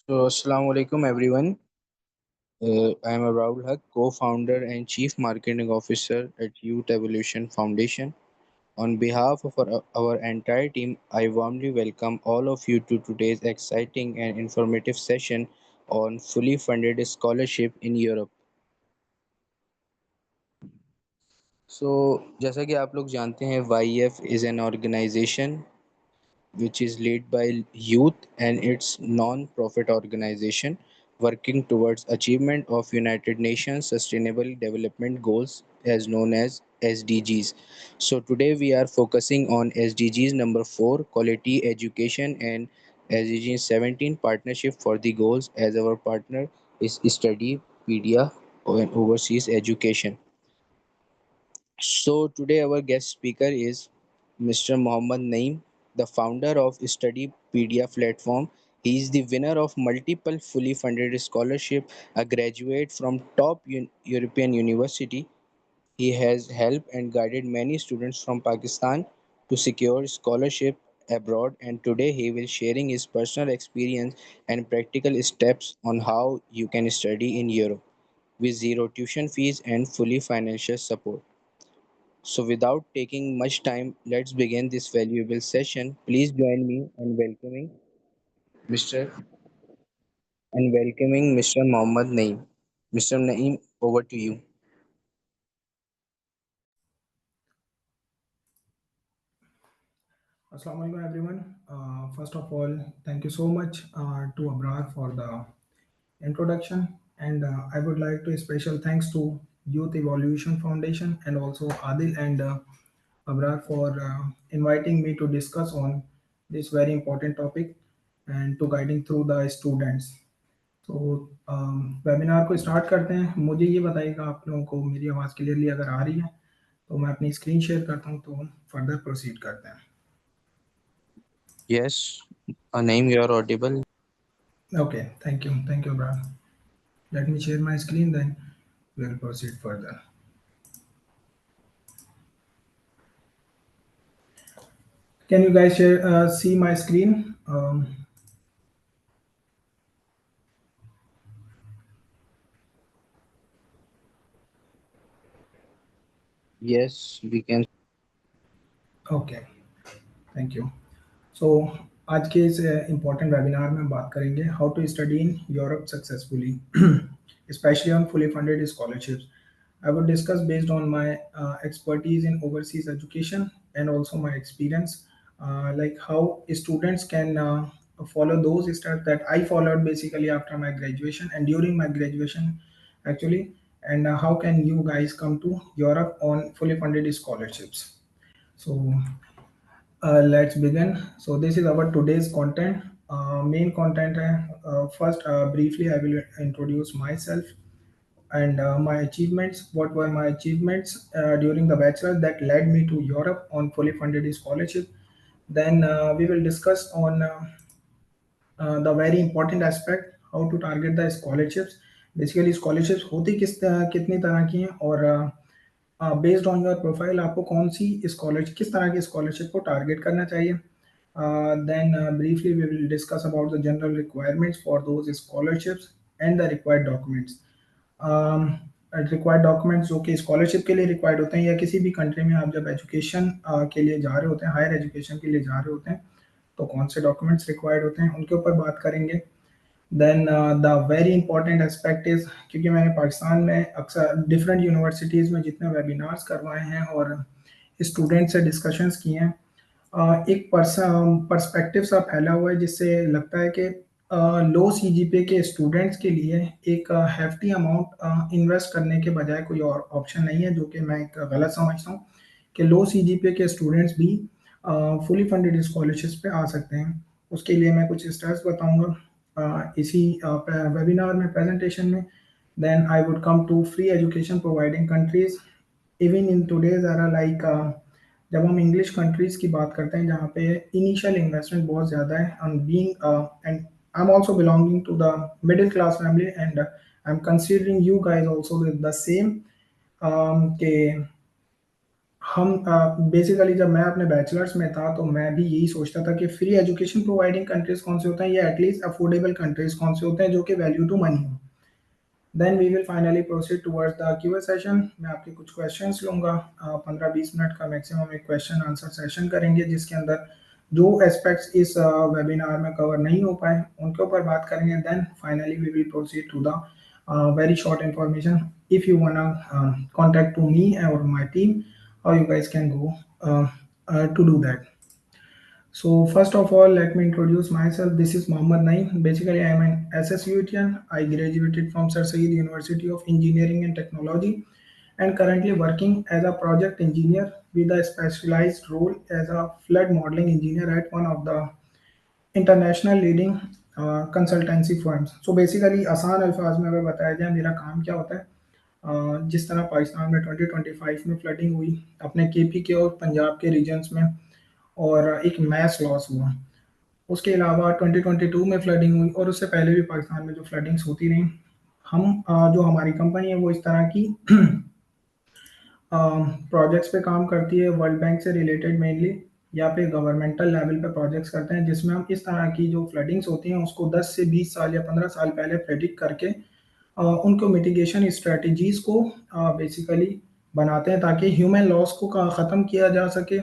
Assalamu alaikum everyone. I am Rahul Haq, co-founder and chief marketing officer at Youth Evolution Foundation. On behalf of our entire team, I warmly welcome all of you to today's exciting and informative session on fully funded scholarship in Europe. जैसा कि आप लोग जानते हैं, YEF is an organization which is led by youth and its non-profit organization working towards achievement of United Nations Sustainable Development Goals as known as SDGs. So today we are focusing on SDGs number 4 quality education and SDG 17 partnership for the goals as our partner is Studypedia and overseas education. So today our guest speaker is Mr. Mohammad Naeem, the founder of Studypedia platform. He is the winner of multiple fully funded scholarship, a graduate from top European university. He has helped and guided many students from Pakistan to secure scholarship abroad, and today he will sharing his personal experience and practical steps on how you can study in Europe with zero tuition fees and fully financial support. So, without taking much time, let's begin this valuable session. Please join me in Mr. Mr. Mohammad Naeem. Mr. Naeem, over to you. Assalamu alaikum everyone. First of all, thank you so much to Abrar for the introduction, and I would like to special thanks to Youth Evolution Foundation and also Adil and Abrar for inviting me to discuss on this very important topic and to guiding through the students. तो webinar को start करते हैं। मुझे ये बताइएगा आप लोगों को मेरी आवाज़ क्लियरली अगर आ रही है तो मैं अपनी स्क्रीन शेयर करता हूँ तो फर्दर प्रोसीड करते हैं। Yes, Naeem, you are audible. Okay, thank you, Brad. Let me share my screen, then we'll proceed further. Can you guys share, see my screen? Yes, we can. Okay, thank you. So आज के इस important webinar में हम बात करेंगे how to study in Europe successfully, especially on fully funded scholarships. I would discuss based on my expertise in overseas education and also my experience, like how students can follow those steps that I followed basically after my graduation and during my graduation, actually, and how can you guys come to Europe on fully funded scholarships. So let's begin. So this is our today's content. Main content. First, briefly, I will introduce myself and my achievements. What were my achievements during the bachelor that led me to Europe on fully funded scholarship? Then we will discuss on the very important aspect how to target the scholarships. Basically, scholarships होती कितनी तरह की हैं और based on your profile आपको कौन सी scholarship किस तरह की स्कॉलरशिप को टारगेट करना चाहिए. Then briefly we will discuss about the general requirements for those scholarships and the required documents. Required documents जो कि स्कॉलरशिप के लिए रिक्वायर्ड होते हैं या किसी भी कंट्री में आप जब एजुकेशन के लिए जा रहे होते हैं, हायर एजुकेशन के लिए जा रहे होते हैं, तो कौन से डॉक्यूमेंट्स रिक्वायर्ड होते हैं उनके ऊपर बात करेंगे. Then the very important aspect is, क्योंकि मैंने पाकिस्तान में अक्सर डिफरेंट यूनिवर्सिटीज़ में जितने वेबिनार्स करवाए हैं और स्टूडेंट से डिस्कशंस किए हैं, एक पर्सपेक्टिव सा फैला हुआ है जिससे लगता है कि लो सीजीपीए के स्टूडेंट्स के लिए एक हेफ्टी अमाउंट इन्वेस्ट करने के बजाय कोई और ऑप्शन नहीं है, जो कि मैं एक गलत समझता हूँ कि लो सीजीपीए के स्टूडेंट्स भी फुली फंडेड स्कॉलरशिप्स पे आ सकते हैं. उसके लिए मैं कुछ स्टेप्स बताऊंगा इसी वेबिनार में, प्रेजेंटेशन में. Then I would come to free education providing countries even in today's era, like जब हम इंग्लिश कंट्रीज की बात करते हैं जहाँ पे इनिशियल इन्वेस्टमेंट बहुत ज़्यादा है, and being and I am also belonging to the middle class family and I am considering you guys also the same, के हम बेसिकली जब मैं अपने बैचलर्स में था तो मैं भी यही सोचता था कि फ्री एजुकेशन प्रोवाइडिंग कंट्रीज कौन से होते हैं या एटलीस्ट अफोर्डेबल कंट्रीज कौन से होते हैं जो कि वैल्यू टू मनी हो। Then we will finally proceed towards the Q A session. मैं आपके कुछ क्वेश्चंस लूँगा, 15-20 मिनट का मैक्सिमम एक क्वेश्चन आंसर सेशन करेंगे जिसके अंदर जो एस्पेक्ट्स इस वेबिनार में कवर नहीं हो पाए उनके ऊपर बात करेंगे। Then finally we will proceed to the very short information. If you wanna contact to me or my team, how you guys can go to do that. So first of all, let me introduce myself. This is Mohammad Naeem. Basically, I am an SSUTian. I graduated from Sir Syed University of Engineering and Technology and currently working as a project engineer with a specialized role as a flood modeling engineer at one of the international leading consultancy firms. So basically आसान अल्फाज में अगर बताया जाए मेरा काम क्या होता है, जिस तरह पाकिस्तान में 2025 में फ्लडिंग हुई अपने केपी के और पंजाब के रीजन्स में और एक मैस लॉस हुआ, उसके अलावा 2022 में फ्लडिंग हुई और उससे पहले भी पाकिस्तान में जो फ्लडिंग्स होती रहीं, हम जो हमारी कंपनी है वो इस तरह की प्रोजेक्ट्स पे काम करती है वर्ल्ड बैंक से रिलेटेड मेनली या फिर गवर्नमेंटल लेवल पे प्रोजेक्ट्स करते हैं जिसमें हम इस तरह की जो फ्लडिंग्स होती हैं उसको 10 से 20 साल या 15 साल पहले प्रेडिक्ट करके उनको मिटिगेशन स्ट्रेटजीज को बेसिकली बनाते हैं ताकि ह्यूमन लॉस को ख़त्म किया जा सके।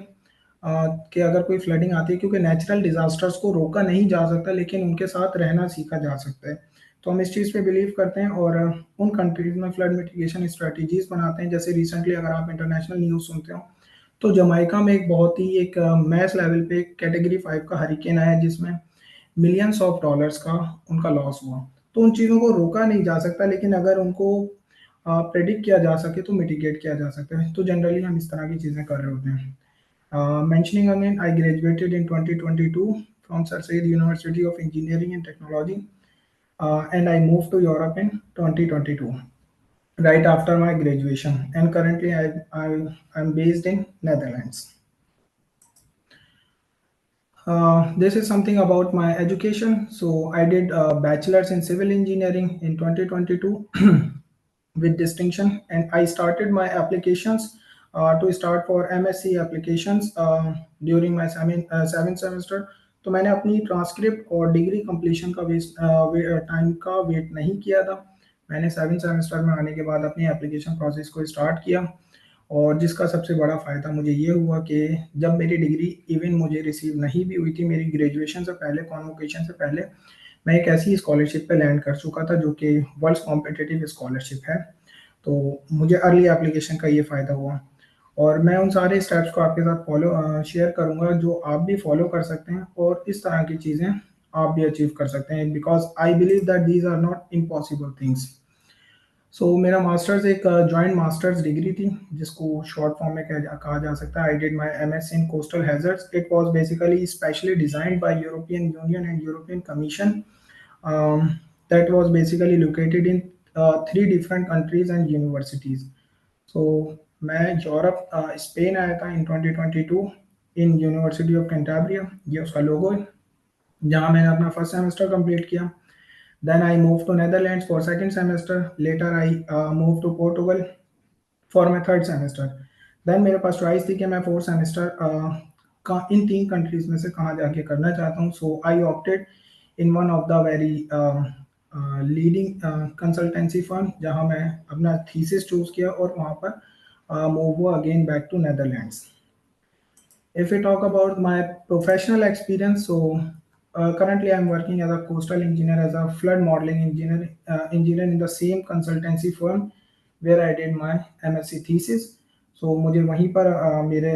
कि अगर कोई फ्लडिंग आती है, क्योंकि नेचुरल डिजास्टर्स को रोका नहीं जा सकता लेकिन उनके साथ रहना सीखा जा सकता है, तो हम इस चीज़ पे बिलीव करते हैं और उन कंट्रीज में फ्लड मिटिगेशन स्ट्रेटजीज बनाते हैं। जैसे रिसेंटली अगर आप इंटरनेशनल न्यूज़ सुनते हो तो जमाइका में एक बहुत ही एक मैस लेवल पे कैटेगरी 5 का हरिकेन आया जिसमें मिलियंस ऑफ डॉलर्स का उनका लॉस हुआ। तो उन चीज़ों को रोका नहीं जा सकता लेकिन अगर उनको प्रेडिक्ट किया जा सके तो मिटिगेट किया जा सकता है। तो जनरली हम इस तरह की चीज़ें कर रहे होते हैं। Mentioning again, I graduated in 2022 from Sir Syed University of Engineering and Technology, and I moved to Europe in 2022, right after my graduation. And currently, I'm based in Netherlands. This is something about my education. So I did a bachelor's in civil engineering in 2022 with distinction, and I started my applications to start for MSc applications during my seventh semester. तो मैंने अपनी transcript और degree completion का time का wait नहीं किया था। मैंने सेवन सेमेस्टर में आने के बाद अपनी एप्लीकेशन प्रोसेस को स्टार्ट किया और जिसका सबसे बड़ा फ़ायदा मुझे ये हुआ कि जब मेरी डिग्री इवन मुझे रिसीव नहीं भी हुई थी, मेरी ग्रेजुएशन से पहले, कॉन्वोकेशन से पहले, मैं एक ऐसी स्कॉलरशिप पे लैंड कर चुका था जो कि वर्ल्ड कॉम्पिटिटिव स्कॉलरशिप है। तो मुझे अर्ली एप्लीकेशन का ये फ़ायदा हुआ और मैं उन सारे स्टेप्स को आपके साथ शेयर करूँगा जो आप भी फॉलो कर सकते हैं और इस तरह की चीज़ें आप भी अचीव कर सकते हैं, because I believe that these are not impossible things. So मेरा मास्टर्स एक जॉइंट मास्टर्स डिग्री थी जिसको शॉर्ट फॉर्म में कहा जा सकता है। I did my MS in coastal hazards. It was basically specially designed bye European union and European commission that was basically located in three different countries and universities. So मैं Europe Spain आया था इन 2022 in university of Cantabria, ये उसका लोगो है, जहाँ मैंने अपना first semester complete किया। Then I moved to Netherlands for second semester. Later I moved to Portugal for my third semester. Then मेरे पास चॉइस थी कि मैं फोर्थ सेमेस्टर का इन तीन कंट्रीज में से कहाँ जाके करना चाहता हूँ। So I opted in one of the very leading consultancy firm जहाँ मैं अपना थीसिस चूज किया और वहाँ पर मूव हुआ again back to Netherlands. If we talk about my professional experience, so currently I'm working as a coastal engineer, as a flood modeling engineer in the same consultancy firm where I did my MSc thesis. So मुझे वहीं पर मेरे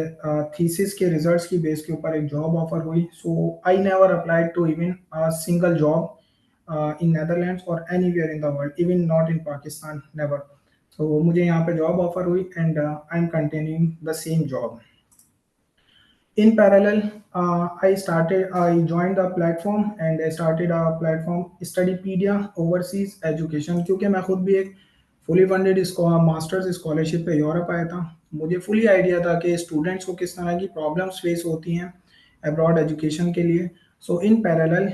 thesis के results की base के ऊपर एक job offer हुई। So I never applied to even single job in Netherlands और anywhere in the world, even not in Pakistan, never. So मुझे यहाँ पे जॉब ऑफर हुई and I am continuing the same job. In parallel, I joined the platform and I started a platform Studypedia Overseas Education, क्योंकि मैं खुद भी एक fully funded masters scholarship पे यूरोप आया था। मुझे फुली आइडिया था कि स्टूडेंट्स को किस तरह की प्रॉब्लम्स फेस होती हैं अब्रॉड एजुकेशन के लिए। सो इन पैरेलल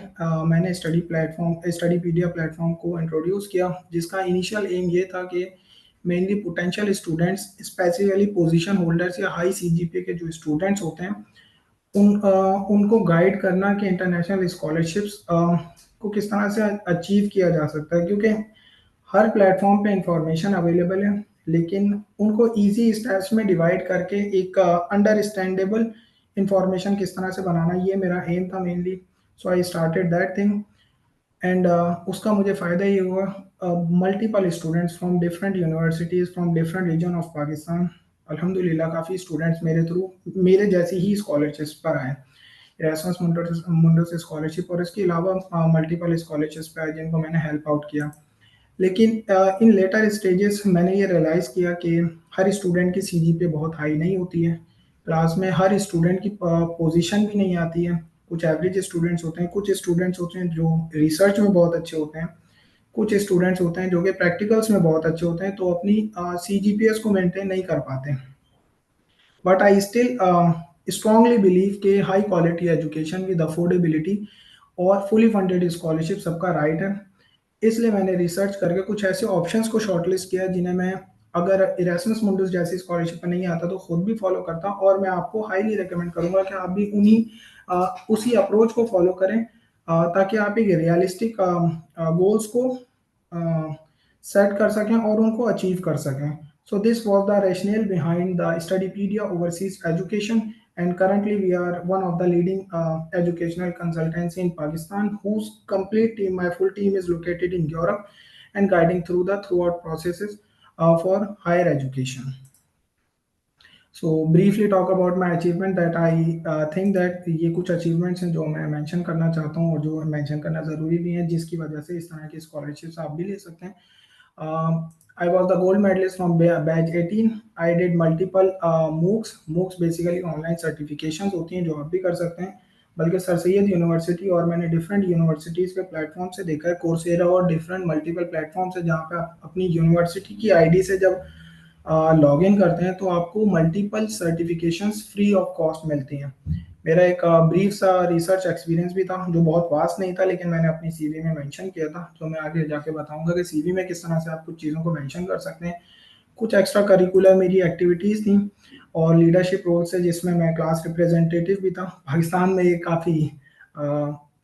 मैंने स्टडीपीडिया प्लेटफॉर्म को इंट्रोड्यूस किया जिसका इनिशियल एम ये था कि mainly potential students, specifically position holders या हाई सीजीपीए के जो स्टूडेंट्स होते हैं, उनको गाइड करना कि इंटरनेशनल स्कॉलरशिप्स को किस तरह से अचीव किया जा सकता है, क्योंकि हर प्लेटफॉर्म पे इंफॉर्मेशन अवेलेबल है, लेकिन उनको इजी स्टेप्स में डिवाइड करके एक अंडरस्टैंडेबल इंफॉर्मेशन किस तरह से बनाना, ये मेरा एम था मेनली। So I started that thing, and उसका मुझे फ़ायदा ये हुआ, multiple students from different universities from different region of Pakistan, अल्हम्दुलिल्लाह काफ़ी स्टूडेंट्स मेरे थ्रू मेरे जैसी ही स्कॉलरशिप्स पर आए, इरासमस मुंडस स्कॉलरशिप, और इसके अलावा मल्टीपल स्कॉलरशिप्स पे आए जिनको मैंने हेल्प आउट किया। लेकिन इन लेटर स्टेजेस मैंने ये रियलाइज़ किया कि हर स्टूडेंट की सीजीपीए बहुत हाई नहीं होती है, क्लास में हर स्टूडेंट की पोजीशन भी नहीं आती है। कुछ एवरेज स्टूडेंट्स होते हैं, कुछ स्टूडेंट्स होते हैं जो रिसर्च में बहुत अच्छे होते हैं, कुछ स्टूडेंट्स होते हैं जो कि प्रैक्टिकल्स में बहुत अच्छे होते हैं, तो अपनी सीजीपीएस को मेंटेन नहीं कर पाते। But I still strongly believe कि high quality education with affordability और फुली फंडेड स्कॉलरशिप सबका राइट है। इसलिए मैंने रिसर्च करके कुछ ऐसे ऑप्शंस को शॉर्टलिस्ट किया जिन्हें मैं, अगर इरासमस मुंडस जैसी स्कॉलरशिप नहीं आता तो खुद भी फॉलो करता, और मैं आपको हाईली रिकमेंड करूंगा कि आप भी उसी अप्रोच को फॉलो करें, ताकि आप एक रियलिस्टिक गोल्स को सेट कर सकें और उनको अचीव कर सकें। So this was the rational behind the Studypedia overseas education, and currently we are one of the leading educational consultancy in Pakistan, whose complete team, my full team, is located in Europe and guiding through the throughout processes for higher education. So briefly talk about my achievement that I think that ये कुछ achievements हैं जो मैं mention करना चाहता हूँ और जो mention करना ज़रूरी भी है, जिसकी वजह से इस तरह की scholarships आप भी ले सकते हैं। I was the gold medalist from batch 18. I did multiple MOOCs. MOOCs basically online certifications होती हैं जो आप भी कर सकते हैं, बल्कि सर सैयद यूनिवर्सिटी और मैंने डिफरेंट यूनिवर्सिटीज़ के प्लेटफॉर्म से देखा है, कोर्सेरा और डिफरेंट मल्टीपल प्लेटफॉर्म से, जहाँ पे आप अपनी यूनिवर्सिटी की आईडी से जब लॉग इन करते हैं तो आपको multiple certifications free of cost मिलती हैं। मेरा एक ब्रीफ सा रिसर्च एक्सपीरियंस भी था जो बहुत वास्ट नहीं था, लेकिन मैंने अपनी सीवी में मेंशन किया था, जो मैं आगे जाके बताऊंगा कि सीवी में किस तरह से आप कुछ चीज़ों को मेंशन कर सकते हैं। कुछ एक्स्ट्रा करिकुलर मेरी एक्टिविटीज़ थी और लीडरशिप रोल से, जिसमें मैं क्लास रिप्रेजेंटेटिव भी था। पाकिस्तान में ये काफ़ी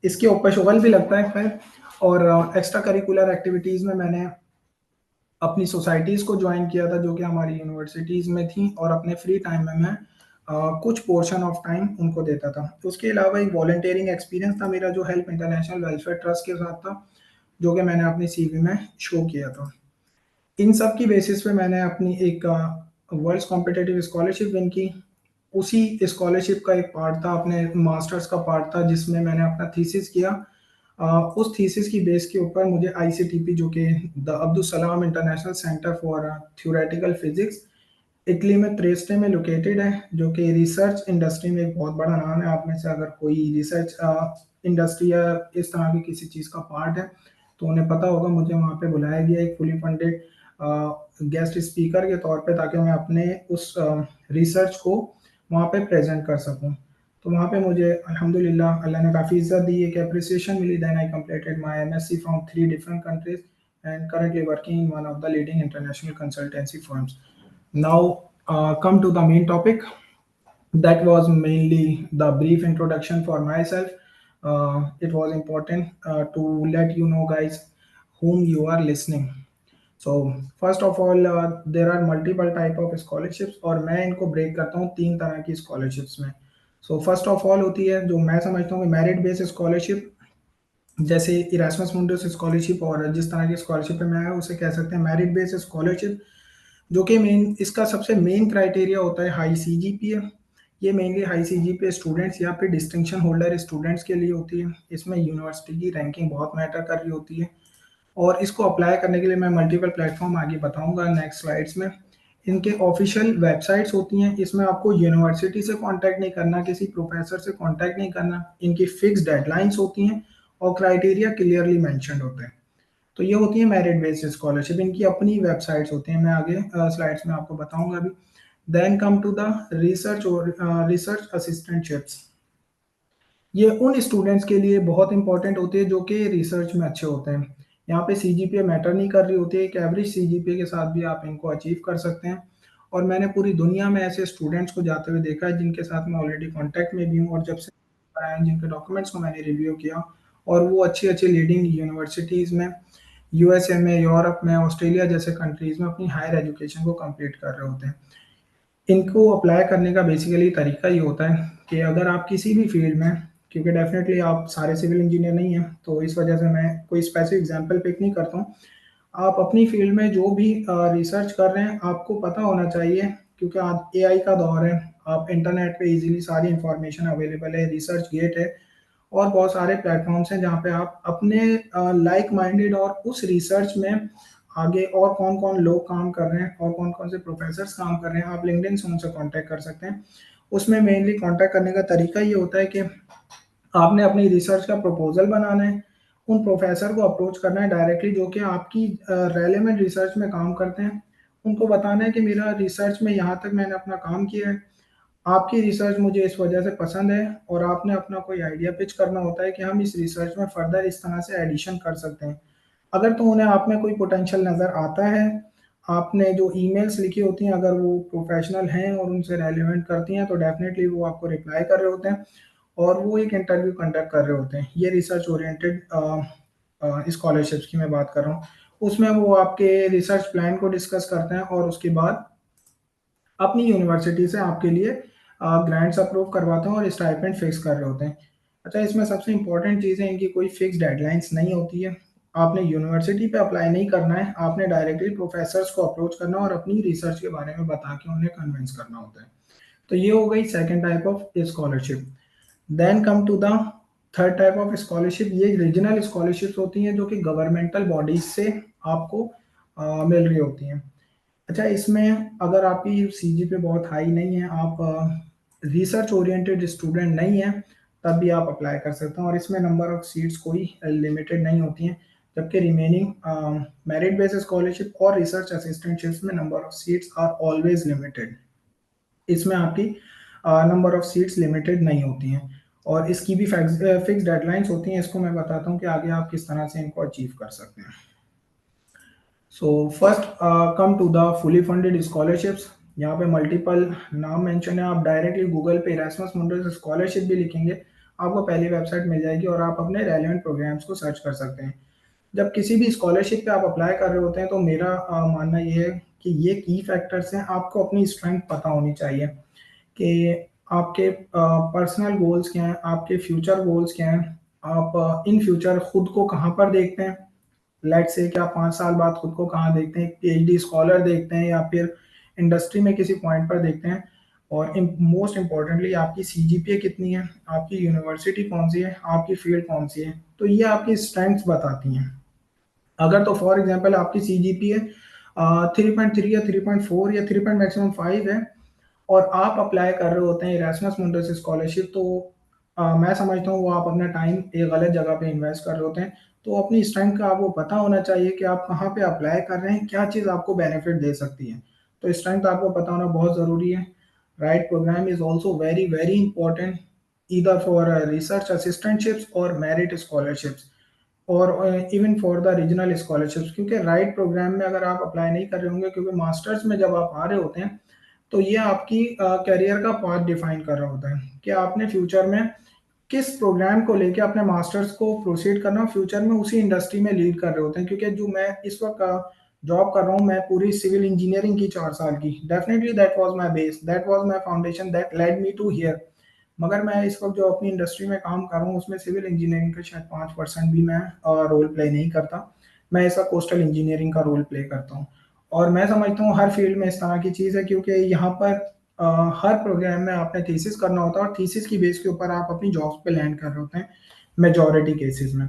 इसके ऊपर शुगल भी लगता है खैर। और एक्स्ट्रा करिकुलर एक्टिविटीज़ में मैंने अपनी सोसाइटीज़ को ज्वाइन किया था जो कि हमारी यूनिवर्सिटीज़ में थी, और अपने फ्री टाइम में मैं कुछ पोर्शन ऑफ टाइम उनको देता था। तो उसके अलावा एक वॉलंटियरिंग एक्सपीरियंस था मेरा जो हेल्प इंटरनेशनल वेलफेयर ट्रस्ट के साथ था, जो कि मैंने अपनी सीवी में शो किया था। इन सब की बेसिस पे मैंने अपनी एक वर्ल्ड कॉम्पिटिटिव स्कॉलरशिप विन की। उसी स्कॉलरशिप का एक पार्ट था, अपने मास्टर्स का पार्ट था, जिसमें मैंने अपना थीसिस किया। उस थीसिस की बेस के ऊपर मुझे आईसीटीपी, जो कि the Abdul Salam international centre for theoretical physics, Italy में त्रेस्टे में लोकेटेड है, जो कि रिसर्च इंडस्ट्री में एक बहुत बड़ा नाम है। आप में से अगर कोई रिसर्च इंडस्ट्री या इस तरह की किसी चीज़ का पार्ट है तो उन्हें पता होगा। मुझे वहाँ पे बुलाया गया एक फुली फंडेड गेस्ट स्पीकर के तौर पे, ताकि मैं अपने उस रिसर्च को वहाँ पे प्रेजेंट कर सकूँ। तो वहाँ पे मुझे अल्हम्दुलिल्लाह अल्लाह ने काफ़ी इज़्ज़त दी, एक एप्रिसिएशन मिली। Then I completed my MSc from 3 different countries and currently working in one of the leading international consultancy firms. Now, come to the main topic. That was mainly the brief introduction for myself. It was important to let you know, guys, whom you are listening. So first of all, there are multiple type of scholarships, और मैं इनको break करता हूँ तीन तरह की scholarships में। So first of all होती है जो मैं समझता हूँ कि मेरिट बेस्ड स्कॉलरशिप, जैसे इरासमस मुंडस स्कॉलरशिप, और जिस तरह की स्कॉलरशिप में है उसे कह सकते हैं मेरिट बेस्ड स्कॉलरशिप, जो कि मेन इसका सबसे मेन क्राइटेरिया होता है हाई सीजीपीए। ये मेनली हाई सीजीपीए स्टूडेंट्स या फिर डिस्टिंक्शन होल्डर स्टूडेंट्स के लिए होती है। इसमें यूनिवर्सिटी की रैंकिंग बहुत मैटर कर रही होती है, और इसको अप्लाई करने के लिए मैं मल्टीपल प्लेटफॉर्म आगे बताऊंगा नेक्स्ट स्लाइड्स में। इनके ऑफिशियल वेबसाइट्स होती हैं, इसमें आपको यूनिवर्सिटी से कांटेक्ट नहीं करना, किसी प्रोफेसर से कांटेक्ट नहीं करना। इनकी फिक्स डेडलाइंस होती हैं और क्राइटेरिया क्लियरली मेंशन्ड होते हैं। तो ये होती है मेरिट बेस्ड स्कॉलरशिप, इनकी अपनी वेबसाइट्स होती हैं, मैं आगे स्लाइड्स में आपको बताऊंगा अभी। Then come to the research और रिसर्च असिस्टेंटशिप्स। ये उन स्टूडेंट्स के लिए बहुत इंपॉर्टेंट होती है जो कि रिसर्च में अच्छे होते हैं। यहाँ पे सीजीपीए मैटर नहीं कर रही होती है, एक एवरेज सीजीपीए के साथ भी आप इनको अचीव कर सकते हैं। और मैंने पूरी दुनिया में ऐसे स्टूडेंट्स को जाते हुए देखा है जिनके साथ मैं ऑलरेडी कॉन्टैक्ट में भी हूँ, और जब से आए हैं, जिनके डॉक्यूमेंट्स को मैंने रिव्यू किया, और वो अच्छी अच्छी लीडिंग यूनिवर्सिटीज़ में, यूएसए में, यूरोप में, ऑस्ट्रेलिया जैसे कंट्रीज़ में अपनी हायर एजुकेशन को कंप्लीट कर रहे होते हैं। इनको अप्लाई करने का बेसिकली तरीका ये होता है कि अगर आप किसी भी फील्ड में, क्योंकि डेफिनेटली आप सारे सिविल इंजीनियर नहीं हैं, तो इस वजह से मैं कोई स्पेसिफिक एग्जांपल पिक नहीं करता हूँ। आप अपनी फील्ड में जो भी रिसर्च कर रहे हैं, आपको पता होना चाहिए, क्योंकि आज एआई का दौर है, आप इंटरनेट पे इजीली सारी इंफॉर्मेशन अवेलेबल है, रिसर्च गेट है, और बहुत सारे प्लेटफॉर्म्स हैं जहाँ पे आप अपने लाइक माइंडेड और उस रिसर्च में आगे और कौन कौन लोग काम कर रहे हैं और कौन कौन से प्रोफेसर्स काम कर रहे हैं, आप लिंक्डइन से उनसे कांटेक्ट कर सकते हैं। उसमें मेनली कांटेक्ट करने का तरीका ये होता है कि आपने अपनी रिसर्च का प्रपोजल बनाना है, उन प्रोफेसर को अप्रोच करना है डायरेक्टली जो कि आपकी रेलेवेंट रिसर्च में काम करते हैं। उनको बताना है कि मेरा रिसर्च में यहाँ तक मैंने अपना काम किया है, आपकी रिसर्च मुझे इस वजह से पसंद है, और आपने अपना कोई आइडिया पिच करना होता है कि हम इस रिसर्च में फर्दर इस तरह से एडिशन कर सकते हैं। अगर तो उन्हें आप में कोई पोटेंशियल नज़र आता है, आपने जो ईमेल्स लिखी होती हैं अगर वो प्रोफेशनल हैं और उनसे रेलिवेंट करती हैं, तो डेफिनेटली वो आपको रिप्लाई कर रहे होते हैं और वो एक इंटरव्यू कंडक्ट कर रहे होते हैं। ये रिसर्च ओरिएंटेड स्कॉलरशिप्स की मैं बात कर रहा हूँ। उसमें वो आपके रिसर्च प्लान को डिस्कस करते हैं और उसके बाद अपनी यूनिवर्सिटी से आपके लिए ग्रांट्स अप्रूव करवाते हैं और स्टाइपेंड फिक्स कर रहे होते हैं। अच्छा, इसमें सबसे इंपॉर्टेंट चीज़ है, इनकी कोई फिक्स डेडलाइंस नहीं होती है। आपने यूनिवर्सिटी पे अप्लाई नहीं करना है, आपने डायरेक्टली प्रोफेसर्स को अप्रोच करना है और अपनी रिसर्च के बारे में बता के उन्हें कन्विंस करना होता है। तो ये हो गई second type of scholarship. Then come to the third type of scholarship. ये रीजनल स्कॉलरशिप्स होती हैं जो कि गवर्नमेंटल बॉडीज से आपको मिल रही होती हैं। अच्छा, इसमें अगर आपकी सीजीपीए बहुत हाई नहीं है, आप रिसर्च ओरिएंटेड स्टूडेंट नहीं है, तब भी आप अप्लाई कर सकते हैं, और इसमें नंबर ऑफ सीट्स कोई लिमिटेड नहीं होती हैं। जबकि रिमेनिंग मेरिट बेस्ड स्कॉलरशिप और रिसर्च असिस्टेंटशिप्स में number of seats are always limited. इसमें आपकी नंबर ऑफ सीट्स लिमिटेड नहीं होती हैं, और इसकी भी फिक्स डेडलाइंस होती हैं। इसको मैं बताता हूँ कि आगे आप किस तरह से इनको अचीव कर सकते हैं। So first come to the fully funded scholarships. यहाँ पे मल्टीपल नाम मेंशन है, आप डायरेक्टली गूगल पे इरास्मस मुंडस स्कॉलरशिप भी लिखेंगे, आपको पहली वेबसाइट मिल जाएगी और आप अपने रेलिवेंट प्रोग्राम्स को सर्च कर सकते हैं। जब किसी भी स्कॉलरशिप पे आप अप्लाई कर रहे होते हैं, तो मेरा मानना ये है कि ये की फैक्टर्स हैं, आपको अपनी स्ट्रेंथ पता होनी चाहिए कि आपके पर्सनल गोल्स क्या हैं, आपके फ्यूचर गोल्स क्या हैं, आप इन फ्यूचर खुद को कहाँ पर देखते हैं। लेट्स से कि आप 5 साल बाद खुद को कहाँ देखते हैं, पीएचडी स्कॉलर देखते हैं या फिर इंडस्ट्री में किसी पॉइंट पर देखते हैं। और मोस्ट इम्पोर्टेंटली आपकी सीजीपीए कितनी है, आपकी यूनिवर्सिटी कौन सी है, आपकी फील्ड कौन सी है, तो ये आपकी स्ट्रेंथ्स बताती हैं। अगर तो फॉर एग्जांपल आपकी सीजीपीए 3.3 या 3.4 या 3 मैक्सिमम 5 है, और आप अप्लाई कर रहे होते हैं इरास्मस मुंडस स्कॉलरशिप, तो मैं समझता हूँ वो आप अपना टाइम एक गलत जगह पे इन्वेस्ट कर रहे होते हैं। तो अपनी स्ट्रेंथ का आपको पता होना चाहिए कि आप कहाँ पे अप्लाई कर रहे हैं, क्या चीज़ आपको बेनिफिट दे सकती है। तो स्ट्रेंथ आपको पता होना बहुत ज़रूरी है। Right program is also very very important, either for research assistantships or merit scholarships और even for the regional scholarships. क्योंकि राइट प्रोग्राम में अगर आप अप्लाई नहीं कर रहे होंगे, क्योंकि मास्टर्स में जब आप आ रहे होते हैं, तो ये आपकी करियर का पाथ डिफाइन कर रहा होता है कि आपने फ्यूचर में किस प्रोग्राम को लेके अपने मास्टर्स को प्रोसीड करना, फ्यूचर में उसी इंडस्ट्री में लीड कर रहे होते हैं। क्योंकि जो मैं इस वक्त जॉब कर रहा हूँ, मैं पूरी सिविल इंजीनियरिंग की 4 साल की, definitely that was my base, that was my foundation that led me to here. मगर मैं इस वक्त जो अपनी इंडस्ट्री में काम कर रहा हूँ, उसमें सिविल इंजीनियरिंग का शायद 5% भी मैं रोल प्ले नहीं करता। मैं इसका कोस्टल इंजीनियरिंग का रोल प्ले करता हूँ। और मैं समझता हूँ हर फील्ड में इस तरह की चीज़ है, क्योंकि यहाँ पर हर प्रोग्राम में आपने थीसिस करना होता है, और थीसिस की बेस के ऊपर आप अपनी जॉब्स पे लैंड कर रहे होते हैं मेजोरिटी केसेस में।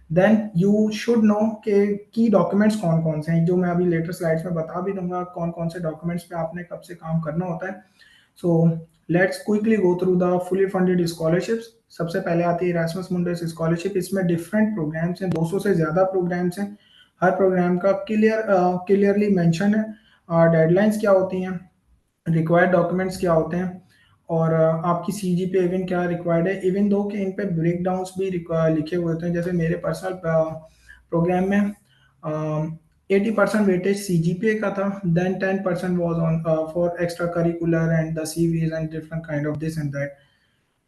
देन यू शुड नो कि की डॉक्यूमेंट्स कौन कौन से हैं, जो मैं अभी लेटर स्लाइड्स में बता भी दूंगा कौन कौन से डॉक्यूमेंट्स पे आपने कब से काम करना होता है। So let's quickly go through the fully funded scholarships. सबसे पहले आती है इरास्मस मुंडस स्कॉलरशिप। इसमें डिफरेंट प्रोग्राम्स हैं, 200 से ज़्यादा प्रोग्राम्स हैं। हर प्रोग्राम का क्लियरली मेंशन है, डेडलाइंस क्या होती हैं, रिक्वायर्ड डॉक्यूमेंट्स क्या होते हैं, और आपकी सीजीपीए इवन क्या रिक्वायर्ड है। इवन दो कि इन पे ब्रेक डाउन्स भी लिखे हुए होते हैं। जैसे मेरे पर्सनल प्रोग्राम में 80% वेटेज CGPA का था, then 10% was on for extra curricular and the CVs and different kind of this and that.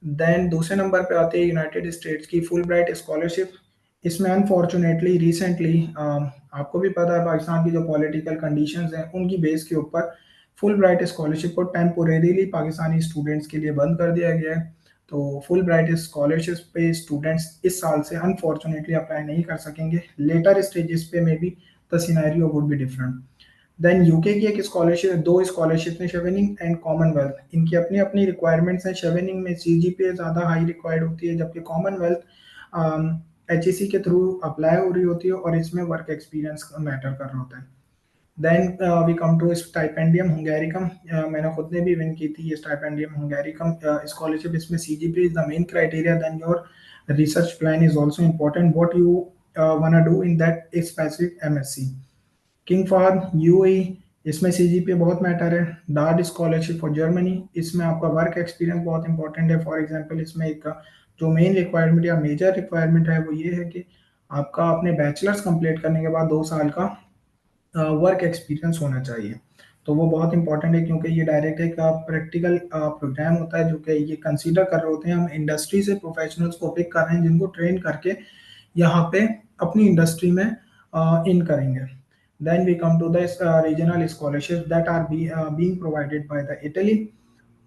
Then दूसरे नंबर पे आते हैं यूनाइटेड स्टेट्स की फुल ब्राइट स्कॉलरशिप। इसमें अनफॉर्चुनेटली रिसेंटली आपको भी पता है पाकिस्तान की जो पॉलिटिकल कंडीशंस हैं उनकी बेस के ऊपर फुल ब्राइट स्कॉलरशिप को टेम्पोरेरीली पाकिस्तानी स्टूडेंट्स के लिए बंद कर दिया गया है। तो फुल ब्राइट स्कॉलरशिप पे स्टूडेंट्स इस साल से अनफॉर्चुनेटली अप्लाई नहीं कर सकेंगे। लेटर स्टेजेस पे may be the scenario would be different. Then UK की एक स्कॉलरशिप, दो स्कॉलरशिप हैं, शेवेनिंग एंड कॉमनवेल्थ। इनकी अपनी अपनी रिक्वायरमेंट्स हैं। शेवेनिंग में CGPA ज़्यादा हाई रिक्वायर्ड होती है, जबकि कॉमनवेल्थ HEC के थ्रू अप्लाई हो रही होती है और इसमें वर्क एक्सपीरियंस मैटर कर रहा होता है। Then we come to Stipendium Hungaricum. मैंने खुद ने भी विन की थी ये स्टाइपेंडियम हंगेरिकम स्कॉलरशिप। इसमें CGPA is the main criteria, then your research plan is also important, what you wanna do in that specific MSc। King Fahd UAE, इसमें CGPA बहुत मैटर है। डार्ड स्कॉलरशिप फॉर जर्मनी, इसमें आपका work experience बहुत important है। For example इसमें एक जो मेन रिक्वायरमेंट या मेजर रिक्वायरमेंट है वो ये है कि आपका अपने बैचलर्स कंप्लीट करने के बाद 2 साल का वर्क एक्सपीरियंस होना चाहिए। तो वो बहुत इंपॉर्टेंट है क्योंकि ये डायरेक्ट एक प्रैक्टिकल प्रोग्राम होता है जो कि ये कंसीडर कर रहे होते हैं। हम इंडस्ट्री से प्रोफेशनल्स को पिक कर रहे हैं जिनको ट्रेन करके यहाँ पे अपनी इंडस्ट्री में इन करेंगे। Then we come to the regional scholarship that are being provided by the Italy.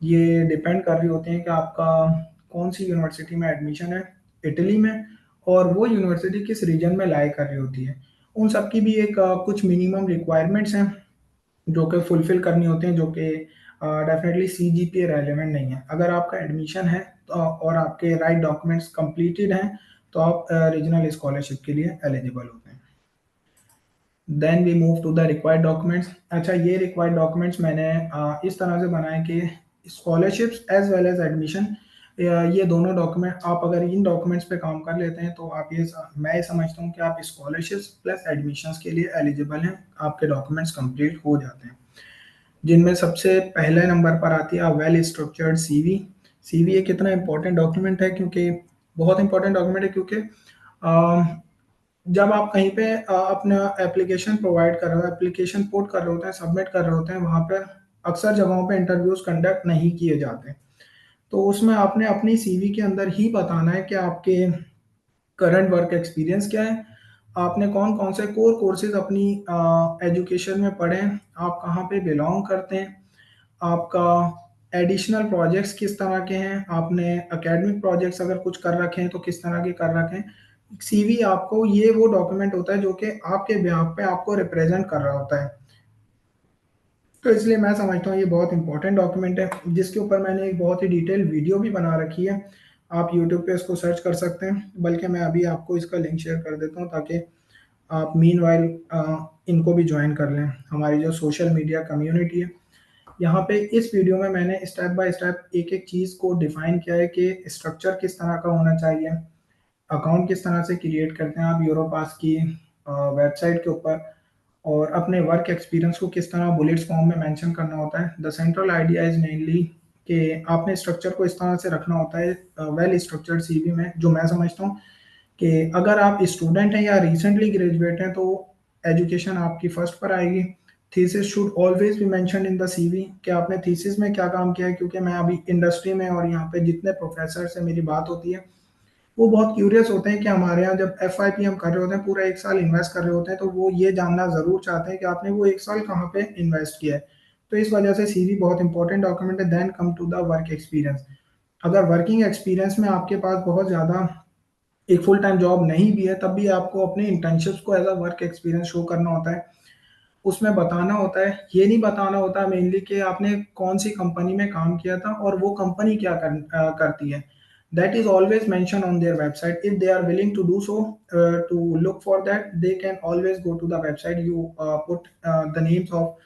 ये डिपेंड कर रही होती हैं कि आपका कौन सी यूनिवर्सिटी में एडमिशन है इटली में, और वो यूनिवर्सिटी किस रीजन में लाई कर रही होती है। उन सब की भी एक कुछ मिनिमम रिक्वायरमेंट्स हैं जो कि फुलफिल करनी होती हैं, जो कि डेफिनेटली CGPA रेलेवेंट नहीं है। अगर आपका एडमिशन है तो और आपके राइट डॉक्यूमेंट्स कंप्लीटेड हैं तो आप रीजनल स्कॉलरशिप के लिए एलिजिबल होते हैं। Then we move to the required documents. अच्छा, ये रिक्वायर्ड डॉक्यूमेंट्स मैंने इस तरह से बनाए कि scholarships as well as admission, ये दोनों डॉक्यूमेंट आप अगर इन डॉक्यूमेंट्स पे काम कर लेते हैं तो आप मैं ये समझता हूँ कि आप स्कॉलरशिप्स प्लस एडमिशन्स के लिए एलिजिबल हैं। आपके डॉक्यूमेंट्स कंप्लीट हो जाते हैं, जिनमें सबसे पहले नंबर पर आती है वेल स्ट्रक्चर्ड CV। CV एक कितना इंपॉर्टेंट डॉक्यूमेंट है, क्योंकि बहुत इंपॉर्टेंट डॉक्यूमेंट है, क्योंकि जब आप कहीं पे अपना एप्लीकेशन प्रोवाइड कर रहे हो, एप्लीकेशन पुट कर रहे होते हैं, सबमिट कर रहे होते हैं, वहाँ पर अक्सर जगहों पे इंटरव्यूज कंडक्ट नहीं किए जाते। तो उसमें आपने अपनी CV के अंदर ही बताना है कि आपके करंट वर्क एक्सपीरियंस क्या है, आपने कौन कौन से कोर कोर्सेज अपनी एजुकेशन में पढ़े हैं, आप कहाँ पे बिलोंग करते हैं, आपका एडिशनल प्रोजेक्ट्स किस तरह के हैं, आपने एकेडमिक प्रोजेक्ट्स अगर कुछ कर रखे हैं तो किस तरह के कर रखे हैं। CV आपको ये वो डॉक्यूमेंट होता है जो कि आपके बिहाफ पे आपको रिप्रेजेंट कर रहा होता है। तो इसलिए मैं समझता हूँ ये बहुत इंपॉर्टेंट डॉक्यूमेंट है, जिसके ऊपर मैंने एक बहुत ही डिटेल वीडियो भी बना रखी है। आप यूट्यूब पे इसको सर्च कर सकते हैं, बल्कि मैं अभी आपको इसका लिंक शेयर कर देता हूँ ताकि आप मीन वाइल इनको भी ज्वाइन कर लें। हमारी जो सोशल मीडिया कम्युनिटी है, यहाँ पे इस वीडियो में मैंने स्टेप बाय स्टेप एक एक चीज़ को डिफाइन किया है कि स्ट्रक्चर किस तरह का होना चाहिए, अकाउंट किस तरह से क्रिएट करते हैं आप यूरोपास की वेबसाइट के ऊपर, और अपने वर्क एक्सपीरियंस को किस तरह बुलेट्स फॉर्म में मेंशन करना होता है। The central idea is mainly कि आपने स्ट्रक्चर को इस तरह से रखना होता है वेल स्ट्रक्चर्ड CV में, जो मैं समझता हूँ कि अगर आप स्टूडेंट हैं या रिसेंटली ग्रेजुएट हैं तो एजुकेशन आपकी फर्स्ट पर आएगी। Thesis should always be mention in the CV कि आपने थीसिस में क्या काम किया है, क्योंकि मैं अभी इंडस्ट्री में और यहाँ पे जितने प्रोफेसर से मेरी बात होती है वो बहुत क्यूरियस होते हैं कि हमारे यहाँ जब FYP हम कर रहे होते हैं, पूरा 1 साल इन्वेस्ट कर रहे होते हैं, तो वो ये जानना ज़रूर चाहते हैं कि आपने वो 1 साल कहाँ पे इन्वेस्ट किया है। तो इस वजह से CV बहुत इंपॉर्टेंट डॉक्यूमेंट है। Then come to the work experience. अगर वर्किंग एक्सपीरियंस में आपके पास बहुत ज़्यादा एक फुल टाइम जॉब नहीं भी है, तब भी आपको अपने इंटर्नशिप्स को as a work experience show करना होता है। उसमें बताना होता है, ये नहीं बताना होता मेनली कि आपने कौन सी कंपनी में काम किया था और वो कंपनी क्या करती है। That is always mention on their website. If they are willing to do so to look for that, they can always go to the website, you put the names of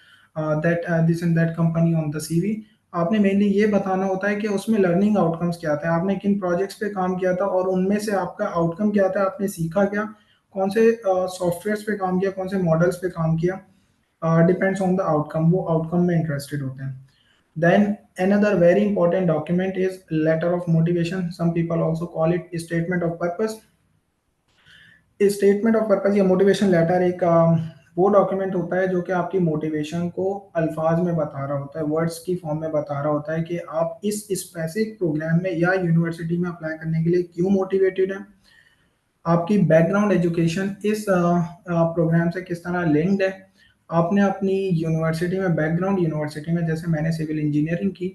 that this and that company on the CV। आपने mainly ये बताना होता है कि उसमें learning outcomes क्या थे, आपने किन प्रोजेक्ट्स पे काम किया था और उनमें से आपका आउटकम क्या था, आपने सीखा क्या, कौन से सॉफ्टवेयर पे काम किया, कौन से मॉडल्स पे काम किया। Depends on the outcome, वो outcome में interested होते हैं। Then another very important document is letter of motivation, some people also call it statement of purpose। Statement of purpose या मोटिवेशन लेटर एक वो डॉक्यूमेंट होता है जो कि आपकी मोटिवेशन को अल्फाज में बता रहा होता है, वर्ड्स की फॉर्म में बता रहा होता है कि आप इस स्पेसिफिक प्रोग्राम में या यूनिवर्सिटी में अप्लाई करने के लिए क्यों मोटिवेटेड हैं, आपकी बैकग्राउंड एजुकेशन इस प्रोग्राम से किस तरह लिंक्ड है, आपने अपनी यूनिवर्सिटी में बैकग्राउंड यूनिवर्सिटी में जैसे मैंने सिविल इंजीनियरिंग की,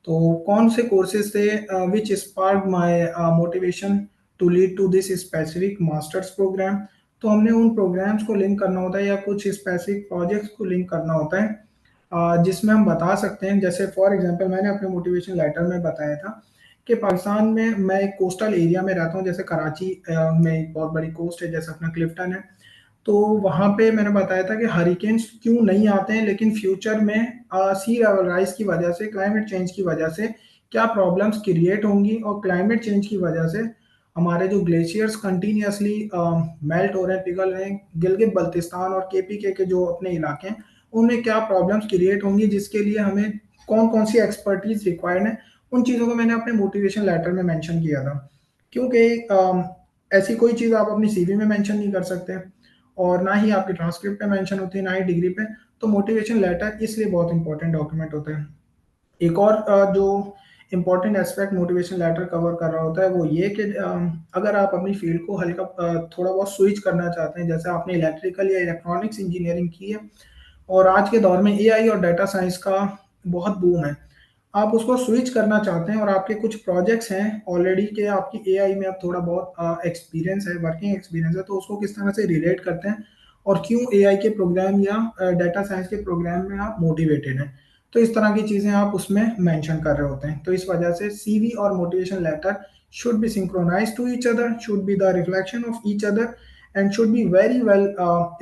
तो कौन से कोर्सेज थे which spark my motivation to lead to this specific masters program. तो हमने उन प्रोग्राम्स को लिंक करना होता है या कुछ स्पेसिफिक प्रोजेक्ट्स को लिंक करना होता है, जिसमें हम बता सकते हैं, जैसे फॉर एग्जांपल मैंने अपने मोटिवेशन लेटर में बताया था कि पाकिस्तान में मैं एक कोस्टल एरिया में रहता हूँ, जैसे कराची में एक बहुत बड़ी कोस्ट है जैसे अपना क्लिफ्टन है। तो वहाँ पे मैंने बताया था कि हरिकेन्स क्यों नहीं आते हैं, लेकिन फ्यूचर में सी लेवल राइज की वजह से, क्लाइमेट चेंज की वजह से क्या प्रॉब्लम्स क्रिएट होंगी, और क्लाइमेट चेंज की वजह से हमारे जो ग्लेशियर्स कंटिन्यूसली मेल्ट हो रहे हैं, पिघल रहे हैं, गिलगित बल्तिस्तान और केपीके के जो अपने इलाके हैं उनमें क्या प्रॉब्लम्स क्रिएट होंगी, जिसके लिए हमें कौन कौन सी एक्सपर्टीज रिक्वायर्ड है, उन चीज़ों को मैंने अपने मोटिवेशन लेटर में मेंशन किया था। क्योंकि ऐसी कोई चीज़ आप अपनी सीवी में मेंशन नहीं कर सकते और ना ही आपके ट्रांसक्रिप्ट पे मेंशन होती है, ना ही डिग्री पे। तो मोटिवेशन लेटर इसलिए बहुत इंपॉर्टेंट डॉक्यूमेंट होता है। एक और जो important aspect motivation letter cover कर रहा होता है वो ये कि अगर आप अपनी फील्ड को हल्का थोड़ा बहुत स्विच करना चाहते हैं, जैसे आपने इलेक्ट्रिकल या इलेक्ट्रॉनिक्स इंजीनियरिंग की है और आज के दौर में एआई और डाटा साइंस का बहुत बूम है, आप उसको स्विच करना चाहते हैं और आपके कुछ प्रोजेक्ट्स हैं ऑलरेडी के आपकी एआई में अब थोड़ा बहुत एक्सपीरियंस है, वर्किंग एक्सपीरियंस है, तो उसको किस तरह से रिलेट करते हैं और क्यों एआई के प्रोग्राम या डाटा साइंस के प्रोग्राम में आप मोटिवेटेड हैं, तो इस तरह की चीज़ें आप उसमें मेंशन कर रहे होते हैं। तो इस वजह से सीवी और motivation letter should be synchronize to each other, should be the reflection of each other, and should be very well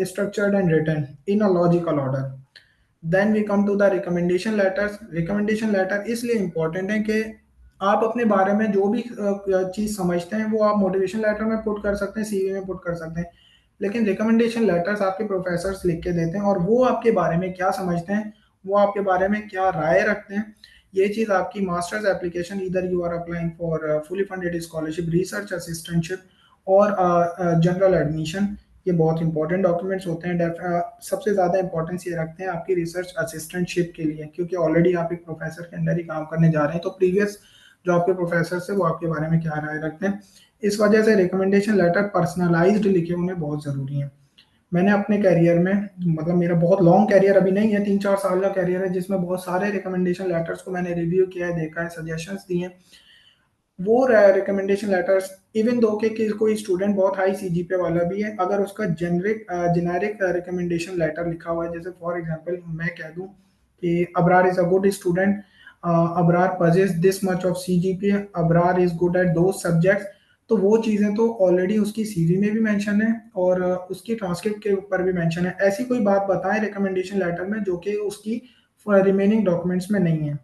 structured and written in a logical order. Then we come to the recommendation letters. Recommendation letter इसलिए important है कि आप अपने बारे में जो भी चीज़ समझते हैं वो आप मोटिवेशन लेटर में पुट कर सकते हैं, सीवी में पुट कर सकते हैं, लेकिन रिकमेंडेशन लेटर्स आपके प्रोफेसर्स लिख के देते हैं और वो आपके बारे में क्या समझते हैं, वो आपके बारे में क्या राय रखते हैं, ये चीज़ आपकी मास्टर्स एप्लीकेशन, इधर you are applying for fully funded scholarship, research assistantship और जनरल एडमिशन, ये बहुत इंपॉर्टेंट डॉक्यूमेंट्स होते हैं। सबसे ज़्यादा इंपॉर्टेंस ये रखते हैं आपकी रिसर्च असिस्टेंटशिप के लिए, क्योंकि ऑलरेडी आप एक प्रोफेसर के अंदर ही काम करने जा रहे हैं, तो प्रीवियस जो आपके प्रोफेसर है वो आपके बारे में क्या राय रखते हैं। इस वजह से रिकमेंडेशन लेटर पर्सनलाइज्ड लिखे होने बहुत ज़रूरी है। मैंने अपने करियर में, मतलब मेरा बहुत लॉन्ग करियर अभी नहीं है, 3-4 साल का करियर है जिसमें बहुत सारे रिकमेंडेशन लेटर्स को मैंने रिव्यू किया है, देखा है, सजेशंस दिए हैं। वो रिकमेंडेशन लेटर्स, इवन दो कि कोई स्टूडेंट बहुत हाई सीजीपीए वाला भी है, अगर उसका जेनेरिक रिकमेंडेशन लेटर लिखा हुआ है, जैसे फॉर एग्जांपल मैं कह दूं कि Abrar is a good student, Abrar possess this much of CGPA, Abrar is good at दो सब्जेक्ट्स, तो वो चीज़ें तो ऑलरेडी उसकी सीवी में भी मेंशन है और उसकी ट्रांसक्रिप्ट के ऊपर भी मेंशन है। ऐसी कोई बात बताएं रिकमेंडेशन लेटर में जो कि उसकी रिमेनिंग डॉक्यूमेंट्स में नहीं है।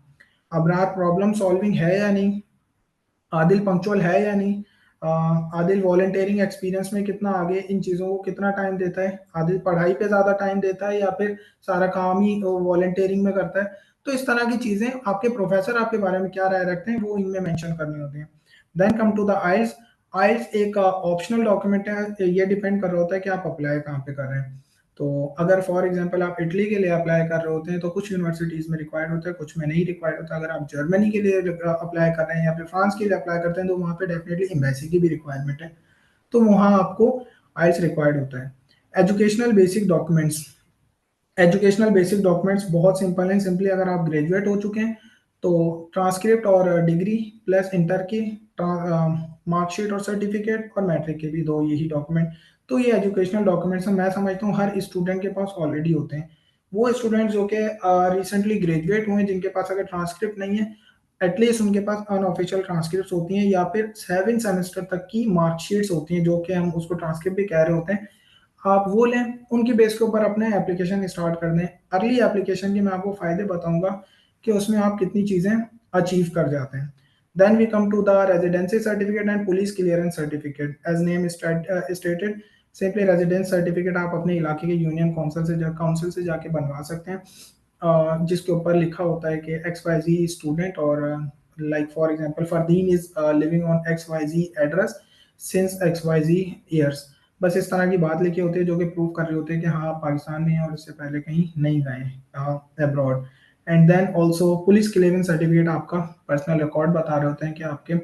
अबरार प्रॉब्लम सॉल्विंग है या नहीं, आदिल पंक्चुअल है या नहीं, आदिल वॉलंटियरिंग एक्सपीरियंस में कितना आगे, इन चीज़ों को कितना टाइम देता है, आदिल पढ़ाई पे ज़्यादा टाइम देता है या फिर सारा काम ही वॉलंटियरिंग में करता है। तो इस तरह की चीज़ें आपके प्रोफेसर आपके बारे में क्या राय रखते हैं वो इनमें मेंशन करनी होती है। देन कम टू द आइल्स। आइल्स एक ऑप्शनल डॉक्यूमेंट है, ये डिपेंड कर रहा होता है कि आप अप्लाई कहाँ पे कर रहे हैं। तो अगर फॉर एग्जांपल आप इटली के लिए अप्लाई कर रहे होते हैं तो कुछ यूनिवर्सिटीज़ में रिक्वायर्ड होता है, कुछ में नहीं रिक्वायर्ड होता। अगर आप जर्मनी के लिए अप्लाई कर रहे हैं या फिर फ्रांस के लिए अप्लाई करते हैं तो वहाँ पे डेफिनेटली एम्बेसी की भी रिक्वायरमेंट है, तो वहाँ आपको आइल्स रिक्वायर्ड होता है। Educational basic documents. Educational basic documents बहुत सिंपल हैं, सिंपली अगर आप ग्रेजुएट हो चुके हैं तो ट्रांसक्रिप्ट और डिग्री प्लस इंटर की मार्कशीट और सर्टिफिकेट और मैट्रिक के भी दो यही डॉक्यूमेंट। तो ये एजुकेशनल डॉक्यूमेंट्स मैं समझता हूँ हर स्टूडेंट के पास ऑलरेडी होते हैं। वो स्टूडेंट्स जो कि रिसेंटली ग्रेजुएट हुए हैं जिनके पास अगर ट्रांसक्रिप्ट नहीं है, एटलीस्ट उनके पास अनऑफिशियल ट्रांसक्रिप्ट होती हैं या फिर 7 सेमेस्टर तक की मार्कशीट्स होती हैं जो कि हम उसको ट्रांसक्रिप्ट भी कह रहे होते हैं, आप वो लें, उनकी बेस के ऊपर अपने एप्लीकेशन स्टार्ट कर दें। अर्ली एप्लीकेशन के मैं आपको फ़ायदे बताऊंगा कि उसमें आप कितनी चीज़ें अचीव कर जाते हैं। Then we come to the residency certificate and police clearance certificate. As name stated, simply residence certificate आप अपने इलाके के यूनियन काउंसिल से जाके बनवा सकते हैं, जिसके ऊपर लिखा होता है कि एक्स वाई जी स्टूडेंट और like for example Fardeen is living on X Y Z address since X Y Z years. बस इस तरह की बात लिखी होती है जो कि प्रूव कर रही होती है कि हाँ आप पाकिस्तान में हैं और इससे पहले कहीं नहीं गए abroad. And then also police clearance certificate आपका पर्सनल रिकॉर्ड बता रहे होते हैं कि आपके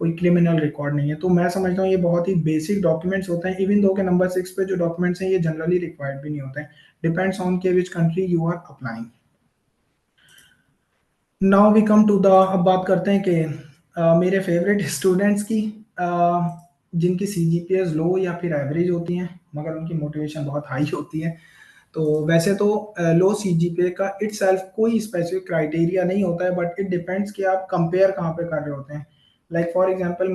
कोई क्रिमिनल रिकॉर्ड नहीं है। तो मैं समझता हूँ ये बहुत ही बेसिक डॉक्यूमेंट्स होते हैं, इवन दो के नंबर 6 पे जो डॉक्यूमेंट्स हैं ये जनरली रिक्वायर्ड भी नहीं होते हैं, डिपेंड्स ऑन के which country you are applying. Now we come to the, अब बात करते हैं कि मेरे फेवरेट स्टूडेंट्स की, जिनकी सीजीपीएस लो या फिर एवरेज होती हैं मगर उनकी मोटिवेशन बहुत हाई होती है। तो वैसे तो लो सीजीपीए का इटसेल्फ कोई स्पेसिफिक क्राइटेरिया नहीं होता है, बट इट डिपेंड्स कि आप कंपेयर कहाँ पे कर रहे होते हैं। Like for example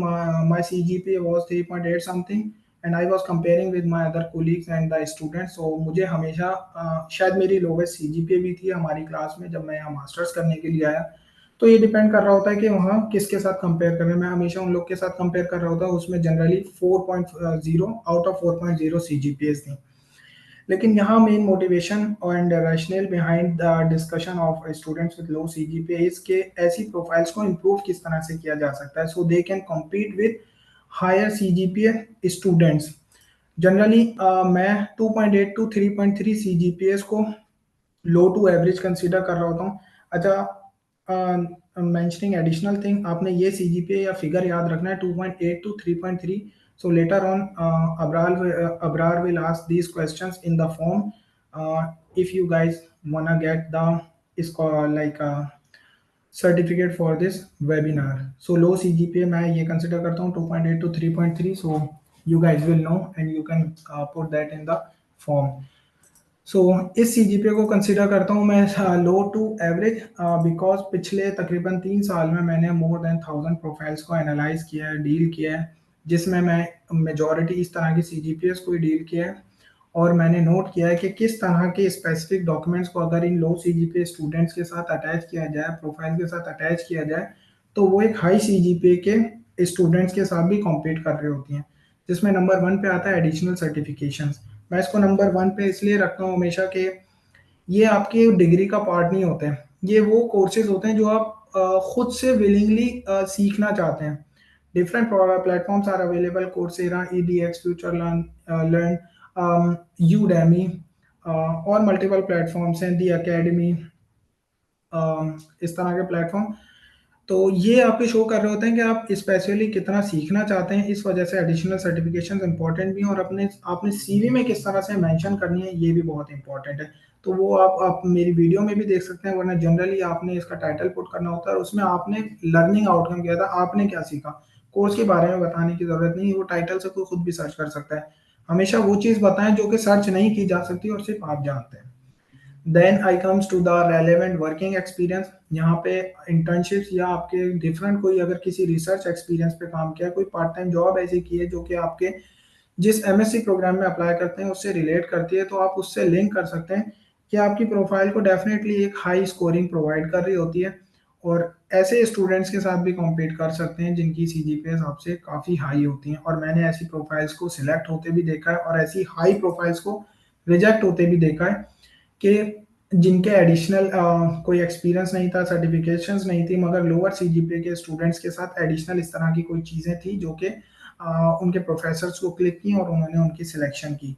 my CGPA was 3.8 something and I was comparing with my other colleagues and the students. So मुझे हमेशा शायद मेरी लोवेस्ट सीजीपीए भी थी हमारी क्लास में जब मैं यहाँ मास्टर्स करने के लिए आया। तो ये डिपेंड कर रहा होता है कि वहाँ किसके साथ कंपेयर कर रहे हैं। मैं हमेशा उन लोग के साथ कंपेयर कर रहा होता हूँ, उसमें जनरली 4.0 आउट ऑफ 4.0 सीजीपीएस थी। लेकिन यहाँ main motivation and rational behind the discussion of students with low CGPA is के ऐसी प्रोफाइल्स को इम्प्रूव किस तरह से किया जा सकता है so they can compete with higher CGPA students. Generally मैं 2.8 टू 3.3 सीजीपीएस को लो टू एवरेज कंसीडर कर रहा होता हूँ। अच्छा, मेंशनिंग एडिशनल थिंग, आपने ये सीजीपीए या फिगर याद रखना है 2.8 to 3.3। So later on Abrar will ask these questions in the form, if you guys wanna get the is called like certificate for this webinar. So low CGPA मैं ये consider करता हूँ 2.8 to 3.3। So you guys will know and you can put that in the form. So इस CGPA को consider करता हूँ मैं लो to average because पिछले तकरीबन 3 साल में मैंने मोर देन 1000 प्रोफाइल्स को एनालाइज किया है, डील किया है, जिसमें मैं मेजॉरिटी इस तरह की सीजीपीएस को ही डील किया है। और मैंने नोट किया है कि किस तरह के स्पेसिफिक डॉक्यूमेंट्स को अगर इन लो सीजीपीए स्टूडेंट्स के साथ अटैच किया जाए, प्रोफाइल के साथ अटैच किया जाए, तो वो एक हाई सीजीपीए के स्टूडेंट्स के साथ भी कॉम्पीट कर रही होती हैं। जिसमें नंबर 1 पे आता है एडिशनल सर्टिफिकेशंस। मैं इसको नंबर 1 पे इसलिए रखता हूँ हमेशा कि ये आपके डिग्री का पार्ट नहीं होते हैं, ये वो कोर्सेज होते हैं जो आप खुद से विलिंगली सीखना चाहते हैं। Different platforms are available, Coursera, edX, FutureLearn, Udemy, और मल्टीपल प्लेटफॉर्म्स हैं, दी एकेडमी, इस तरह के प्लेटफॉर्म। तो ये आपके शो कर रहे होते हैं कि आप स्पेशली कितना सीखना चाहते हैं। इस वजह से एडिशनल सर्टिफिकेशन इंपॉर्टेंट भी हैं, और अपने आपने सीवी में किस तरह से मेंशन करनी है ये भी बहुत इंपॉर्टेंट है। तो वो आप मेरी वीडियो में भी देख सकते हैं, वरना जनरली आपने इसका टाइटल पुट करना होता है और उसमें आपने लर्निंग आउटकम किया था, आपने क्या सीखा, कोर्स के बारे में बताने की जरूरत नहीं, वो टाइटल से कोई खुद भी सर्च कर सकता है। हमेशा वो चीज़ बताएं जो कि सर्च नहीं की जा सकती और सिर्फ आप जानते हैं। Then I comes to the relevant working experience. यहाँ पे इंटर्नशिप्स या आपके डिफरेंट कोई अगर किसी रिसर्च एक्सपीरियंस पे काम किया है, कोई पार्ट टाइम जॉब ऐसी की है जो कि आपके जिस एमएससी प्रोग्राम में अप्लाई करते हैं उससे रिलेट करती है, तो आप उससे लिंक कर सकते हैं कि आपकी प्रोफाइल को डेफिनेटली एक हाई स्कोरिंग प्रोवाइड कर रही होती है। और ऐसे स्टूडेंट्स के साथ भी कॉम्पीट कर सकते हैं जिनकी सीजीपीएस आपसे काफ़ी हाई होती हैं। और मैंने ऐसी प्रोफाइल्स को सिलेक्ट होते भी देखा है और ऐसी हाई प्रोफाइल्स को रिजेक्ट होते भी देखा है कि जिनके एडिशनल कोई एक्सपीरियंस नहीं था, सर्टिफिकेशंस नहीं थी, मगर लोअर सीजीपीए के स्टूडेंट्स के साथ एडिशनल इस तरह की कोई चीज़ें थी जो कि उनके प्रोफेसर्स को क्लिक की और उन्होंने उनकी सिलेक्शन की।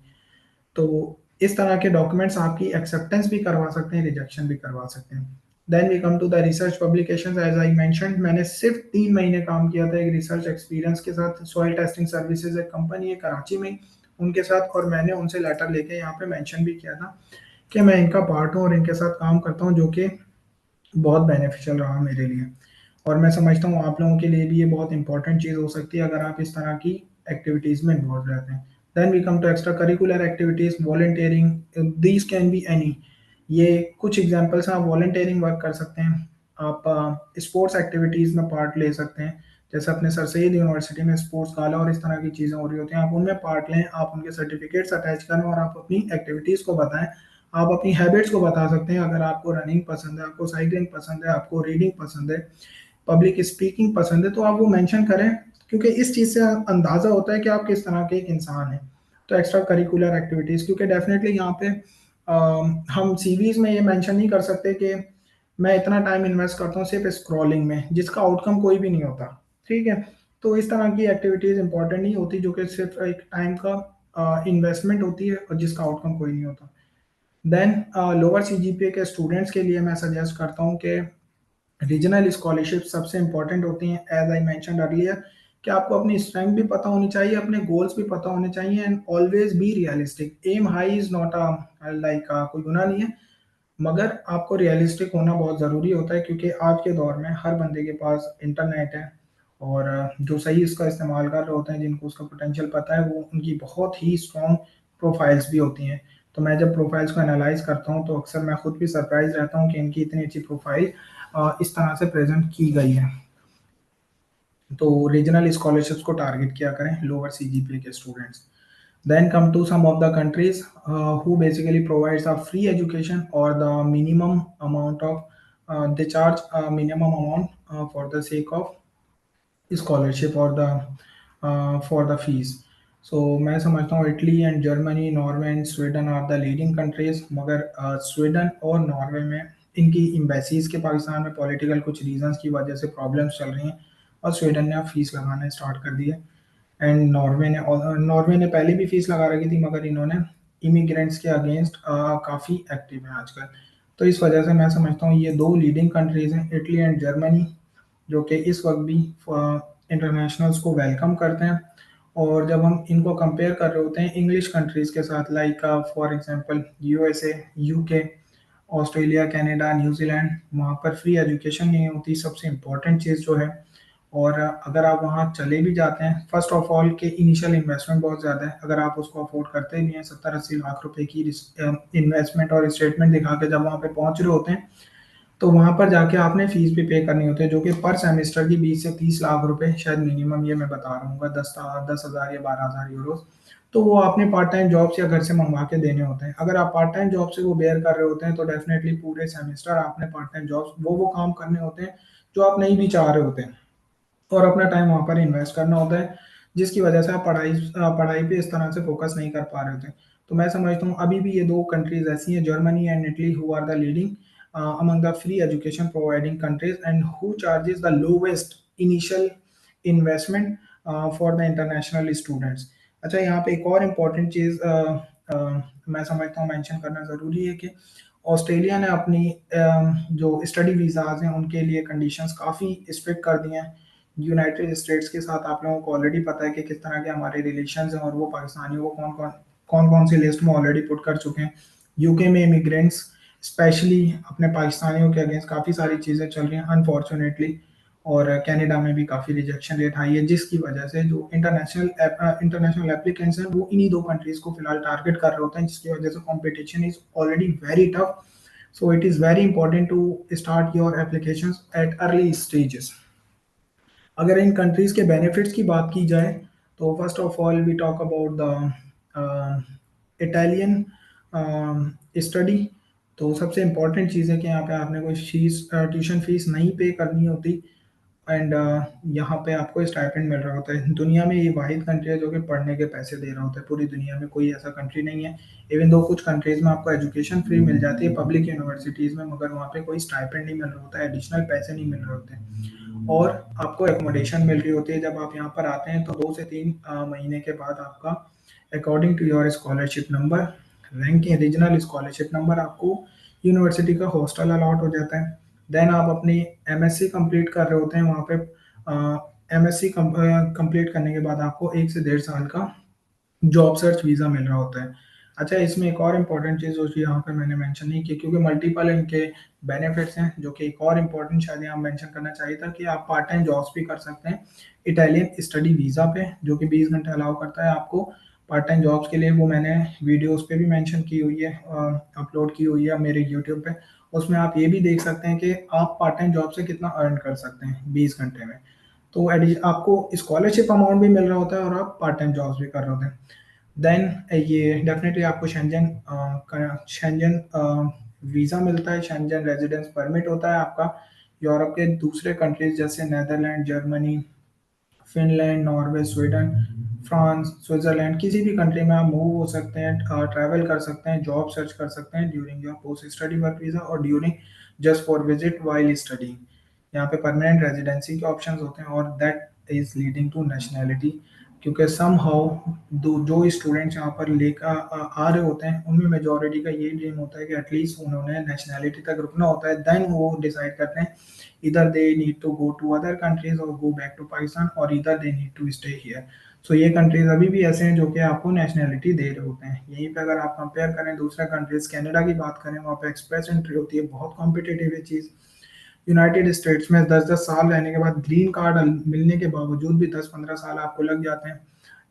तो इस तरह के डॉक्यूमेंट्स आपकी एक्सेप्टेंस भी करवा सकते हैं, रिजेक्शन भी करवा सकते हैं। Then we come to the research publications. As I mentioned, मैंने सिर्फ 3 महीने काम किया था एक रिसर्च एक्सपीरियंस के साथ। सॉइल टेस्टिंग सर्विसेज एक कंपनी है कराची में, उनके साथ, और मैंने उनसे लेटर लेके यहाँ पे मेंशन भी किया था कि मैं इनका पार्ट हूँ और इनके साथ काम करता हूँ, जो कि बहुत बेनिफिशियल रहा मेरे लिए। और मैं समझता हूँ आप लोगों के लिए भी ये बहुत इंपॉर्टेंट चीज़ हो सकती है अगर आप इस तरह की एक्टिविटीज़ में इन्वॉल्व रहते हैं। Then we come to extra curricular activities, volunteering, these can be any. ये कुछ एग्जांपल्स हैं, आप वॉलंटियरिंग वर्क कर सकते हैं, आप स्पोर्ट्स एक्टिविटीज़ में पार्ट ले सकते हैं, जैसे अपने सर सैयद यूनिवर्सिटी में स्पोर्ट्स गाला और इस तरह की चीज़ें हो रही होती हैं, आप उनमें पार्ट लें, आप उनके सर्टिफिकेट्स अटैच करें और आप अपनी एक्टिविटीज़ को बताएं। आप अपनी हैबिट्स को बता सकते हैं, अगर आपको रनिंग पसंद है, आपको साइकिलिंग पसंद है, आपको रीडिंग पसंद है, पब्लिक स्पीकिंग पसंद है, तो आप वो मेंशन करें, क्योंकि इस चीज़ से अंदाज़ा होता है कि आप किस तरह के एक इंसान हैं। तो एक्स्ट्रा करिकुलर एक्टिविटीज़, क्योंकि डेफिनेटली यहाँ पे हम सीवीज में ये मेंशन नहीं कर सकते कि मैं इतना टाइम इन्वेस्ट करता हूँ सिर्फ स्क्रॉलिंग में, जिसका आउटकम कोई भी नहीं होता। ठीक है, तो इस तरह की एक्टिविटीज़ इंपॉर्टेंट नहीं होती जो कि सिर्फ एक टाइम का इन्वेस्टमेंट होती है और जिसका आउटकम कोई नहीं होता। देन लोअर सीजीपीए के स्टूडेंट्स के लिए मैं सजेस्ट करता हूँ कि रीजनल स्कॉलरशिप सबसे इंपॉर्टेंट होती हैं, एज आई मैंशन अर्लियर, कि आपको अपनी स्ट्रेंथ भी पता होनी चाहिए, अपने गोल्स भी पता होने चाहिए, and always be realistic. Aim high is not a like कोई गुनाह नहीं है, मगर आपको रियलिस्टिक होना बहुत ज़रूरी होता है, क्योंकि आज के दौर में हर बंदे के पास इंटरनेट है, और जो सही इसका इस्तेमाल कर रहे होते हैं, जिनको उसका पोटेंशियल पता है, वो उनकी बहुत ही स्ट्रॉन्ग प्रोफाइल्स भी होती हैं। तो मैं जब प्रोफाइल्स को एनालाइज करता हूँ तो अक्सर मैं खुद भी सरप्राइज रहता हूँ कि इनकी इतनी अच्छी प्रोफाइल इस तरह से प्रेजेंट की गई है। तो रीजनल स्कॉलरशिप्स को टारगेट किया करें लोअर सीजीपीए के students. Then come to some of the countries who basically provides a free education, or the minimum amount of they charge a minimum amount for the sake of scholarship, or the for the fees. So मैं समझता हूँ Italy and Germany, Norway and Sweden are the leading countries, मगर Sweden और Norway में इनकी embassies के पाकिस्तान में political कुछ रीजंस की वजह से प्रॉब्लम्स चल रही हैं, और स्वीडन ने अब फीस लगाना स्टार्ट कर दी है। एंड नॉर्वे ने पहले भी फीस लगा रखी थी, मगर इन्होंने इमिग्रेंट्स के अगेंस्ट काफ़ी एक्टिव है आजकल। तो इस वजह से मैं समझता हूँ ये दो लीडिंग कंट्रीज हैं, इटली एंड जर्मनी, जो कि इस वक्त भी इंटरनेशनल्स को वेलकम करते हैं। और जब हम इनको कंपेयर कर रहे होते हैं इंग्लिश कंट्रीज़ के साथ, like for example USA, UK, Australia, Canada, New Zealand, वहाँ पर फ्री एजुकेशन नहीं होती, सबसे इम्पोर्टेंट चीज़ जो है। और अगर आप वहाँ चले भी जाते हैं, फर्स्ट ऑफ ऑल के इनिशियल इन्वेस्टमेंट बहुत ज़्यादा है, अगर आप उसको अफोर्ड करते भी हैं, 70-80 लाख रुपए की इन्वेस्टमेंट और स्टेटमेंट दिखा के जब वहाँ पे पहुँच रहे होते हैं, तो वहाँ पर जाके आपने फीस भी पे करनी होती है, जो कि पर सेमेस्टर की 20 से 30 लाख रुपए शायद मिनिमम, ये मैं बता रहा हूँ, 10,000 या 12,000 यूरोज। तो वो आपने पार्ट टाइम जॉब से या घर से मंगवा के देने होते हैं। अगर आप पार्ट टाइम जॉब से वो बेयर कर रहे होते हैं, तो डेफिनेटली पूरे सेमेस्टर आपने पार्ट टाइम जॉब वो काम करने होते हैं जो आप नहीं भी चाह रहे होते हैं, और अपना टाइम वहाँ पर इन्वेस्ट करना होता है, जिसकी वजह से आप पढ़ाई पे इस तरह से फोकस नहीं कर पा रहे होते। तो मैं समझता हूँ अभी भी ये दो कंट्रीज ऐसी हैं, Germany and Italy, who are the leading among the free education providing countries, and who charges the lowest initial investment for the international students। अच्छा, यहाँ पे एक और इम्पोर्टेंट चीज़ मैं समझता हूँ मेंशन करना ज़रूरी है कि ऑस्ट्रेलिया ने अपनी जो स्टडी वीज़ाज हैं उनके लिए कंडीशंस काफ़ी स्ट्रिक्ट कर दी हैं। यूनाइटेड स्टेट्स के साथ आप लोगों को ऑलरेडी पता है कि किस तरह के हमारे रिलेशंस हैं, और वो पाकिस्तानियों को कौन कौन सी लिस्ट में ऑलरेडी पुट कर चुके हैं। यूके में इमिग्रेंट्स स्पेशली अपने पाकिस्तानियों के अगेंस्ट काफ़ी सारी चीज़ें चल रही हैं अनफॉर्चुनेटली, और कनाडा में भी काफ़ी रिजेक्शन रेट हाई है, जिसकी वजह से जो इंटरनेशनल एप्लीकेंट्स हैं वो इन्हीं दो कंट्रीज़ को फिलहाल टारगेट कर रहे होते हैं, जिसकी वजह से competition is already very tough. So it is very important to start your applications at early stages. अगर इन कंट्रीज के बेनिफिट्स की बात की जाए, तो first of all we talk about the Italian study. तो सबसे इम्पोर्टेंट चीज़ है कि यहाँ पे आपने कोई फीस ट्यूशन फीस नहीं पे करनी होती, एंड यहाँ पे आपको स्टाइपेंड मिल रहा होता है। दुनिया में ये वाहिद कंट्री है जो कि पढ़ने के पैसे दे रहा होता है, पूरी दुनिया में कोई ऐसा कंट्री नहीं है। इवन दो कुछ कंट्रीज में आपको एजुकेशन फ्री मिल जाती है पब्लिक यूनिवर्सिटीज़ में, मगर वहाँ पे कोई स्टाइपेंड नहीं मिल रहा होता है, एडिशनल पैसे नहीं मिल रहे होते हैं, और आपको एकोमोडेशन मिल रही होती है। जब आप यहाँ पर आते हैं तो 2 से 3 महीने के बाद आपका according to your scholarship number, ranking regional scholarship number, आपको यूनिवर्सिटी का हॉस्टल अलॉट हो जाता है। देन आप अपनी एमएससी कंप्लीट कर रहे होते हैं वहाँ पे। एमएससी कंप्लीट करने के बाद आपको 1 से 1.5 साल का जॉब सर्च वीज़ा मिल रहा होता है। अच्छा, इसमें एक और इम्पॉर्टेंट चीज़ जो कि यहाँ पे मैंने मेंशन नहीं की, क्योंकि मल्टीपल इनके बेनिफिट्स हैं, जो कि एक और इम्पॉर्टेंट शायद यहाँ मेंशन करना चाहिए था, कि आप पार्ट टाइम जॉब्स भी कर सकते हैं इटालियन स्टडी वीज़ा पे, जो कि 20 घंटे अलाउ करता है आपको पार्ट टाइम जॉब्स के लिए। वो मैंने वीडियोस पे भी मेंशन की हुई है, अपलोड की हुई है मेरे यूट्यूब पे। उसमें आप ये भी देख सकते हैं कि आप पार्ट टाइम जॉब से कितना अर्न कर सकते हैं 20 घंटे में। तो आपको स्कॉलरशिप अमाउंट भी मिल रहा होता है, और आप पार्ट टाइम जॉब्स भी कर रहे होते हैं। देन ये डेफिनेटली आपको शेंजन वीज़ा मिलता है, शेंजन रेजिडेंस परमिट होता है आपका। यूरोप के दूसरे कंट्रीज जैसे Netherland, Germany, Finland, Norway, Sweden, France, Switzerland, किसी भी कंट्री में आप मूव हो सकते हैं, ट्रैवल कर सकते हैं, जॉब सर्च कर सकते हैं during your post study work visa, और during just for visit while study. यहाँ पे परमानेंट रेजिडेंसी के ऑप्शंस होते हैं, और that is leading to nationality, क्योंकि सम हाउ जो स्टूडेंट्स यहाँ पर लेकर आ रहे होते हैं उनमें मेजोरिटी का ये ड्रीम होता है कि एटलीस्ट उन्होंने नेशनैलिटी तक रुकना होता है, देन वो डिसाइड करते हैं इधर they need to go to other countries और गो बैक टू पाकिस्तान, और इधर they need to stay here. So ये कंट्रीज अभी भी ऐसे हैं जो कि आपको नेशनैलिटी दे रहे होते हैं। यहीं पे अगर आप कंपेयर करें दूसरे कंट्रीज, कनाडा की बात करें, वहाँ पे एक्सप्रेस एंट्री होती है, बहुत कॉम्पिटेटिव है चीज़। यूनाइटेड स्टेट्स में 10-10 साल रहने के बाद ग्रीन कार्ड मिलने के बावजूद भी 10-15 साल आपको लग जाते हैं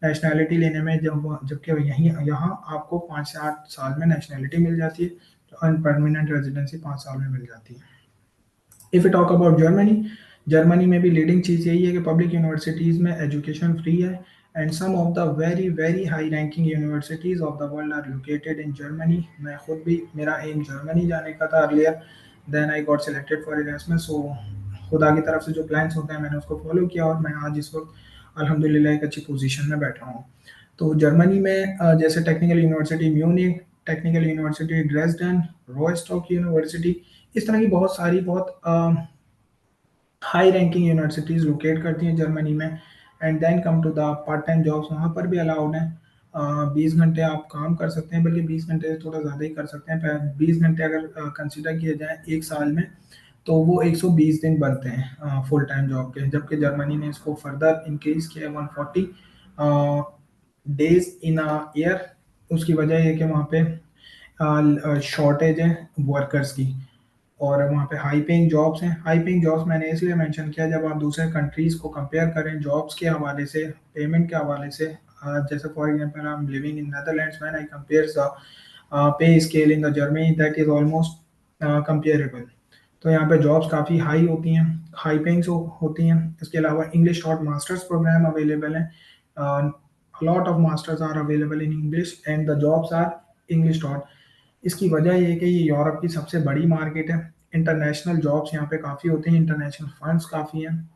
नेशनैलिटी लेने में, जबकि यहीं यहाँ आपको 5 से 8 साल में नेशनैलिटी मिल जाती है और परमानेंट रेजिडेंसी 5 साल में मिल जाती है। If you talk about Germany, Germany में भी लीडिंग चीज़ यही है कि पब्लिक यूनिवर्सिटीज़ में एजुकेशन फ्री है, and some of the very very high ranking universities of the world are located in Germany. मैं खुद भी, मेरा एम जर्मनी जाने का था earlier, then I got selected for Erasmus. So खुदा की तरफ से जो प्लान्स होते हैं मैंने उसको फॉलो किया और मैं आज इस वक्त अल्हम्दुलिल्लाह एक अच्छी पोजीशन में बैठा हूँ। तो जर्मनी में जैसे technical university Munich, technical university Dresden, रोस्टॉक university, इस तरह की बहुत सारी बहुत हाई रैंकिंग यूनिवर्सिटीज़ लोकेट करती हैं जर्मनी में। And then come to the part time jobs, वहाँ पर भी अलाउड है। 20 घंटे आप काम कर सकते हैं, बल्कि 20 घंटे से थोड़ा ज़्यादा ही कर सकते हैं। 20 घंटे अगर कंसिडर किए जाएँ एक साल में, तो वो 120 दिन बनते हैं फुल टाइम जॉब के, जबकि जर्मनी ने इसको फर्दर इंक्रीज किया 140 डेज इन अ ईयर। उसकी वजह ये कि वहाँ पे शॉर्टेज है वर्कर्स की, और वहाँ पे हाई पेइंग जॉब्स हैं। हाई पेइंग जॉब्स मैंने इसलिए मेंशन किया, जब आप दूसरे कंट्रीज़ को कंपेयर करें जॉब्स के हवाले से, पेमेंट के हवाले से, जैसे for example I am living in Netherlands, when I compare the pay scale in the Germany, that is almost comparable. तो यहाँ पे जॉब्स काफ़ी हाई होती हैं, हाई पेइंग होती हैं। इसके अलावा English taught masters program available हैं, lot of masters are available in English and the jobs are English taught. इसकी वजह ये है कि ये यूरोप की सबसे बड़ी मार्केट है। इंटरनेशनल जॉब्स यहाँ पे काफ़ी होते हैं, इंटरनेशनल फंड्स काफ़ी हैं,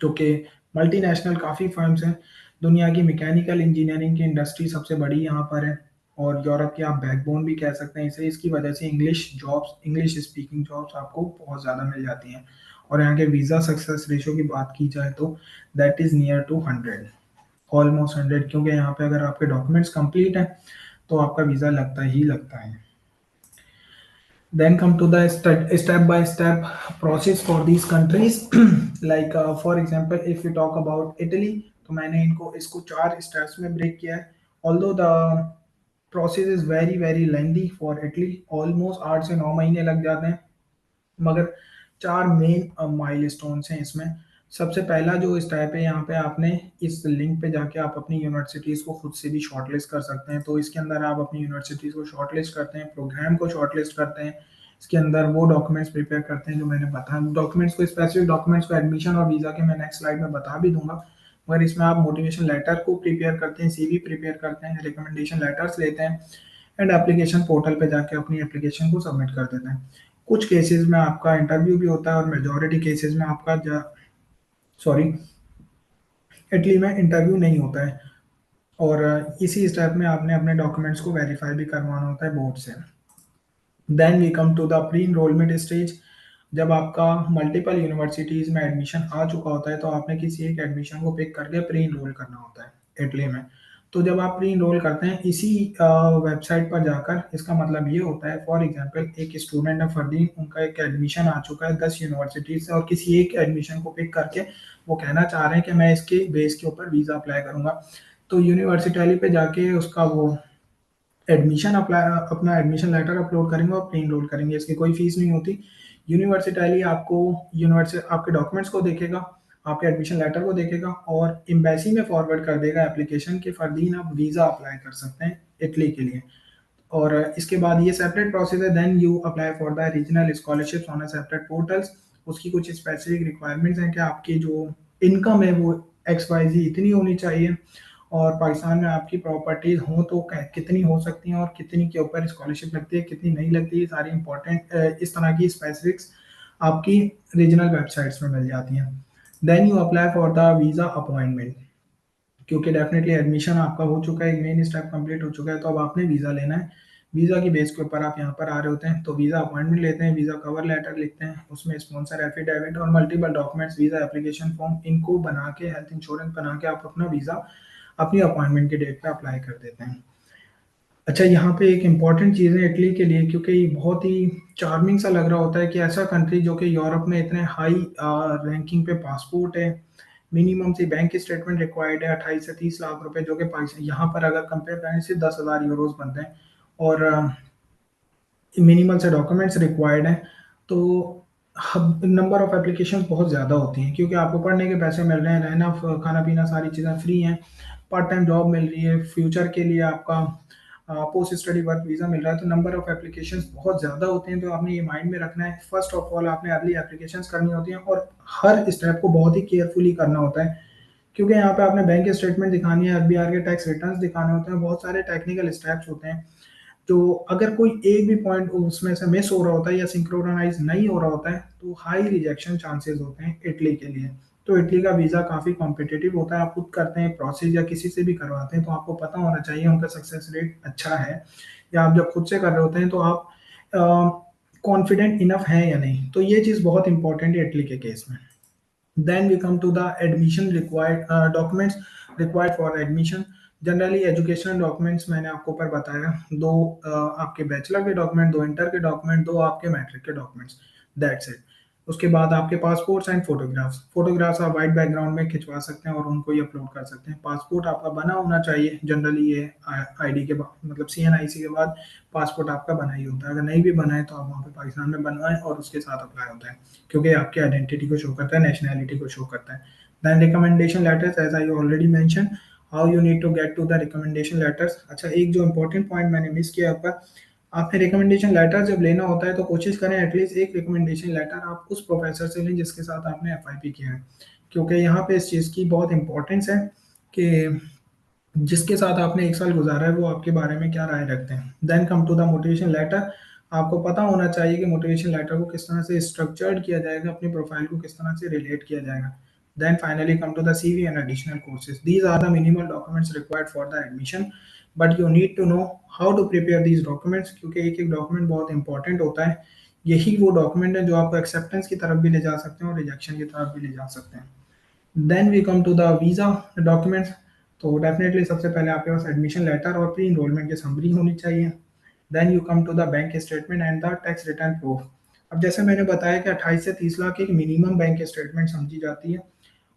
जो कि मल्टीनेशनल काफ़ी फर्म्स हैं। दुनिया की मैकेनिकल इंजीनियरिंग की इंडस्ट्री सबसे बड़ी यहाँ पर है, और यूरोप की आप बैकबोन भी कह सकते हैं इसे। इसकी वजह से English jobs, English speaking jobs आपको बहुत ज़्यादा मिल जाती हैं। और यहाँ के वीज़ा सक्सेस रेशो की बात की जाए तो that is near to 100, almost 100, क्योंकि यहाँ पे अगर आपके डॉक्यूमेंट्स कंप्लीट हैं तो आपका वीज़ा लगता ही लगता है। Then come to the step by step process for these countries. Like for example, if we talk about Italy, तो मैंने इनको इसको 4 steps में ब्रेक किया है। Although the process is very very lengthy for Italy, almost 8 से 9 महीने लग जाते हैं, मगर 4 मेन माइलस्टोन्स हैं इसमें। सबसे पहला जो स्टेप है, यहाँ पे आपने इस लिंक पे जाके आप अपनी यूनिवर्सिटीज़ को खुद से भी शॉर्टलिस्ट कर सकते हैं। तो इसके अंदर आप अपनी यूनिवर्सिटीज़ को शॉर्टलिस्ट करते हैं, प्रोग्राम को शॉर्टलिस्ट करते हैं, इसके अंदर वो डॉक्यूमेंट्स प्रिपेयर करते हैं जो मैंने बताया। डॉक्यूमेंट्स को, स्पेसिफिक डॉक्यूमेंट्स को एडमिशन और वीज़ा के मैं नेक्स्ट स्लाइड में बता भी दूंगा, मगर इसमें आप मोटिवेशन लेटर को प्रिपेयर करते हैं, सीवी प्रिपेयर करते हैं, रिकमेंडेशन लेटर्स लेते हैं, एंड एप्लीकेशन पोर्टल पे जाके अपनी एप्लीकेशन को सबमिट कर देते हैं। कुछ केसेस में आपका इंटरव्यू भी होता है, और मेजोरिटी केसेस में आपका सॉरी, इटली में इंटरव्यू नहीं होता है। और इसी स्टेप में आपने अपने डॉक्यूमेंट्स को वेरीफाई भी करवाना होता है बोर्ड से। Then we come to the pre enrollment stage. जब आपका मल्टीपल यूनिवर्सिटीज़ में एडमिशन आ चुका होता है, तो आपने किसी एक एडमिशन को पिक करके प्री इनरोल करना होता है इटली में। तो जब आप प्री इनरोल करते हैं इसी वेबसाइट पर जाकर, इसका मतलब ये होता है, फॉर एग्जांपल एक स्टूडेंट है फरदीन, उनका एक एडमिशन आ चुका है 10 यूनिवर्सिटीज से, और किसी एक एडमिशन को पिक करके वो कहना चाह रहे हैं कि मैं इसके बेस के ऊपर वीज़ा अप्लाई करूंगा। तो यूनिवर्सिटी पे जाके उसका वो एडमिशन अप्लाई, अपना एडमिशन लेटर अपलोड करेंगे और प्री इनरोल करेंगे। इसकी कोई फीस नहीं होती। यूनिवर्सिटी आपको, यूनिवर्सिटी आपके डॉक्यूमेंट्स को देखेगा, आपके एडमिशन लेटर को देखेगा, और एम्बेसी में फॉरवर्ड कर देगा एप्लीकेशन के, फरदीन आप वीज़ा अप्लाई कर सकते हैं इटली के लिए। और इसके बाद ये सेपरेट प्रोसेस है। Then you apply for the regional scholarships on a separate portals. उसकी कुछ स्पेसिफिक रिक्वायरमेंट्स हैं कि आपकी जो इनकम है वो XYZ इतनी होनी चाहिए, और पाकिस्तान में आपकी प्रॉपर्टीज हों तो कितनी हो सकती हैं, और कितनी के ऊपर स्कॉलरशिप लगती है, कितनी नहीं लगती है, सारी इंपॉर्टेंट इस तरह की स्पेसिफिक्स आपकी रीजनल वेबसाइट्स में मिल जाती हैं। Then you apply for the visa appointment, क्योंकि डेफिनेटली एडमिशन आपका हो चुका है, मेन स्टेप कंप्लीट हो चुका है, तो अब आपने वीज़ा लेना है। वीज़ा की बेस के ऊपर आप यहाँ पर आ रहे होते हैं, तो वीज़ा अपॉइंटमेंट लेते हैं, वीज़ा कवर लेटर लिखते हैं, उसमें स्पॉन्सर एफिडेविट और multiple documents, visa application form, इनको बना के, हेल्थ इंश्योरेंस बना के आप अपना वीज़ा अपनी अपॉइंटमेंट की डेट पे अप्लाई कर देते हैं। अच्छा, यहाँ पे एक इम्पॉर्टेंट चीज़ है इटली के लिए, क्योंकि ये बहुत ही चार्मिंग सा लग रहा होता है कि ऐसा कंट्री जो कि यूरोप में इतने हाई रैंकिंग पे पासपोर्ट है, मिनिमम सी बैंक स्टेटमेंट रिक्वायर्ड है 28 से 30 लाख रुपए, जो कि यहाँ पर अगर कंपेयर करें सिर्फ 10,000 यूरोज बनते हैं, और मिनिमल से डॉक्यूमेंट्स रिक्वायर्ड हैं। तो नंबर ऑफ एप्लीकेशन बहुत ज़्यादा होती हैं, क्योंकि आपको पढ़ने के पैसे मिल रहे हैं, रहना खाना पीना सारी चीज़ें फ्री हैं, पार्ट टाइम जॉब मिल रही है, फ्यूचर के लिए आपका पोस्ट स्टडी वर्क वीज़ा मिल रहा है। तो नंबर ऑफ एप्लीकेशंस बहुत ज़्यादा होते हैं, तो आपने ये माइंड में रखना है। फर्स्ट ऑफ ऑल आपने अर्ली एप्लीकेशंस करनी होती हैं, और हर स्टेप को बहुत ही केयरफुली करना होता है, क्योंकि यहाँ पे आपने बैंक स्टेटमेंट दिखानी है, आरबीआर के टैक्स रिटर्न्स दिखाने होते हैं, बहुत सारे टेक्निकल स्टेप्स होते हैं। तो अगर कोई एक भी पॉइंट उसमें से मिस हो रहा होता है या सिंक्रोनाइज नहीं हो रहा होता है, तो हाई रिजेक्शन चांसेस होते हैं इटली के लिए। तो इटली का वीज़ा काफ़ी कॉम्पिटिटिव होता है। आप खुद करते हैं प्रोसेस या किसी से भी करवाते हैं, तो आपको पता होना चाहिए उनका सक्सेस रेट अच्छा है, या आप जब खुद से कर रहे होते हैं तो आप कॉन्फिडेंट इनफ हैं या नहीं। तो ये चीज़ बहुत इंपॉर्टेंट है इटली के केस में। Then we come to the admission required documents required for admission. Generally educational documents मैंने आपको ऊपर बताया, दो आपके बैचलर के डॉक्यूमेंट, दो इंटर के डॉक्यूमेंट, दो आपके मैट्रिक के डॉक्यूमेंट्स, दैट्स इट। उसके बाद आपके पासपोर्ट्स एंड फोटोग्राफ्स। फोटोग्राफ्स आप वाइट बैकग्राउंड में खिंचवा सकते हैं और उनको ही अपलोड कर सकते हैं। पासपोर्ट आपका बना होना चाहिए, जनरली ये आईडी के बाद, मतलब सीएनआईसी के बाद पासपोर्ट आपका बना ही होता है। अगर नहीं भी बना है तो आप वहाँ पे पाकिस्तान में बनवाएं और उसके साथ अप्लाई होता है, क्योंकि आपकी आइडेंटिटी को शो करता है, नेशनैलिटी को शो करता है। Then recommendation letters, as I already mention, how you need to get to the recommendation letters. अच्छा, एक जो इंपॉर्टेंट पॉइंट मैंने मिस किया ऊपर, आपने रिकमेंडेशन लेटर जब लेना होता है तो कोशिश करें एटलीस्ट एक रिकमेंडेशन लेटर आप उस प्रोफेसर से लें जिसके साथ आपने एफआईपी किया है, क्योंकि यहाँ पे इस चीज़ की बहुत इंपॉर्टेंस है कि जिसके साथ आपने एक साल गुजारा है वो आपके बारे में क्या राय रखते हैं। Then come to the motivation letter. आपको पता होना चाहिए कि मोटिवेशन लेटर को किस तरह से स्ट्रक्चर्ड किया जाएगा, अपनी प्रोफाइल को किस तरह से रिलेट किया जाएगा। Then finally come to the CV and additional courses. These are the minimal documents required for the admission, but you need to know how to prepare these documents, क्योंकि एक एक डॉक्यूमेंट बहुत इंपॉर्टेंट होता है। यही वो डॉक्यूमेंट है जो आपको एक्सेप्टेंस की तरफ भी ले जा सकते हैं और रिजेक्शन की तरफ भी ले जा सकते हैं। Then we come to the visa documents. तो डेफिनेटली सबसे पहले आपके पास एडमिशन लेटर और प्री इनरोलमेंट की समरी होनी चाहिए। Then you come to the bank statement and the tax return proof. अब जैसे मैंने बताया कि 28 से 30 लाख एक मिनिमम बैंक स्टेटमेंट समझी जाती है।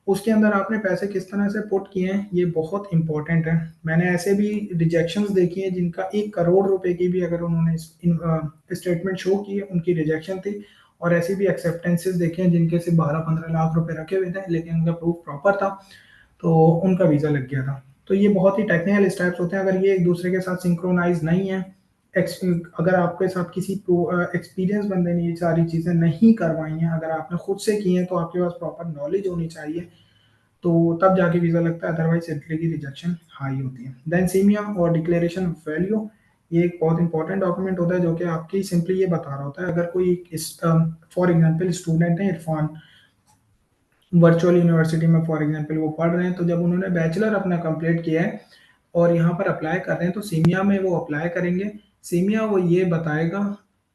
उसके अंदर आपने पैसे किस तरह से पुट किए हैं ये बहुत इंपॉर्टेंट है। मैंने ऐसे भी रिजेक्शंस देखी हैं जिनका 1 करोड़ रुपए की भी अगर उन्होंने स्टेटमेंट शो की है उनकी रिजेक्शन थी, और ऐसी भी एक्सेप्टेंसेस देखे हैं जिनके सिर्फ 12-15 लाख रुपए रखे हुए थे लेकिन उनका प्रूफ प्रॉपर था, तो उनका वीज़ा लग गया था। तो ये बहुत ही टेक्निकल स्टेप्स होते हैं, अगर ये एक दूसरे के साथ सिंक्रोनाइज नहीं है, अगर आपके साथ किसी एक्सपीरियंस बंदे ने ये सारी चीज़ें नहीं करवाई हैं, अगर आपने खुद से की हैं तो आपके पास प्रॉपर नॉलेज होनी चाहिए, तो तब जाके वीज़ा लगता है, अदरवाइज एंट्री की रिजेक्शन हाई होती है। देन सीमिया और डिक्लेरेशन ऑफ वैल्यू, ये एक बहुत इंपॉर्टेंट डॉक्यूमेंट होता है जो कि आपकी सिंपली ये बता रहा होता है, अगर कोई फॉर एग्जांपल स्टूडेंट है इरफान, वर्चुअल यूनिवर्सिटी में फॉर एग्जांपल वो पढ़ रहे हैं, तो जब उन्होंने बैचलर अपना कंप्लीट किया है और यहाँ पर अप्लाई कर रहे हैं तो सीमिया में वो अप्लाई करेंगे। सीमिया वो ये बताएगा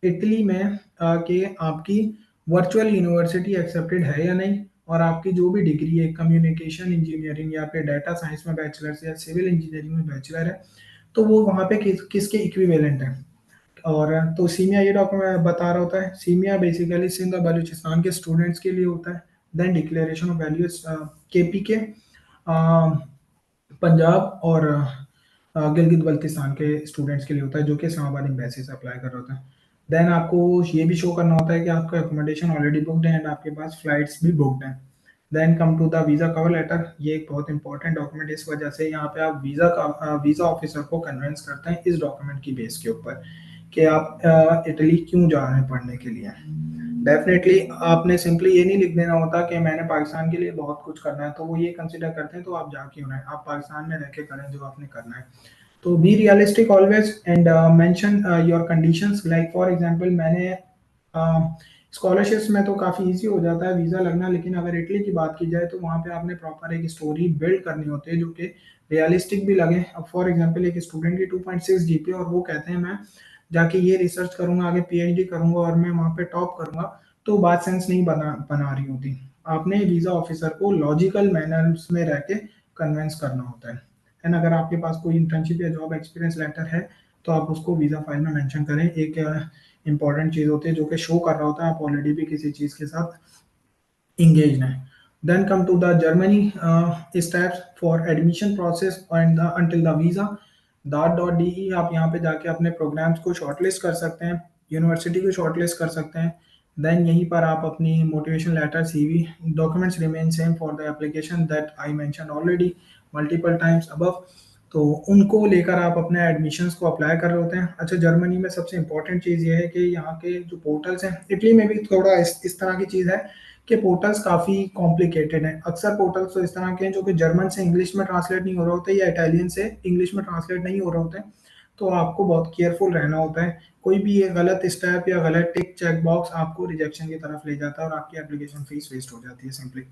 इटली में कि आपकी वर्चुअल यूनिवर्सिटी एक्सेप्टेड है या नहीं, और आपकी जो भी डिग्री है, कम्युनिकेशन इंजीनियरिंग या फिर डाटा साइंस में बैचलर या सिविल इंजीनियरिंग में बैचलर है, तो वो वहाँ पे किसके इक्विवेलेंट है। और तो सीमिया ये डॉक्यूमेंट बता रहा होता है। सीमिया बेसिकली सिंध और बलूचिस्तान के स्टूडेंट्स के लिए होता है। Then declaration of values KP K, Punjab और गिलगित बल्तिस्तान के स्टूडेंट्स के लिए होता है जो कि इस्लामाबाद एम्बेसी से अप्लाई कर रहे होते हैं। देन आपको ये भी शो करना होता है कि आपका अकोमोडेशन ऑलरेडी बुकड है एंड आपके पास फ्लाइट्स भी बुकड हैं। Then come to the visa cover letter. ये एक बहुत इंपॉर्टेंट डॉक्यूमेंट, इस वजह से यहाँ पे आप वीज़ा ऑफिसर को कन्विंस करते हैं इस डॉक्यूमेंट की बेस के ऊपर कि आप इटली क्यों जा रहे हैं पढ़ने के लिए। डेफिनेटली आपने सिंपली ये नहीं लिख देना होता कि मैंने पाकिस्तान के लिए बहुत कुछ करना है, तो वो ये कंसिडर करते हैं तो आप जा क्यों रहे हैं, आप पाकिस्तान में रह के करें जो आपने करना है। तो be realistic always and mention your conditions, like for example मैंने स्कॉलरशिप्स में तो काफ़ी इजी हो जाता है वीज़ा लगना, लेकिन अगर इटली की बात की जाए तो वहाँ पे आपने प्रॉपर एक स्टोरी बिल्ड करनी होती है जो कि रियलिस्टिक भी लगे। अब फॉर एग्जांपल एक स्टूडेंट की 2.6 जीपीए और वो कहते हैं मैं जाके ये रिसर्च करूंगा, आगे पीएचडी करूंगा और मैं वहाँ पे टॉप करूंगा, तो बात सेंस नहीं बना रही होती। आपने वीज़ा ऑफिसर को लॉजिकल मैनर्स में रह के कन्विंस करना होता है। एंड अगर आपके पास कोई इंटर्नशिप या जॉब एक्सपीरियंस लेटर है तो आप उसको वीज़ा फाइल में मेंशन करें। एक इंपॉर्टेंट चीज़ होती है जो कि शो कर रहा होता है आप ऑलरेडी भी किसी चीज़ के साथ engaged हैं। Then come to the Germany steps for admission process and until the visa .de आप यहाँ पे जाके अपने प्रोग्राम्स को शॉर्टलिस्ट कर सकते हैं, यूनिवर्सिटी को शॉर्टलिस्ट कर सकते हैं। देन यहीं पर आप अपनी motivation letter, CV, documents remain same for the application that I mention already multiple times above. तो उनको लेकर आप अपने एडमिशन्स को अप्लाई कर रहे होते हैं। अच्छा, जर्मनी में सबसे इंपॉर्टेंट चीज़ ये है कि यहाँ के जो पोर्टल्स हैं, इटली में भी थोड़ा इस तरह की चीज़ है कि पोर्टल्स काफ़ी कॉम्प्लिकेटेड हैं। अक्सर पोर्टल्स तो इस तरह के हैं जो कि जर्मन से इंग्लिश में ट्रांसलेट नहीं हो रहे होते या इटालियन से इंग्लिश में ट्रांसलेट नहीं हो रहे होते, तो आपको बहुत केयरफुल रहना होता है। कोई भी ये गलत स्टेप या गलत टिक चेक बॉक्स आपको रिजेक्शन की तरफ ले जाता है और आपकी एप्लीकेशन फीस वेस्ट हो जाती है सिंपली।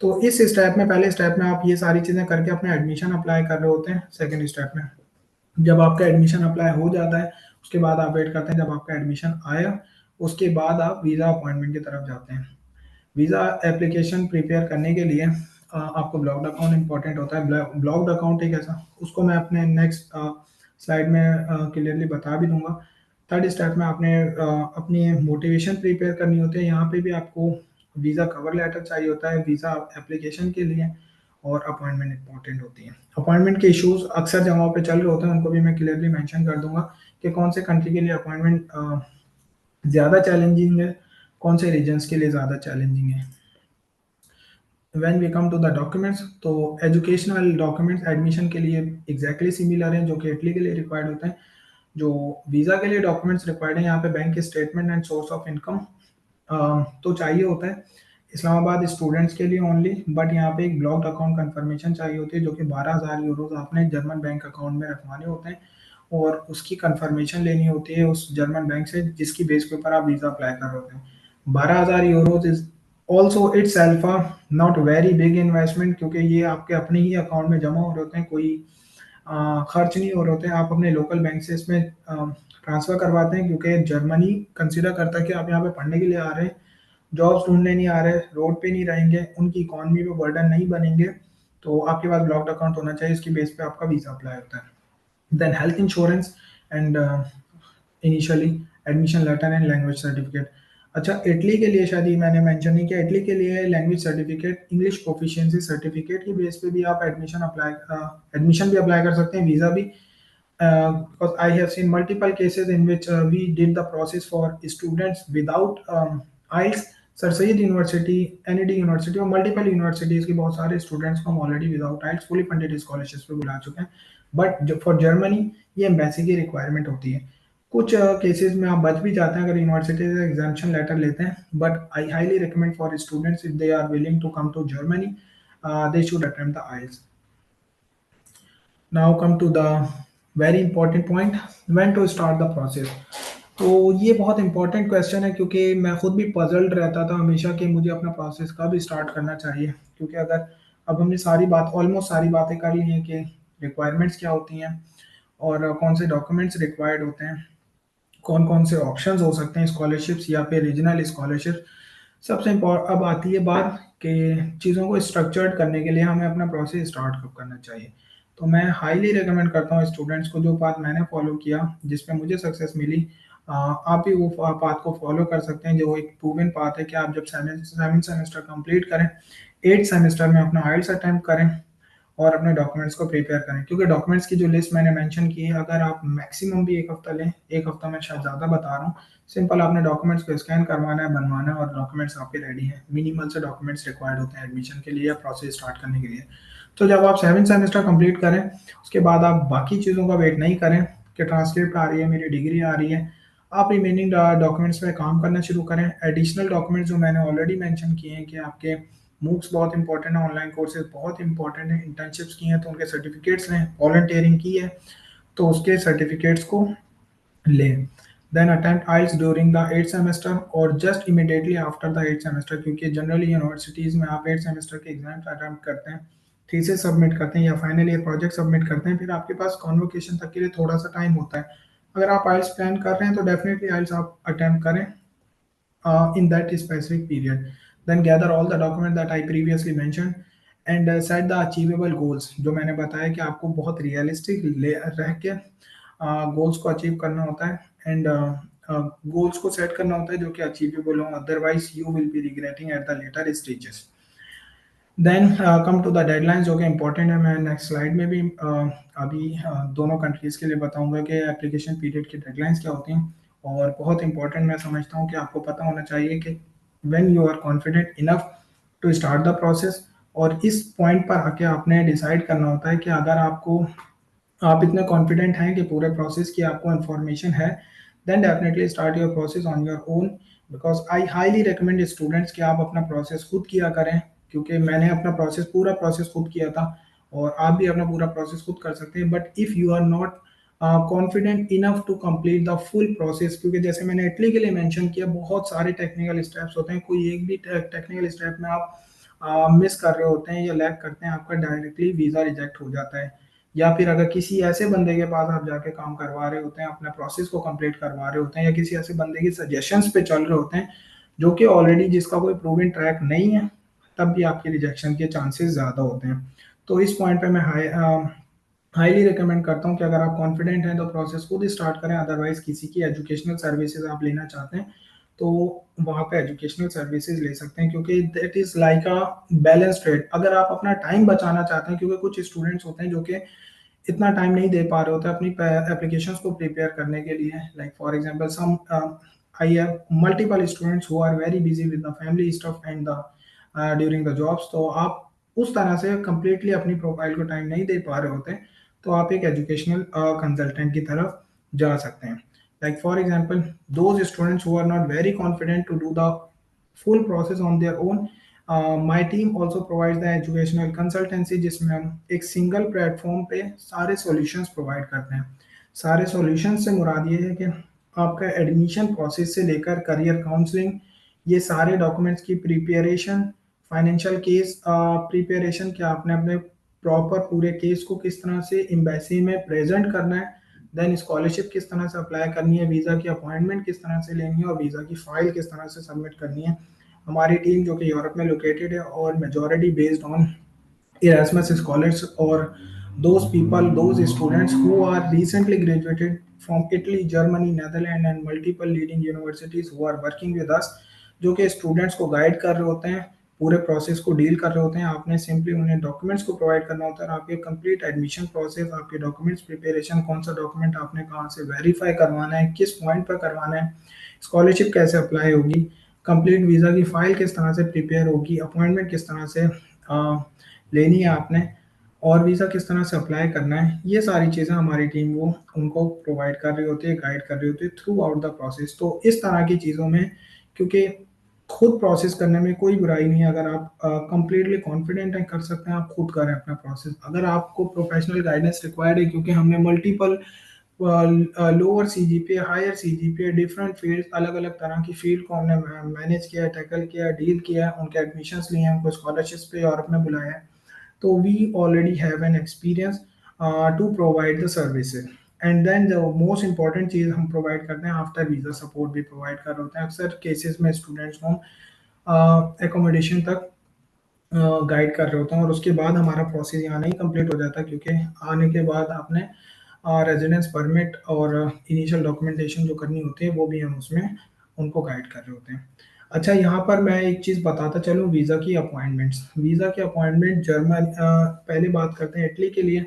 तो इस स्टेप में, पहले स्टेप में आप ये सारी चीज़ें करके अपने एडमिशन अप्लाई कर रहे होते हैं। सेकेंड स्टेप में जब आपका एडमिशन अप्लाई हो जाता है उसके बाद आप वेट करते हैं जब आपका एडमिशन आया, उसके बाद आप वीज़ा अपॉइंटमेंट की तरफ जाते हैं। वीज़ा एप्लीकेशन प्रिपेयर करने के लिए आपको ब्लॉक्ड अकाउंट इंपॉर्टेंट होता है। ब्लॉक्ड अकाउंट एक ऐसा, उसको मैं अपने नेक्स्ट स्लाइड में क्लियरली बता भी दूंगा। थर्ड स्टेप में आपने अपनी मोटिवेशन प्रिपेयर करनी होती है। यहाँ पे भी आपको वीज़ा कवर लेटर चाहिए होता है वीज़ा एप्लीकेशन के लिए, और अपॉइंटमेंट इंपॉर्टेंट होती है। अपॉइंटमेंट के इश्यूज अक्सर जगहों पे चल रहे होते हैं, उनको भी मैं क्लियरली मेंशन कर दूंगा कि कौन से कंट्री के लिए अपॉइंटमेंट ज़्यादा चैलेंजिंग है, कौन से रीजन्स के लिए ज़्यादा चैलेंजिंग है। When we come to the documents, तो एजुकेशनल डॉक्यूमेंट्स एडमिशन के लिए एग्जैक्टली सिमिलर हैं जो कि इटली के लिए रिक्वायर्ड होते हैं। जो वीज़ा के लिए डॉक्यूमेंट्स रिक्वायर्ड हैं, यहाँ पे bank statement and source of income तो चाहिए होता है इस्लामाबाद स्टूडेंट्स के लिए ओनली। बट यहाँ पे एक ब्लॉक्ड अकाउंट कंफर्मेशन चाहिए होती है जो कि 12,000 यूरोज आपने जर्मन बैंक अकाउंट में रखवाने होते हैं, और उसकी कंफर्मेशन लेनी होती है उस जर्मन बैंक से जिसकी बेस के ऊपर आप वीज़ा अप्लाई कर रहे होते हैं। 12,000 euros is also it's self not very big investment, क्योंकि ये आपके अपने ही अकाउंट में जमा हो रहे होते हैं, कोई खर्च नहीं हो रहे होते हैं। आप अपने लोकल बैंक से इसमें ट्रांसफ़र करवाते हैं, क्योंकि जर्मनी कंसिडर करता है कि आप यहाँ पे पढ़ने के लिए आ रहे हैं, जॉब्स ढूंढने नहीं आ रहे, रोड पे नहीं रहेंगे, उनकी इकॉनमी पे बर्डन नहीं बनेंगे। तो आपके पास ब्लॉक्ड अकाउंट होना चाहिए, इसकी बेस पे आपका वीज़ा अप्लाई होता है। Then health insurance and initially admission letter and language certificate. अच्छा, इटली के लिए शायद ये मैंने मेंशन नहीं किया, इटली के लिए language certificate, English proficiency certificate की बेस पे भी आप एडमिशन भी अप्लाई कर सकते हैं, वीज़ा भी। Because I have seen multiple cases in which we did the process for students without IELTS। Sir Syed university, NED university और मल्टीपल यूनिवर्सिटीज़ के बहुत सारे स्टूडेंट्स को हम ऑलरेडी विदाउट आइल्स फुली फंडेड स्कॉलरशिप्स पे बुला चुके हैं। बट फॉर जर्मनी ये एम्बेसी की रिक्वायरमेंट होती है। कुछ केसेस में आप बच भी जाते हैं अगर यूनिवर्सिटी से एग्जामिशन लेटर लेते हैं, but I highly recommend for students if they are willing to come to Germany they should attempt the IELTS. Now come to the very important point, when to start the process. तो ये बहुत important question है, क्योंकि मैं खुद भी puzzled रहता था हमेशा कि मुझे अपना प्रोसेस कब स्टार्ट करना चाहिए। क्योंकि अगर अब हमने सारी बात, ऑलमोस्ट सारी बातें कर ली हैं कि रिक्वायरमेंट्स क्या होती हैं और कौन से डॉक्यूमेंट्स रिक्वायर्ड होते हैं, कौन कौन से ऑप्शंस हो सकते हैं स्कॉलरशिप्स या फिर रीजनल स्कॉलरशिप। सबसे इम्पोर्टेंट अब आती है बात कि चीज़ों को स्ट्रक्चर्ड करने के लिए हमें अपना प्रोसेस स्टार्ट कब करना चाहिए। तो मैं हाईली रिकमेंड करता हूँ स्टूडेंट्स को, जो पाथ मैंने फॉलो किया जिसमें मुझे सक्सेस मिली, आप भी वो पाथ को फॉलो कर सकते हैं जो एक प्रूवन पाथ है कि आप जब सेवन सेमेस्टर कंप्लीट करें, एट सेमेस्टर में अपना आइल्स अटेम्प्ट करें और अपने डॉक्यूमेंट्स को प्रिपेयर करें। क्योंकि डॉक्यूमेंट्स की जो लिस्ट मैंने मेंशन की है, अगर आप मैक्सिमम भी एक हफ्ता लें, एक हफ्ता मैं शायद ज़्यादा बता रहा हूँ, सिंपल आपने डॉक्यूमेंट्स को स्कैन करवाना है, बनवाना है और डॉक्यूमेंट्स आपके रेडी हैं। मिनिमल से डॉक्यूमेंट्स रिक्वायर्ड होते हैं एडमिशन के लिए या प्रोसेस स्टार्ट करने के लिए। तो जब आप सेवन सेमेस्टर कंप्लीट करें उसके बाद आप बाकी चीज़ों का वेट नहीं करें कि ट्रांसक्रिप्ट आ रही है, मेरी डिग्री आ रही है, आप रिमेनिंग डॉक्यूमेंट्स पे काम करना शुरू करें। एडिशनल डॉक्यूमेंट्स जो मैंने ऑलरेडी मेंशन किए हैं कि आपके मूक्स बहुत इंपॉर्टेंट है, ऑनलाइन कोर्सेज बहुत इंपॉर्टेंट है, इंटर्नशिप्स की हैं तो उनके सर्टिफिकेट्स लें, वॉलंटियरिंग की है तो उसके सर्टिफिकेट्स को लें। Then attempt IELTS during the eight semester और just immediately after the eight semester, क्योंकि जनरली यूनिवर्सिटीज़ में आप एट सेमेस्टर के एग्जाम्स अटेम्प्ट करते हैं, थीसिस सबमिट करते हैं या फाइनल ईयर प्रोजेक्ट सबमिट करते हैं, फिर आपके पास कॉन्वोकेशन तक के लिए थोड़ा सा टाइम होता है। अगर आप आइल्स प्लान कर रहे हैं तो डेफिनेटली आइल्स आप अटेम्प्ट करें in that specific period. Then gather all the document that I previously mentioned and set the achievable goals, जो मैंने बताया कि आपको बहुत रियलिस्टिक रह के गोल्स को अचीव करना होता है, एंड गोल्स को सेट करना होता है जो कि अचीवेबल हो, otherwise you will be regretting at the later stages. Then come to the deadlines, जो कि इंपॉर्टेंट है। मैं नेक्स्ट स्लाइड में भी अभी दोनों कंट्रीज के लिए बताऊंगा कि एप्लीकेशन पीरियड की डेडलाइंस क्या होती हैं, और बहुत इंपॉर्टेंट मैं समझता हूँ कि आपको पता होना चाहिए कि when you are confident enough to start the process, और इस पॉइंट पर आके आपने डिसाइड करना होता है कि अगर आपको, आप इतने कॉन्फिडेंट हैं कि पूरे प्रोसेस की आपको इन्फॉर्मेशन है, then definitely start your process on your own. Because I highly recommend students कि आप अपना प्रोसेस खुद किया करें, क्योंकि मैंने अपना प्रोसेस, पूरा प्रोसेस खुद किया था, और आप भी अपना पूरा प्रोसेस खुद कर सकते हैं। But if you are not confident enough to complete the full process, क्योंकि जैसे मैंने इटली के लिए मेंशन किया, बहुत सारे टेक्निकल स्टेप्स होते हैं, कोई एक भी टेक्निकल स्टेप में आप मिस कर रहे होते हैं या लैग करते हैं, आपका डायरेक्टली वीज़ा रिजेक्ट हो जाता है। या फिर अगर किसी ऐसे बंदे के पास आप जाके काम करवा रहे होते हैं, अपने प्रोसेस को कंप्लीट करवा रहे होते हैं, या किसी ऐसे बंदे की सजेशंस पे चल रहे होते हैं जो कि ऑलरेडी, जिसका कोई प्रूवन ट्रैक नहीं है, तब भी आपकी रिजेक्शन के चांसेस ज़्यादा होते हैं। तो इस पॉइंट पे मैं हाईली रिकमेंड करता हूँ कि अगर आप कॉन्फिडेंट हैं तो प्रोसेस खुद ही स्टार्ट करें, अदरवाइज किसी की एजुकेशनल सर्विसेज आप लेना चाहते हैं तो वहाँ पे एजुकेशनल सर्विसेज ले सकते हैं, क्योंकि that is like a balance trade. अगर आप अपना टाइम बचाना चाहते हैं, क्योंकि कुछ स्टूडेंट्स होते हैं जो कि इतना टाइम नहीं दे पा रहे होते अपनी एप्लीकेशंस को प्रिपेयर करने के लिए, like for example some I have multiple students who are very busy with the family stuff and the during the jobs, तो आप उस तरह से कंप्लीटली अपनी प्रोफाइल को टाइम नहीं दे पा रहे होते, तो आप एक एजुकेशनल कंसल्टेंट की तरफ जा सकते हैं। Like for example those students who are not very confident to do the full process on their own, my team also provide the educational consultancy, जिसमें हम एक सिंगल प्लेटफॉर्म पे सारे सॉल्यूशंस प्रोवाइड करते हैं। सारे सॉल्यूशंस से मुराद ये है कि आपका एडमिशन प्रोसेस से लेकर करियर काउंसलिंग, ये सारे डॉक्यूमेंट्स की प्रिपरेशन, फाइनेंशियल केस प्रिपरेशन, कि आपने अपने प्रॉपर पूरे केस को किस तरह से एम्बेसी में प्रेजेंट करना है, देन स्कॉलरशिप किस तरह से अप्लाई करनी है, वीज़ा की अपॉइंटमेंट किस तरह से लेनी है, और वीज़ा की फाइल किस तरह से सबमिट करनी है। हमारी टीम जो कि यूरोप में लोकेटेड है और majority based on Erasmus scholars, or those people, those students who are recently graduated from Italy, Germany, Netherlands and multiple leading universities who are working with us, जो कि स्टूडेंट्स को guide कर रहे होते हैं, पूरे प्रोसेस को डील कर रहे होते हैं। आपने सिंपली उन्हें डॉक्यूमेंट्स को प्रोवाइड करना होता है, और आपके कंप्लीट एडमिशन प्रोसेस, आपके डॉक्यूमेंट्स प्रिपरेशन, कौन सा डॉक्यूमेंट आपने कहाँ से वेरीफाई करवाना है, किस पॉइंट पर करवाना है, स्कॉलरशिप कैसे अप्लाई होगी, कंप्लीट वीज़ा की फाइल किस तरह से प्रिपेयर होगी, अपॉइंटमेंट किस तरह से लेनी है आपने, और वीज़ा किस तरह से अप्लाई करना है, ये सारी चीज़ें हमारी टीम वो उनको प्रोवाइड कर रही होती है, गाइड कर रही होती है थ्रू आउट द प्रोसेस। तो इस तरह की चीज़ों में, क्योंकि खुद प्रोसेस करने में कोई बुराई नहीं है, अगर आप कंप्लीटली कॉन्फिडेंट हैं, कर सकते हैं, आप खुद करें अपना प्रोसेस। अगर आपको प्रोफेशनल गाइडेंस रिक्वायर्ड है, क्योंकि हमने multiple lower CGPA, higher CGPA, different field, अलग अलग तरह की फील्ड को हमने मैनेज किया, टैकल किया, डील किया, उनके एडमिशन्स लिए हैं, उनको स्कॉलरशिप्स पे यूरोप में बुलाया है, तो we already have an experience to provide the services। And देन जो मोस्ट इंपॉर्टेंट चीज़ हम प्रोवाइड करते हैं, आफ्टर वीज़ा सपोर्ट भी प्रोवाइड कर रहे होते हैं। अक्सर केसेस में स्टूडेंट्स को एकोमोडेशन तक गाइड कर रहे होते हैं, और उसके बाद हमारा प्रोसेस यहाँ नहीं कंप्लीट हो जाता, क्योंकि आने के बाद आपने रेजिडेंस परमिट और इनिशियल डॉक्यूमेंटेशन जो करनी होती है, वो भी हम उसमें उनको गाइड कर रहे होते हैं। अच्छा, यहाँ पर मैं एक चीज़ बताता चलूँ, वीज़ा की अपॉइंटमेंट्स। वीज़ा की अपॉइंटमेंट जर्मन, पहले बात करते हैं इटली के लिए।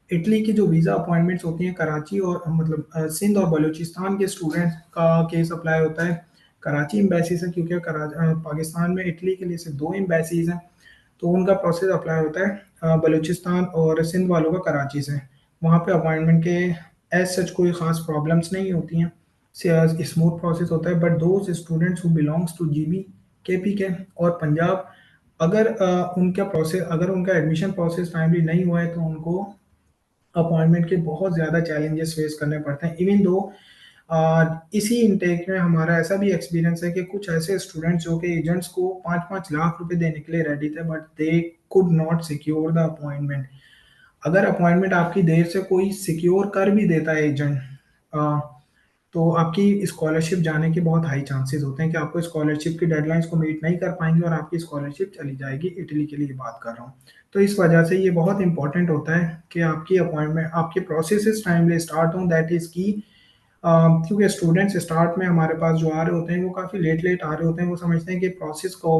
इटली की जो वीज़ा अपॉइंटमेंट्स होती हैं, कराची और मतलब सिंध और बलूचिस्तान के स्टूडेंट्स का केस अप्लाई होता है कराची एम्बेसी से, क्योंकि पाकिस्तान में इटली के लिए सिर्फ दो एम्बेसीज हैं, तो उनका प्रोसेस अप्लाई होता है बलूचिस्तान और सिंध वालों का कराची से। वहाँ पे अपॉइंटमेंट के एज सच कोई ख़ास प्रॉब्लम्स नहीं होती हैं, स्मूथ प्रोसेस होता है। But those students who belongs two GB, KP के और पंजाब, अगर उनका प्रोसेस, अगर उनका एडमिशन प्रोसेस टाइमली नहीं हुआ है, तो उनको अपॉइंटमेंट के बहुत ज़्यादा चैलेंजेस फेस करने पड़ते हैं। इवन दो इसी इनटेक में हमारा ऐसा भी एक्सपीरियंस है कि कुछ ऐसे स्टूडेंट्स जो कि एजेंट्स को 5-5 लाख रुपए देने के लिए रेडी थे, but they could not secure the appointment. अगर अपॉइंटमेंट आपकी देर से कोई सिक्योर कर भी देता है एजेंट, तो आपकी स्कॉलरशिप जाने के बहुत हाई चांसेस होते हैं कि आपको स्कॉलरशिप की डेडलाइंस को मीट नहीं कर पाएंगे और आपकी स्कॉलरशिप चली जाएगी। इटली के लिए बात कर रहा हूँ। तो इस वजह से ये बहुत इंपॉर्टेंट होता है कि आपकी अपॉइंटमेंट, आपके प्रोसेस टाइमली स्टार्ट हों, दैट इज़ की। क्योंकि स्टूडेंट्स स्टार्ट में हमारे पास जो आ रहे होते हैं वो काफ़ी लेट लेट आ रहे होते हैं। वो समझते हैं कि प्रोसेस को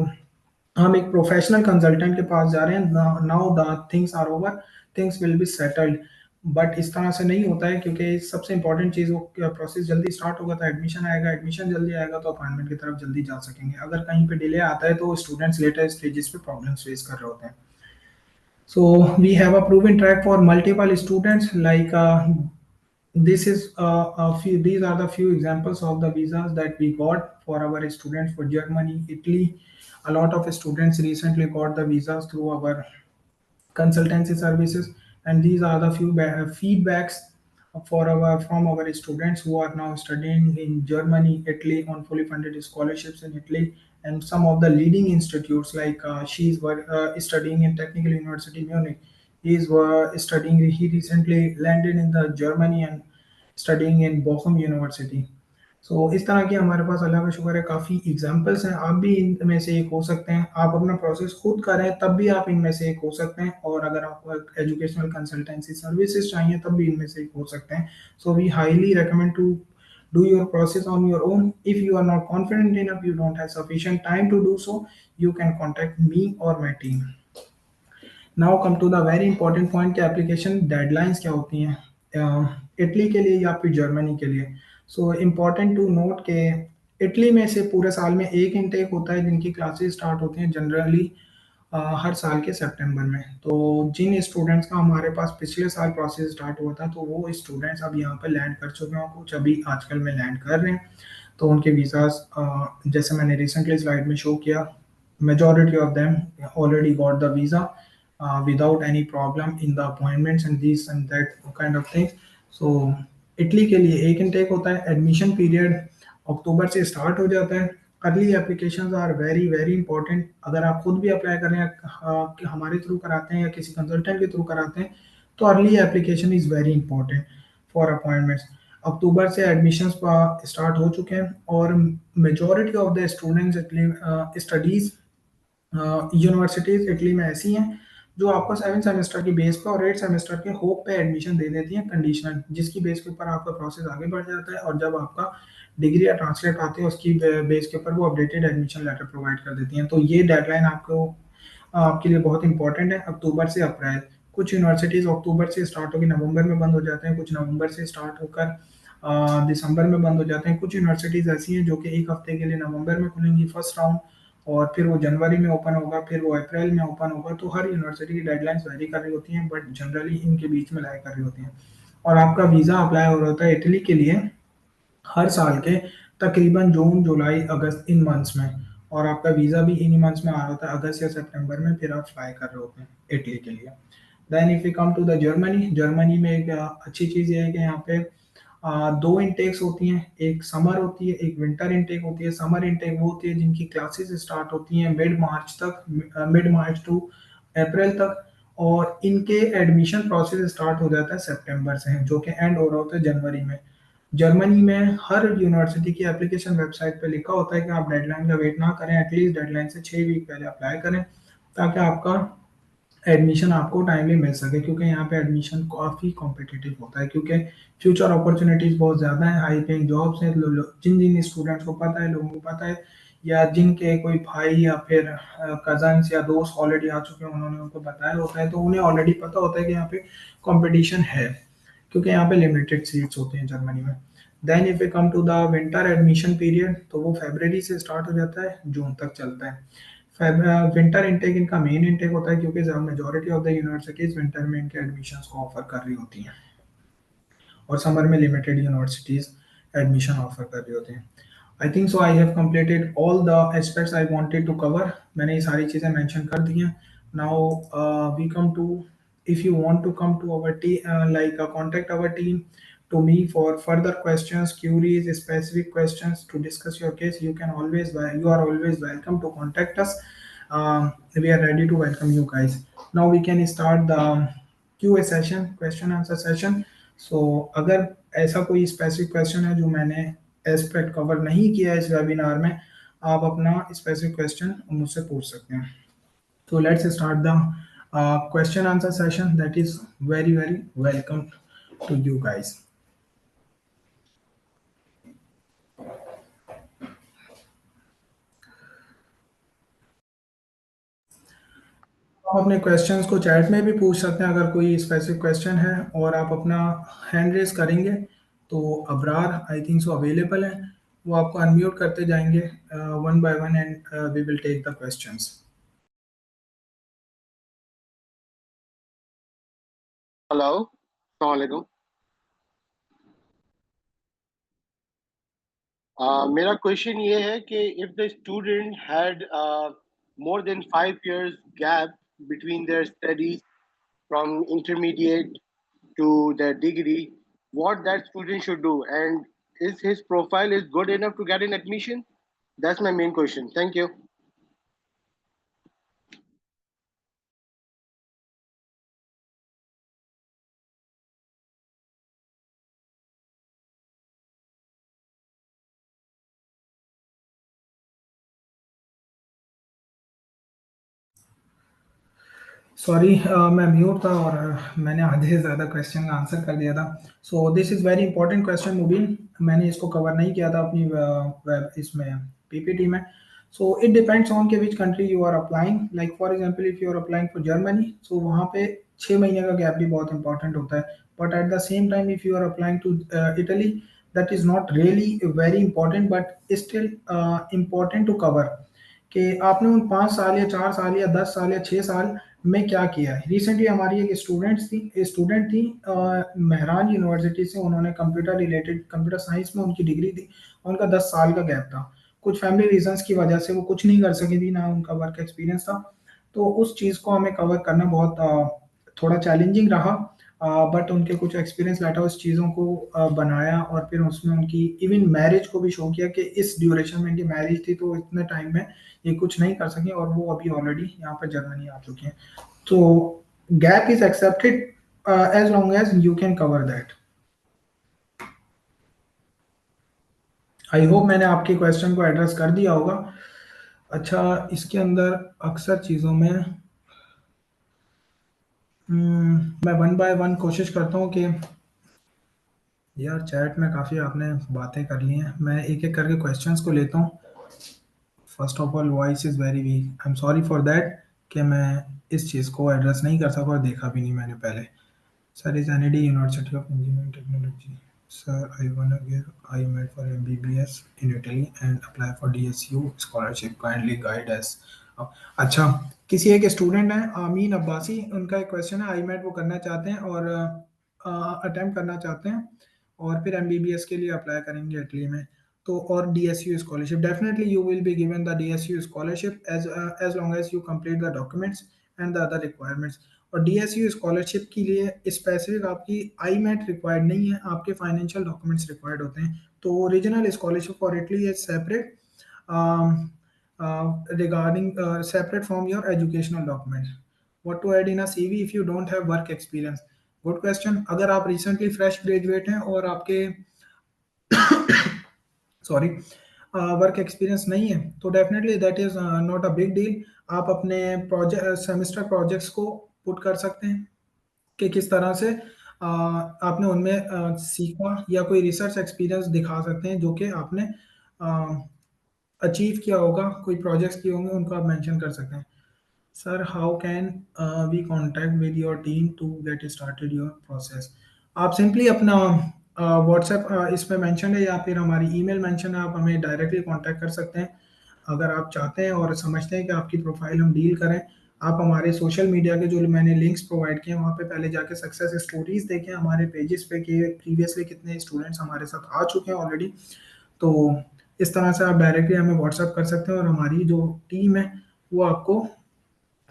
हम एक प्रोफेशनल कंसल्टेंट के पास जा रहे हैं, now the things are over, things will be settled. But इस तरह से नहीं होता है, क्योंकि सबसे इंपॉर्टेंट चीज़ वो प्रोसेस जल्दी स्टार्ट होगा तो एडमिशन आएगा, एडमिशन जल्दी आएगा तो अपॉइंटमेंट की तरफ जल्दी जा सकेंगे। अगर कहीं पे डिले आता है तो स्टूडेंट्स लेटर स्टेजेस पे प्रॉब्लम्स फेस कर रहे होते हैं। So we have a proven track for multiple students. Like this is a few. These are the few examples of the visas that we got for our students for Germany, Italy. A lot of students recently got the visas through our consultancy services, and these are the few feedbacks for our from our students who are now studying in Germany, Italy on fully funded scholarships in Italy, and some of the leading institutes like she's studying in Technical University Munich. He's studying. He recently landed in the Germany and studying in Bochum University. सो इस तरह की हमारे पास अल्लाह का शुक्र है काफ़ी examples हैं। आप भी इनमें से एक हो सकते हैं। आप अपना प्रोसेस खुद करें तब भी आप इनमें से एक हो सकते हैं, और अगर आपको एजुकेशनल कंसल्टेंसी सर्विसेज चाहिए तब भी इनमें से एक हो सकते हैं। So we highly recommend to do your process on your own. If you are not confident enough, you don't have sufficient time to do so, you can contact me or my team. Now come to the very important point कि application deadlines क्या होती हैं Italy के लिए या फिर Germany के लिए। सो इम्पॉर्टेंट टू नोट के इटली में से पूरे साल में एक इनटेक होता है जिनकी क्लासेस स्टार्ट होती हैं जनरली हर साल के सितंबर में। तो जिन स्टूडेंट्स का हमारे पास पिछले साल प्रोसेस स्टार्ट हुआ था तो वो स्टूडेंट्स अब यहाँ पर लैंड कर चुके हैं, कुछ अभी आजकल में लैंड कर रहे हैं। तो उनके वीज़ाज जैसे मैंने रिसेंटली स्लाइड में शो किया, majority of them already got the visa without any problem in the appointments and this and that kind of things. So Italy के लिए एक इनटेक होता है। एडमिशन पीरियड अक्टूबर से स्टार्ट हो जाता है। Early applications are very very important. अगर आप खुद भी अप्लाई कर रहे हैं कि हमारे थ्रू कराते हैं या किसी कंसल्टेंट के थ्रू कराते हैं तो early application is very important for appointments. October से एडमिशन्स स्टार्ट हो चुके हैं और majority of the students studies universities Italy में ऐसी हैं जो आपको 7 सेमेस्टर की बेस पे और 8 सेमेस्टर के होप पे एडमिशन दे देती हैं कंडीशनल, जिसकी बेस के ऊपर आपका प्रोसेस आगे बढ़ जाता है और जब आपका डिग्री या ट्रांसलेट आते हैं उसकी बेस के ऊपर वो अपडेटेड एडमिशन लेटर प्रोवाइड कर देती हैं। तो ये डेडलाइन आपको आपके लिए बहुत इंपॉर्टेंट है, अक्टूबर से अप्रैल। कुछ यूनिवर्सिटीज़ अक्टूबर से स्टार्ट होकर नवंबर में बंद हो जाते हैं, कुछ नवंबर से स्टार्ट होकर दिसंबर में बंद हो जाते हैं। कुछ यूनिवर्सिटीज़ ऐसी हैं जो कि एक हफ्ते के लिए नवंबर में खुलेंगी फर्स्ट राउंड, और फिर वो जनवरी में ओपन होगा, फिर वो अप्रैल में ओपन होगा। तो हर यूनिवर्सिटी की डेडलाइंस वेरी कर रही होती हैं, बट जनरली इनके बीच में लाई कर रही होती हैं। और आपका वीज़ा अप्लाई हो रहा होता है इटली के लिए हर साल के तकरीबन जून, जुलाई, अगस्त इन मंथ्स में, और आपका वीज़ा भी इन्हीं मंथ्स में आ रहा होता है अगस्त या सितंबर में, फिर आप फ्लाई कर रहे होते हैं इटली के लिए। Then if you come to the Germany, Germany में एक अच्छी चीज़ ये है कि यहाँ पे दो इनटेक्स होती हैं, एक समर होती है, एक विंटर इनटेक होती है। समर इनटेक वो होती है जिनकी क्लासेस स्टार्ट होती हैं मिड मार्च तक, मिड मार्च टू अप्रैल तक, और इनके एडमिशन प्रोसेस स्टार्ट हो जाता है सितंबर से, जो कि एंड हो रहा होता है जनवरी में। जर्मनी में हर यूनिवर्सिटी की एप्लीकेशन वेबसाइट पे लिखा होता है कि आप डेडलाइन का वेट ना करें, एटलीस्ट डेडलाइन से 6 वीक पहले अप्लाई करें ताकि आपका एडमिशन आपको टाइमली मिल सके, क्योंकि यहाँ पे एडमिशन काफ़ी कॉम्पिटिटिव होता है, क्योंकि फ्यूचर अपॉर्चुनिटीज़ बहुत ज़्यादा हैं, हाई पेइंग जॉब्स हैं। जिन जिन स्टूडेंट्स को पता है, लोगों को पता है, या जिनके कोई भाई या फिर कजन्स या दोस्त ऑलरेडी आ चुके हैं, उन्होंने उनको बताया होता है, तो उन्हें ऑलरेडी पता होता है कि यहाँ पे कंपटीशन है, क्योंकि यहाँ पे लिमिटेड सीट्स होते हैं जर्मनी में। Then if you come to the winter admission period, तो वो फरवरी से स्टार्ट हो जाता है, जून तक चलता है। विंटर इनटेक इनका मेन इनटेक होता है, क्योंकि majority of the universities winter में इनके एडमिशन्स को ऑफर कर रही होती हैं, और समर में लिमिटेड यूनिवर्सिटीज एडमिशन ऑफर कर रही होती हैं। I think so I have completed all the aspects I wanted to cover. मैंने ये सारी चीज़ें मेंशन कर दी हैं। Now we come to, if you want to come to our team, contact our team to me for further questions, queries, specific questions to discuss your case, you can always, you are always welcome to contact us. We are ready to welcome you guys. Now we can start the QA session, question answer session. So अगर ऐसा कोई specific question है जो मैंने aspect cover नहीं किया इस webinar में, आप अपना स्पेसिफिक क्वेश्चन मुझसे पूछ सकते हैं. So let's start the question answer session. That is very welcome to you guys. आप अपने क्वेश्चंस को चैट में भी पूछ सकते हैं अगर कोई स्पेसिफिक क्वेश्चन है, और आप अपना हैंड रेज करेंगे तो Abrar I think so available है, वो आपको अनम्यूट करते जाएंगे one by one, and we will take the questions. Hello, अस्सलाम वालेकुम. मेरा क्वेश्चन ये है कि if the student had more than 5 years gap between their studies from intermediate to their degree, what that student should do, and is his profile is good enough to get an admission? That's my main question. Thank you. Sorry, मैं mute था और मैंने आधे से ज़्यादा question का answer कर दिया था. So this is very important question Mubeen, मैंने इसको कवर नहीं किया था अपनी इसमें पीपीटी में. सो इट डिपेंड्स ऑन के which country you are applying. Like for example if you are applying for Germany, so वहाँ पे 6 महीने का गैप भी बहुत इंपॉर्टेंट होता है. But at the same time if you are applying to Italy, that is not really very important, but still important to cover कि आपने उन 5 साल या 4 साल या 10 साल या 6 साल में क्या किया है. रिसेंटली हमारी एक स्टूडेंट थी मेहरान यूनिवर्सिटी से, उन्होंने कंप्यूटर रिलेटेड कंप्यूटर साइंस में उनकी डिग्री थी, उनका 10 साल का गैप था. कुछ फैमिली रीजंस की वजह से वो कुछ नहीं कर सकी थी, ना उनका वर्क एक्सपीरियंस था. तो उस चीज़ को हमें कवर करना बहुत थोड़ा चैलेंजिंग रहा, बट उनके कुछ एक्सपीरियंस लेटर उस चीज़ों को बनाया, और फिर उसमें उनकी इवन मैरिज को भी शो किया कि इस ड्यूरेशन में इनकी मैरिज थी, तो इतने टाइम में ये कुछ नहीं कर सके, और वो अभी ऑलरेडी यहाँ पर जर्मनी आ चुके हैं. तो gap is accepted as long as you can cover that. I hope मैंने आपके क्वेश्चन को एड्रेस कर दिया होगा. अच्छा, इसके अंदर अक्सर चीज़ों में मैं वन बाय वन कोशिश करता हूँ कि यार चैट में काफ़ी आपने बातें कर ली हैं, मैं एक एक करके क्वेश्चंस को लेता हूँ. First of all voice is very weak, I am sorry for that कि मैं इस चीज़ को एड्रेस नहीं कर सका और देखा भी नहीं मैंने पहले. Sir is NAD university of engineering technology. Sir I want to give I made for MBBS in Italy and apply for DSU scholarship, kindly guide us. अच्छा, किसी एक स्टूडेंट है आमीन अब्बासी, उनका एक क्वेश्चन है, आई मेड वो करना चाहते हैं और अटेम्प्ट करना चाहते हैं, और फिर MBBS के लिए अप्लाई करेंगे इटली में, तो और DSU scholarship. Definitely you will be given the DSU scholarship as long as you complete the documents and the other requirements. और DSU स्कॉलरशिप के लिए स्पेसिफिक आपकी आई मैट रिक्वायर्ड नहीं है, आपके फाइनेंशियल डॉक्यूमेंट्स रिक्वायर्ड होते हैं. तो original scholarship for Italy is separate regarding separate from your educational documents. What to add in a CV if you don't have work experience? Good question. अगर आप recently fresh graduate हैं और आपके sorry work experience नहीं है, तो definitely that is not a big deal. आप अपने प्रोजेक्ट सेमेस्टर प्रोजेक्ट्स को पुट कर सकते हैं कि किस तरह से आपने उनमें सीखा, या कोई रिसर्च एक्सपीरियंस दिखा सकते हैं जो कि आपने अचीव किया होगा, कोई प्रोजेक्ट्स किए होंगे, उनको आप मेंशन कर सकते हैं. Sir how can we contact with your team to get started your process? आप सिंपली अपना व्हाट्सएप इसमें मेंशन है, या फिर हमारी ईमेल मेंशन है, आप हमें डायरेक्टली कांटेक्ट कर सकते हैं. अगर आप चाहते हैं और समझते हैं कि आपकी प्रोफाइल हम डील करें, आप हमारे सोशल मीडिया के जो मैंने लिंक्स प्रोवाइड किए हैं वहाँ पे पहले जाके सक्सेस स्टोरीज देखें हमारे पेजेस पे कि प्रीवियसली कितने स्टूडेंट्स हमारे साथ आ चुके हैं ऑलरेडी. तो इस तरह से आप डायरेक्टली हमें व्हाट्सएप कर सकते हैं, और हमारी जो टीम है वो आपको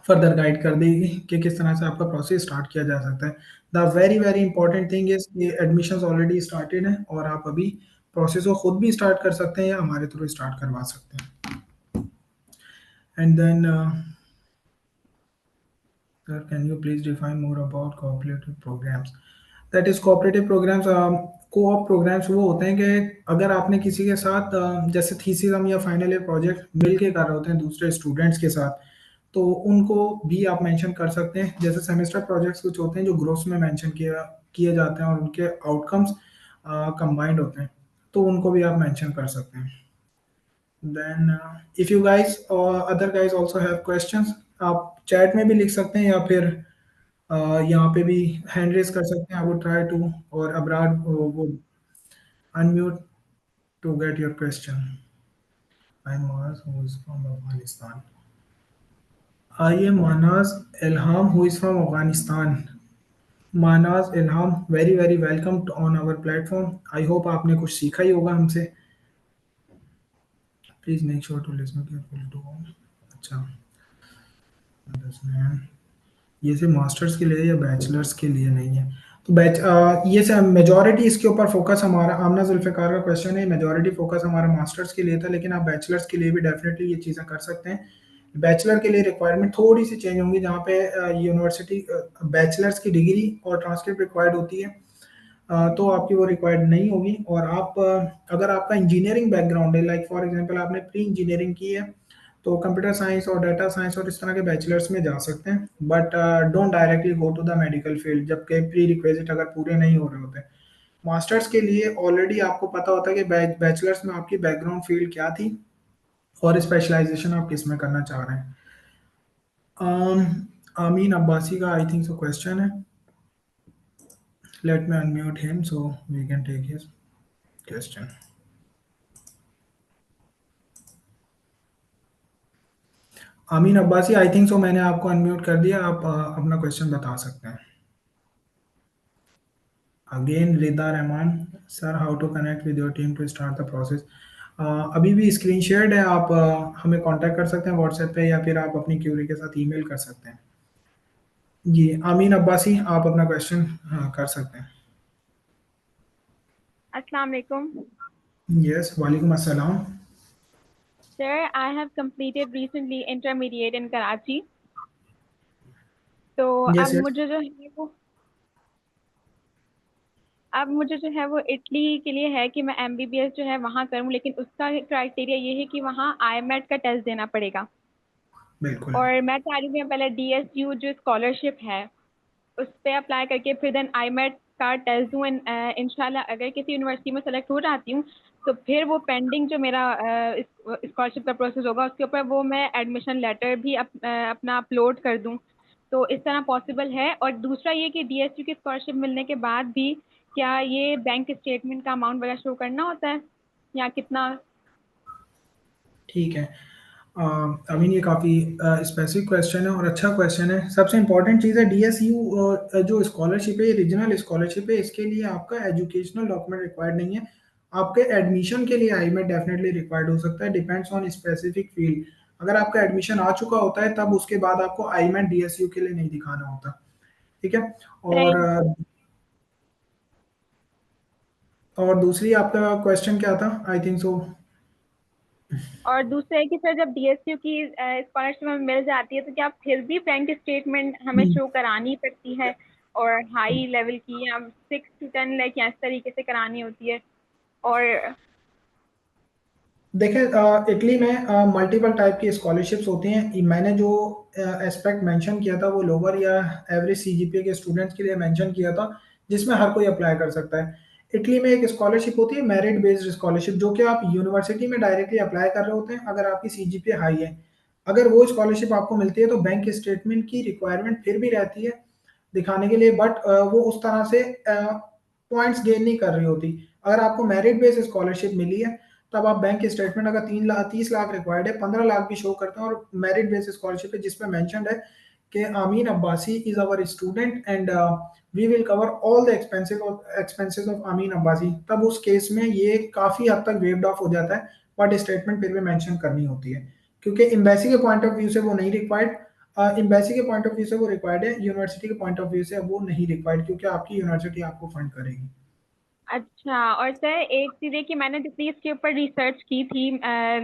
फर्दर गाइड कर देगी कि किस तरह से आपका प्रोसेस स्टार्ट किया जा सकता है. The very very important thing is ये एडमिशंस ऑलरेडी स्टार्टेड हैं, और आप अभी प्रोसेस को खुद भी स्टार्ट कर सकते हैं या हमारे थ्रू स्टार्ट करवा सकते हैं. And then sir, can you please define more about cooperative programs? That is cooperative programs. Co-op programs वो होते हैं कि अगर आपने किसी के साथ जैसे थीसिस हम या फाइनल ईयर प्रोजेक्ट मिल के कर रहे होते हैं दूसरे स्टूडेंट्स के साथ, तो उनको भी आप मेंशन कर सकते हैं। जैसे सेमेस्टर प्रोजेक्ट्स कुछ होते हैं जो ग्रुप्स में मेंशन किया किए जाते हैं और उनके आउटकम्स कंबाइंड होते हैं, तो उनको भी आप मेंशन कर सकते हैं। देन इफ यू गाइस और other guys also have questions, आप चैट में भी लिख सकते हैं या फिर यहाँ पे भी हैंड रेज कर सकते हैं। आई वुड ट्राई टू, और Abrar would unmute to get your question. I am Manas who is from Afghanistan. I am Manas Ilham who is from Afghanistan. Manaz Ilham, very very welcome on our platform. I hope आपने कुछ सीखा ही होगा हमसे। Please make sure to listen carefully to. अच्छा, understand। ये से masters के लिए या बैचलर्स के लिए नहीं है, तो ये से मेजॉरिटी इसके ऊपर फोकस हमारा, आमना जुल्फ़िकार का क्वेश्चन है, मेजॉरिटी फोकस हमारा मास्टर्स के लिए था, लेकिन आप बैचलर्स के लिए भी डेफिनेटली ये चीज़ें कर सकते हैं। बैचलर के लिए रिक्वायरमेंट थोड़ी सी चेंज होंगी, जहाँ पे यूनिवर्सिटी बैचलर्स की डिग्री और ट्रांसक्रिप्ट रिक्वायर्ड होती है, तो आपकी वो रिक्वायर्ड नहीं होगी। और आप अगर आपका इंजीनियरिंग बैकग्राउंड है, लाइक फॉर एग्जांपल आपने प्री इंजीनियरिंग की है, तो कंप्यूटर साइंस और डाटा साइंस और इस तरह के बैचलर्स में जा सकते हैं, but don't directly go to the medical field जबकि प्री रिक्वेजिट अगर पूरे नहीं हो रहे होते। मास्टर्स के लिए ऑलरेडी आपको पता होता है कि बैचलर्स में आपकी बैकग्राउंड फील्ड क्या थी और स्पेशलाइजेशन आप किस में करना चाह रहे हैं। आमीन अब्बासी का आई थिंक सो क्वेश्चन है। Let me unmute him so we can take his question. Amin Abbasi, I think सो मैंने आपको अनम्यूट कर दिया, आप अपना क्वेश्चन बता सकते हैं। Again Rida Rehman, sir how to connect with your team to start the process. अभी भी स्क्रीन शेयर्ड है, आप हमें कांटेक्ट कर सकते हैं व्हाट्सएप पे, या फिर आप अपनी क्यूरी के साथ ईमेल कर सकते हैं। जी आमीन अब्बासी, आप अपना क्वेश्चन कर सकते हैं। अस्सलाम वालेकुम। यस, वालेकुम अस्सलाम। Sir, I have completed recently intermediate in Karachi. तो यस यस, अब मुझे जो है वो इटली के लिए है कि मैं एमबीबीएस जो है वहाँ करूँ, लेकिन उसका क्राइटेरिया ये है कि वहाँ आईमेट का टेस्ट देना पड़ेगा। बिल्कुल और मैं चाह रही हूँ पहले डीएसयू जो स्कॉलरशिप है उस पर अप्लाई करके फिर देन आईमेट का टेस्ट दूँ। इंशाल्लाह अगर किसी यूनिवर्सिटी में सेलेक्ट हो जाती हूँ तो फिर वो पेंडिंग जो मेरा स्कॉलरशिप का प्रोसेस होगा उसके ऊपर वो मैं एडमिशन लेटर भी अपना अपलोड कर दूँ। तो इस तरह पॉसिबल है। और दूसरा ये कि डीएसयू की स्कॉलरशिप मिलने के बाद भी क्या ये बैंक स्टेटमेंट का अमाउंट वगैरह शो करना होता है या कितना? ठीक है। अमीन, ये काफ़ी स्पेसिफिक क्वेश्चन है और अच्छा क्वेश्चन है। सबसे इम्पोर्टेंट चीज़ है डीएसयू जो स्कॉलरशिप है, ये रीजनल स्कॉलरशिप है, इसके लिए आपका एजुकेशनल डॉक्यूमेंट रिक्वायर्ड नहीं है। आपके एडमिशन के लिए आईमेट डेफिनेटली रिक्वायर्ड हो सकता है, डिपेंड्स ऑन स्पेसिफिक फील्ड। अगर आपका एडमिशन आ चुका होता है तब उसके बाद आपको आईमेट डीएसयू के लिए नहीं दिखाना होता। ठीक है। और सही। और दूसरी आपका क्वेश्चन क्या था, आई थिंक सो। और दूसरा है कि सर जब डीएसयू की स्कॉलरशिप हमें मिल जाती है तो क्या फिर भी बैंक स्टेटमेंट हमें शो करानी पड़ती है? और हाई लेवल की या 6 to 10 लाख या इस तरीके से करानी होती है? और देखिए, इटली में मल्टीपल टाइप की स्कॉलरशिप्स होती हैं। मैंने जो एस्पेक्ट मेंशन किया था वो लोअर या एवरेज सीजीपीए के स्टूडेंट्स के लिए मेंशन किया था, जिसमें हर कोई अप्लाई कर सकता है। इटली में एक स्कॉलरशिप होती है मेरिट बेस्ड स्कॉलरशिप, जो कि आप यूनिवर्सिटी में डायरेक्टली अप्लाई कर रहे होते हैं अगर आपकी सीजीपीए हाई है। अगर वो स्कॉलरशिप आपको मिलती है तो बैंक स्टेटमेंट की रिक्वायरमेंट फिर भी रहती है दिखाने के लिए, बट वो उस तरह से पॉइंट्स गेन नहीं कर रही होती। अगर आपको मेरिट बेस्ड स्कॉलरशिप मिली है तब आप बैंक स्टेटमेंट, अगर 3 लाख 30 लाख रिक्वायर्ड है, 15 लाख भी शो करते हैं, और मेरिट बेस्ड स्कॉलरशिप है जिसपे मेंशनड है कि Amin Abbasi is our student and we will cover all the expenses of Amin Abbasi, तब उस केस में ये काफी हद तक वेव्ड ऑफ हो जाता है, बट स्टेटमेंट फिर भी मेंशन करनी होती है, क्योंकि एम्बेसी के पॉइंट ऑफ व्यू से वो नहीं रिक्वायर्ड। एम्बेसी के पॉइंट ऑफ व्यू से वो रिक्वायर्ड है, यूनिवर्सिटी के पॉइंट ऑफ व्यू से वो नहीं रिक्वायर्ड, क्योंकि आपकी यूनिवर्सिटी आपको फंड करेगी। अच्छा, और सर एक चीज़ है कि मैंने जितनी इसके ऊपर रिसर्च की थी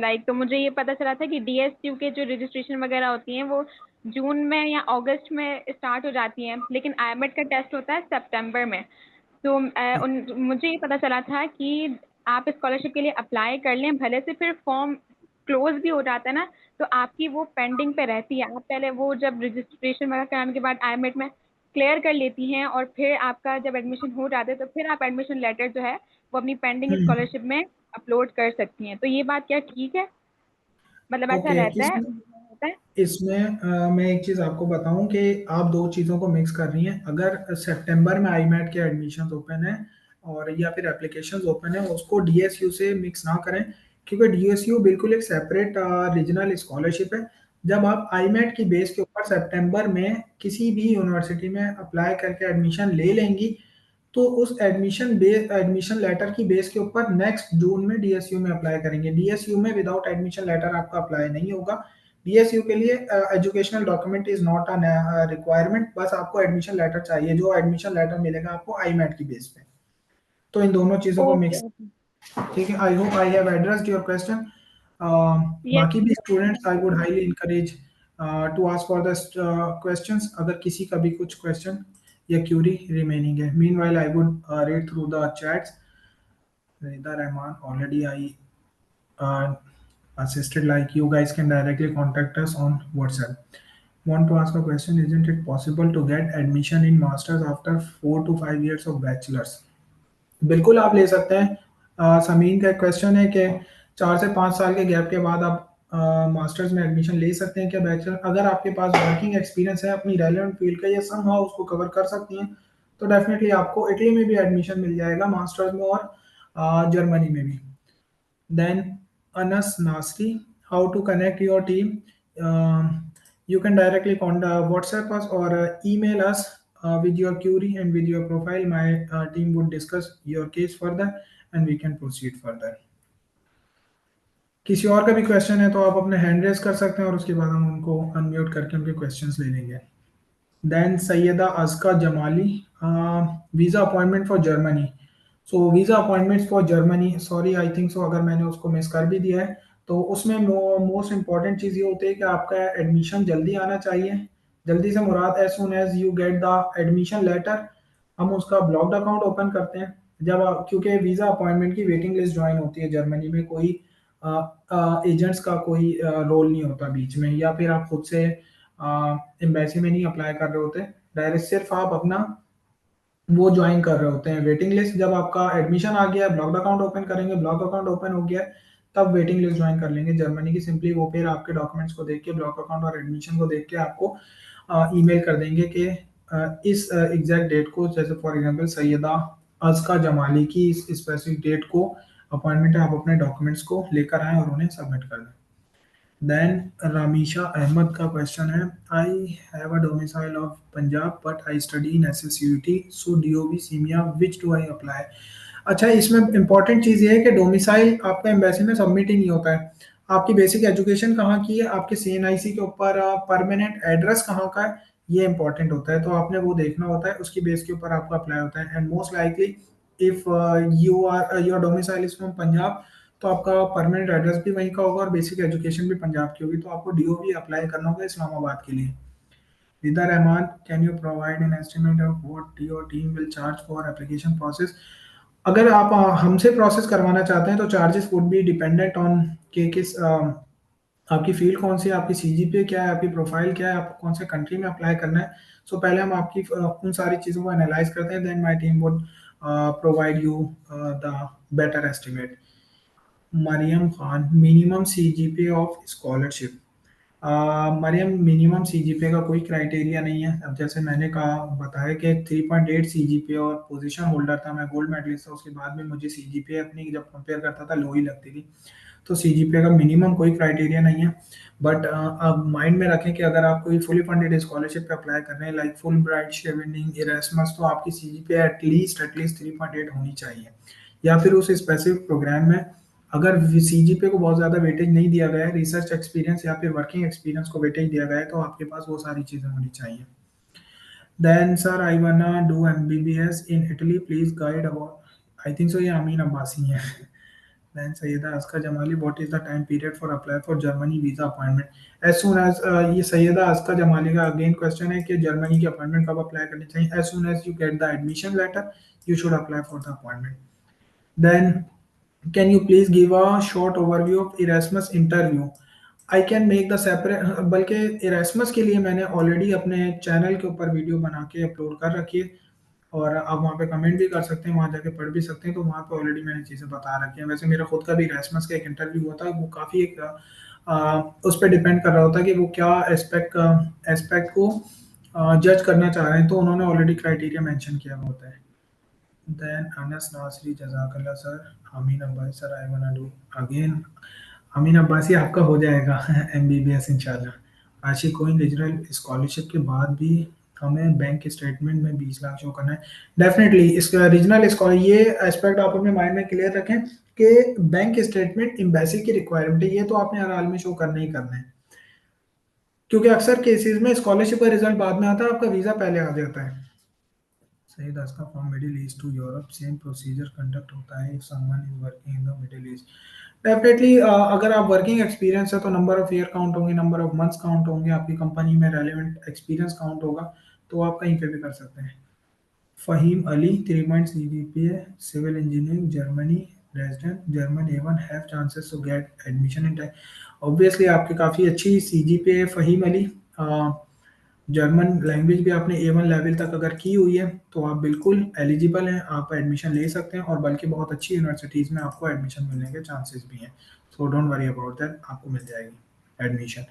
लाइक, तो मुझे ये पता चला था कि डीएसयू के जो रजिस्ट्रेशन वगैरह होती हैं वो जून में या अगस्त में स्टार्ट हो जाती हैं, लेकिन आईएमएट का टेस्ट होता है सितंबर में। तो मुझे ये पता चला था कि आप स्कॉलरशिप के लिए अप्लाई कर लें, भले से फिर फॉर्म क्लोज भी हो जाता है ना, तो आपकी वो पेंडिंग पे रहती है। आप पहले वो जब रजिस्ट्रेशन वगैरह कराने के बाद आईमेट में क्लियर कर लेती हैं, और फिर आपका जब एडमिशन हो जाता है तो फिर आप एडमिशन लेटर जो है वो अपनी पेंडिंग स्कॉलरशिप में अपलोड कर सकती हैं। तो ये बात क्या ठीक है? मतलब ऐसा ओके, रहता है, होता है? इसमें मैं एक चीज़ आपको बताऊं कि आप दो चीज़ों को मिक्स कर रही हैं। अगर सितंबर में आईमेट के एडमिशन ओपन है और या फिर एप्लीकेशंस ओपन है, उसको डीएसयू से मिक्स ना करें, क्योंकि डीएसयू बिल्कुल एक सेपरेट रीजनल स्कॉलरशिप है। जब आप आईमेट की बेस के ऊपर सितंबर में किसी भी यूनिवर्सिटी में अप्लाई करके एडमिशन ले लेंगी, तो उस एडमिशन लेटर की बेस के ऊपर नेक्स्ट जून में डीएसयू में अप्लाई करेंगे। डीएसयू में विदाउट एडमिशन लेटर आपका अप्लाई नहीं होगा। डीएसयू के लिए educational document is not a requirement, बस आपको एडमिशन लेटर चाहिए, जो एडमिशन लेटर मिलेगा आपको आईमेट की बेस पे। तो इन दोनों चीज़ों को ओके, मिक्स, ओके। ठीक है। I hope I have addressed your question. Yes, बाकी भी students I would highly encourage to ask for the questions, अगर किसी का भी कुछ क्वेश्चन या क्यूरी रिमेनिंग है। Meanwhile I would read through the chats. Rida Rahman, already I assisted, like you guys can directly contact us on WhatsApp. Want to ask a question? Isn't it possible to get admission in masters after 4 to 5 years of bachelor's? बिल्कुल आप ले सकते हैं। समीन का question है कि 4 से 5 साल के गैप के बाद आप मास्टर्स में एडमिशन ले सकते हैं क्या बैचलर? अगर आपके पास वर्किंग एक्सपीरियंस है अपनी रेलेवेंट फील्ड का या समहाउ उसको कवर कर सकती हैं, तो डेफिनेटली आपको इटली में भी एडमिशन मिल जाएगा मास्टर्स में, और जर्मनी में भी। Then Anas Nasri, how to connect your team? You can directly contact WhatsApp us or email us with your query and with your profile. My team would discuss your case further and we can proceed further. किसी और का भी question है तो आप अपने hand raise कर सकते हैं और उसके बाद हम उनको अनम्यूट करके उनके क्वेश्चंस ले लेंगे। Then Sayyeda Azka Jamali, visa appointment for Germany. So visa appointments for Germany, sorry I think so अगर मैंने उसको मिस कर भी दिया है, तो उसमें मोस्ट इम्पॉर्टेंट चीज़ ये होती है कि आपका एडमिशन जल्दी आना चाहिए। जल्दी से मुराद as soon as you get the admission letter, हम उसका ब्लॉक्ड अकाउंट ओपन करते हैं। जब क्योंकि वीज़ा अपॉइंटमेंट की वेटिंग लिस्ट ज्वाइन होती है जर्मनी में, कोई एजेंट्स का कोई रोल नहीं होता बीच में, या फिर आप खुद से एम्बेसी में नहीं अप्लाई कर रहे होते, डायरेक्ट सिर्फ आप अपना वो ज्वाइन कर रहे होते हैं वेटिंग लिस्ट। जब आपका एडमिशन आ गया है, ब्लॉक अकाउंट ओपन करेंगे, ब्लॉक अकाउंट ओपन हो गया है, तब वेटिंग लिस्ट ज्वाइन कर लेंगे जर्मनी की। सिंपली वो फिर आपके डॉक्यूमेंट्स को देख के, ब्लॉक अकाउंट और एडमिशन को देख के आपको ईमेल कर देंगे कि इस एग्जैक्ट डेट को, जैसे फॉर एग्जांपल सैयदा अज़का जमाली की इस स्पेसिफिक डेट को अपॉइंटमेंट है, आप अपने डॉक्यूमेंट्स को लेकर आएँ और उन्हें सबमिट कर दें। Then Ramisha Ahmed का क्वेश्चन है, I have a domicile of Punjab but I study in SSUT, so DOB simia which do I apply? अच्छा, इसमें इंपॉर्टेंट चीज़ ये है कि डोमिसाइल आपका एम्बेसी में सबमिट ही नहीं होता है। आपकी बेसिक एजुकेशन कहाँ की है, आपके CNIC के ऊपर परमानेंट एड्रेस कहाँ का है, ये इंपॉर्टेंट होता है। तो आपने वो देखना होता है, उसकी बेस के ऊपर आपका अप्लाई होता है। And most likely if you are your domicile is from Punjab, तो आपका परमानेंट एड्रेस भी वहीं का होगा और बेसिक एजुकेशन भी पंजाब की होगी, तो आपको डीओबी अप्लाई करना होगा इस्लामाबाद के लिए। Rida Rehman, can you provide an estimate of what your team will charge for application process? अगर आप हमसे प्रोसेस करवाना चाहते हैं तो charges would be dependent on कि किस आपकी फील्ड कौन सी है, आपकी सीजीपीए क्या है, आपकी प्रोफाइल क्या है, आपको कौन से कंट्री में अप्लाई करना है। सो पहले हम आपकी उन सारी चीज़ों को एनालाइज करते हैं, then my team would provide you the better estimate. Mariam Khan, minimum CGPA of scholarship. Mariam, minimum CGPA का कोई क्राइटेरिया नहीं है। अब जैसे मैंने कहा बताया कि 3.8 सीजीपीए और पोजीशन होल्डर था, मैं गोल्ड मेडलिस्ट था, उसके बाद में मुझे सीजीपीए अपनी जब कंपेयर करता था लो ही लगती थी। तो सीजीपीए का मिनिमम कोई क्राइटेरिया नहीं है। बट आप माइंड में रखें कि अगर आप कोई फुली फंडेड स्कॉलरशिप पे अप्लाई कर रहे हैं लाइक फुल ब्राइट, शेविनिंग, इरेस्मस, तो आपकी सीजीपीए एटलीस्ट 3.8 होनी चाहिए। या फिर उस स्पेसिफिक प्रोग्राम में अगर सीजीपीए को बहुत ज़्यादा वेटेज नहीं दिया गया है, रिसर्च एक्सपीरियंस या फिर वर्किंग एक्सपीरियंस को वेटेज दिया गया है, तो आपके पास वो सारी चीज़ें होनी चाहिए। देन सर, आई वाना do MBBS in Italy, please guide about. I think सो ये अमीन अब्बासी है। Then Sayyida Aska Jamali, what is the time period for apply for Germany visa appointment? As soon as ये सैयदा अस्का जमाली का अगेन क्वेश्चन है कि Germany की appointment कब apply करनी चाहिए? As soon as you get the admission letter, you should apply for the appointment. Then, can you please give a short overview of Erasmus interview? I can make the separate, बल्कि Erasmus के लिए मैंने already अपने channel के ऊपर video बना के upload कर रखी है और आप वहाँ पे कमेंट भी कर सकते हैं, वहाँ जाके पढ़ भी सकते हैं। तो वहाँ पे ऑलरेडी मैंने चीज़ें बता रखी हैं। वैसे मेरा खुद का भी इरास्मस का एक इंटरव्यू हुआ था, वो काफ़ी एक उस पर डिपेंड कर रहा होता है कि वो क्या एस्पेक्ट को जज करना चाह रहे हैं, तो उन्होंने ऑलरेडी क्राइटेरिया मेंशन किया हुआ होता है। देन अनस नासरी, जज़ाकल्लाह sir. Amin Abbasi sir, I want do again. Amin Abbasi आपका हो जाएगा एमबीबीएस इंशाल्लाह। आशिक कोइन, रीजनल स्कॉलरशिप के बाद भी हमें बैंक स्टेटमेंट में 20 लाख शो करना है। डेफिनेटली इसका रीजनल स्कॉलर, ये एस्पेक्ट आप अपने माइंड में क्लियर रखें कि बैंक स्टेटमेंट एम्बेसी की रिक्वायरमेंट है, ये तो आपने हर हाल में शो करना ही करना है, क्योंकि अक्सर केसेस में स्कॉलरशिप का रिजल्ट बाद में आता है, आपका वीजा पहले आ जाता है। सही, दस का from Middle East to Europe same procedure conduct होता है if someone is working in the Middle East? Definitely अगर आप वर्किंग एक्सपीरियंस है तो नंबर ऑफ ईयर काउंट होंगे, नंबर ऑफ मंथ्स काउंट होंगे, आपकी कंपनी में रेलेवेंट एक्सपीरियंस काउंट होगा, तो आप कहीं पे भी कर सकते हैं। Faheem Ali, 3 point CGPA, civil engineering, Germany, resident, German A1, have chances to get admission in time? Obviously आपकी काफ़ी अच्छी CGPA है फहीम अली। जर्मन लैंग्वेज भी आपने A1 लेवल तक अगर की हुई है तो आप बिल्कुल एलिजिबल हैं, आप एडमिशन ले सकते हैं और बल्कि बहुत अच्छी यूनिवर्सिटीज़ में आपको एडमिशन मिलने के चांसेस भी हैं। So don't worry about that, आपको मिल जाएगी admission.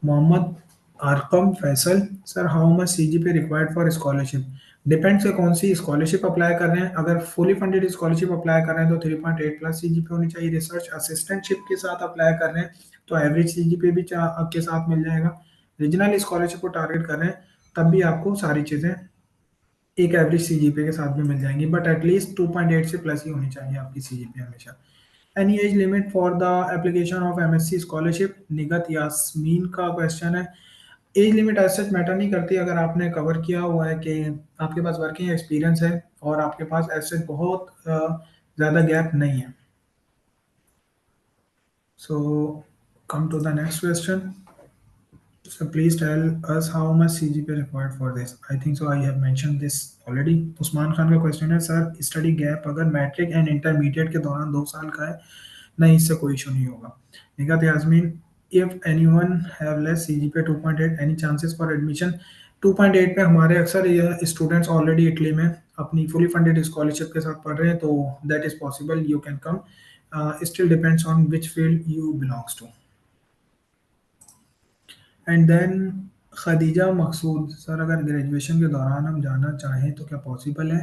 Mohammad Arqam Faisal, sir how much CGPA required for scholarship? Depends है कौन सी स्कॉलरशिप अप्लाई कर रहे हैं। अगर फुली फंडेड स्कॉलरशिप अप्लाई कर रहे हैं तो 3.8 प्लस CGPA होनी चाहिए। रिसर्च असिस्टेंटशिप के साथ अप्लाई कर रहे हैं तो एवरेज CGPA भी के साथ मिल जाएगा। रीजनल स्कॉलरशिप को टारगेट कर रहे हैं तब भी आपको सारी चीज़ें एक एवरेज CGPA के साथ भी मिल जाएंगी, बट एटलीस्ट 2.8 से प्लस ही होनी चाहिए आपकी CGPA हमेशा। Any age limit for the application of MSc scholarship? Nighat Yasmin का क्वेश्चन है। Age limit as such matter नहीं करती अगर आपने कवर किया हुआ है कि आपके पास वर्किंग एक्सपीरियंस है और आपके पास एज सच बहुत ज़्यादा गैप नहीं है। So come to the next question. So please tell us how much CGPA required for this. I think so I have mentioned this already. Usman Khan का क्वेश्चन है, सर स्टडी गैप अगर matric and intermediate के दौरान 2 साल का है? नहीं, इससे कोई इशू नहीं होगा। Nighat Yasmin, if anyone have less CGPA 2.8 any chances for admission? 2.8 पे हमारे अक्सर ये स्टूडेंट्स ऑलरेडी इटली में अपनी फुली फंडेड स्कॉलरशिप के साथ पढ़ रहे हैं, तो that is possible, you can come. Still depends on which field you belongs to. And then Khadija Maqsood, sir अगर ग्रेजुएशन के दौरान हम जाना चाहें तो क्या पॉसिबल है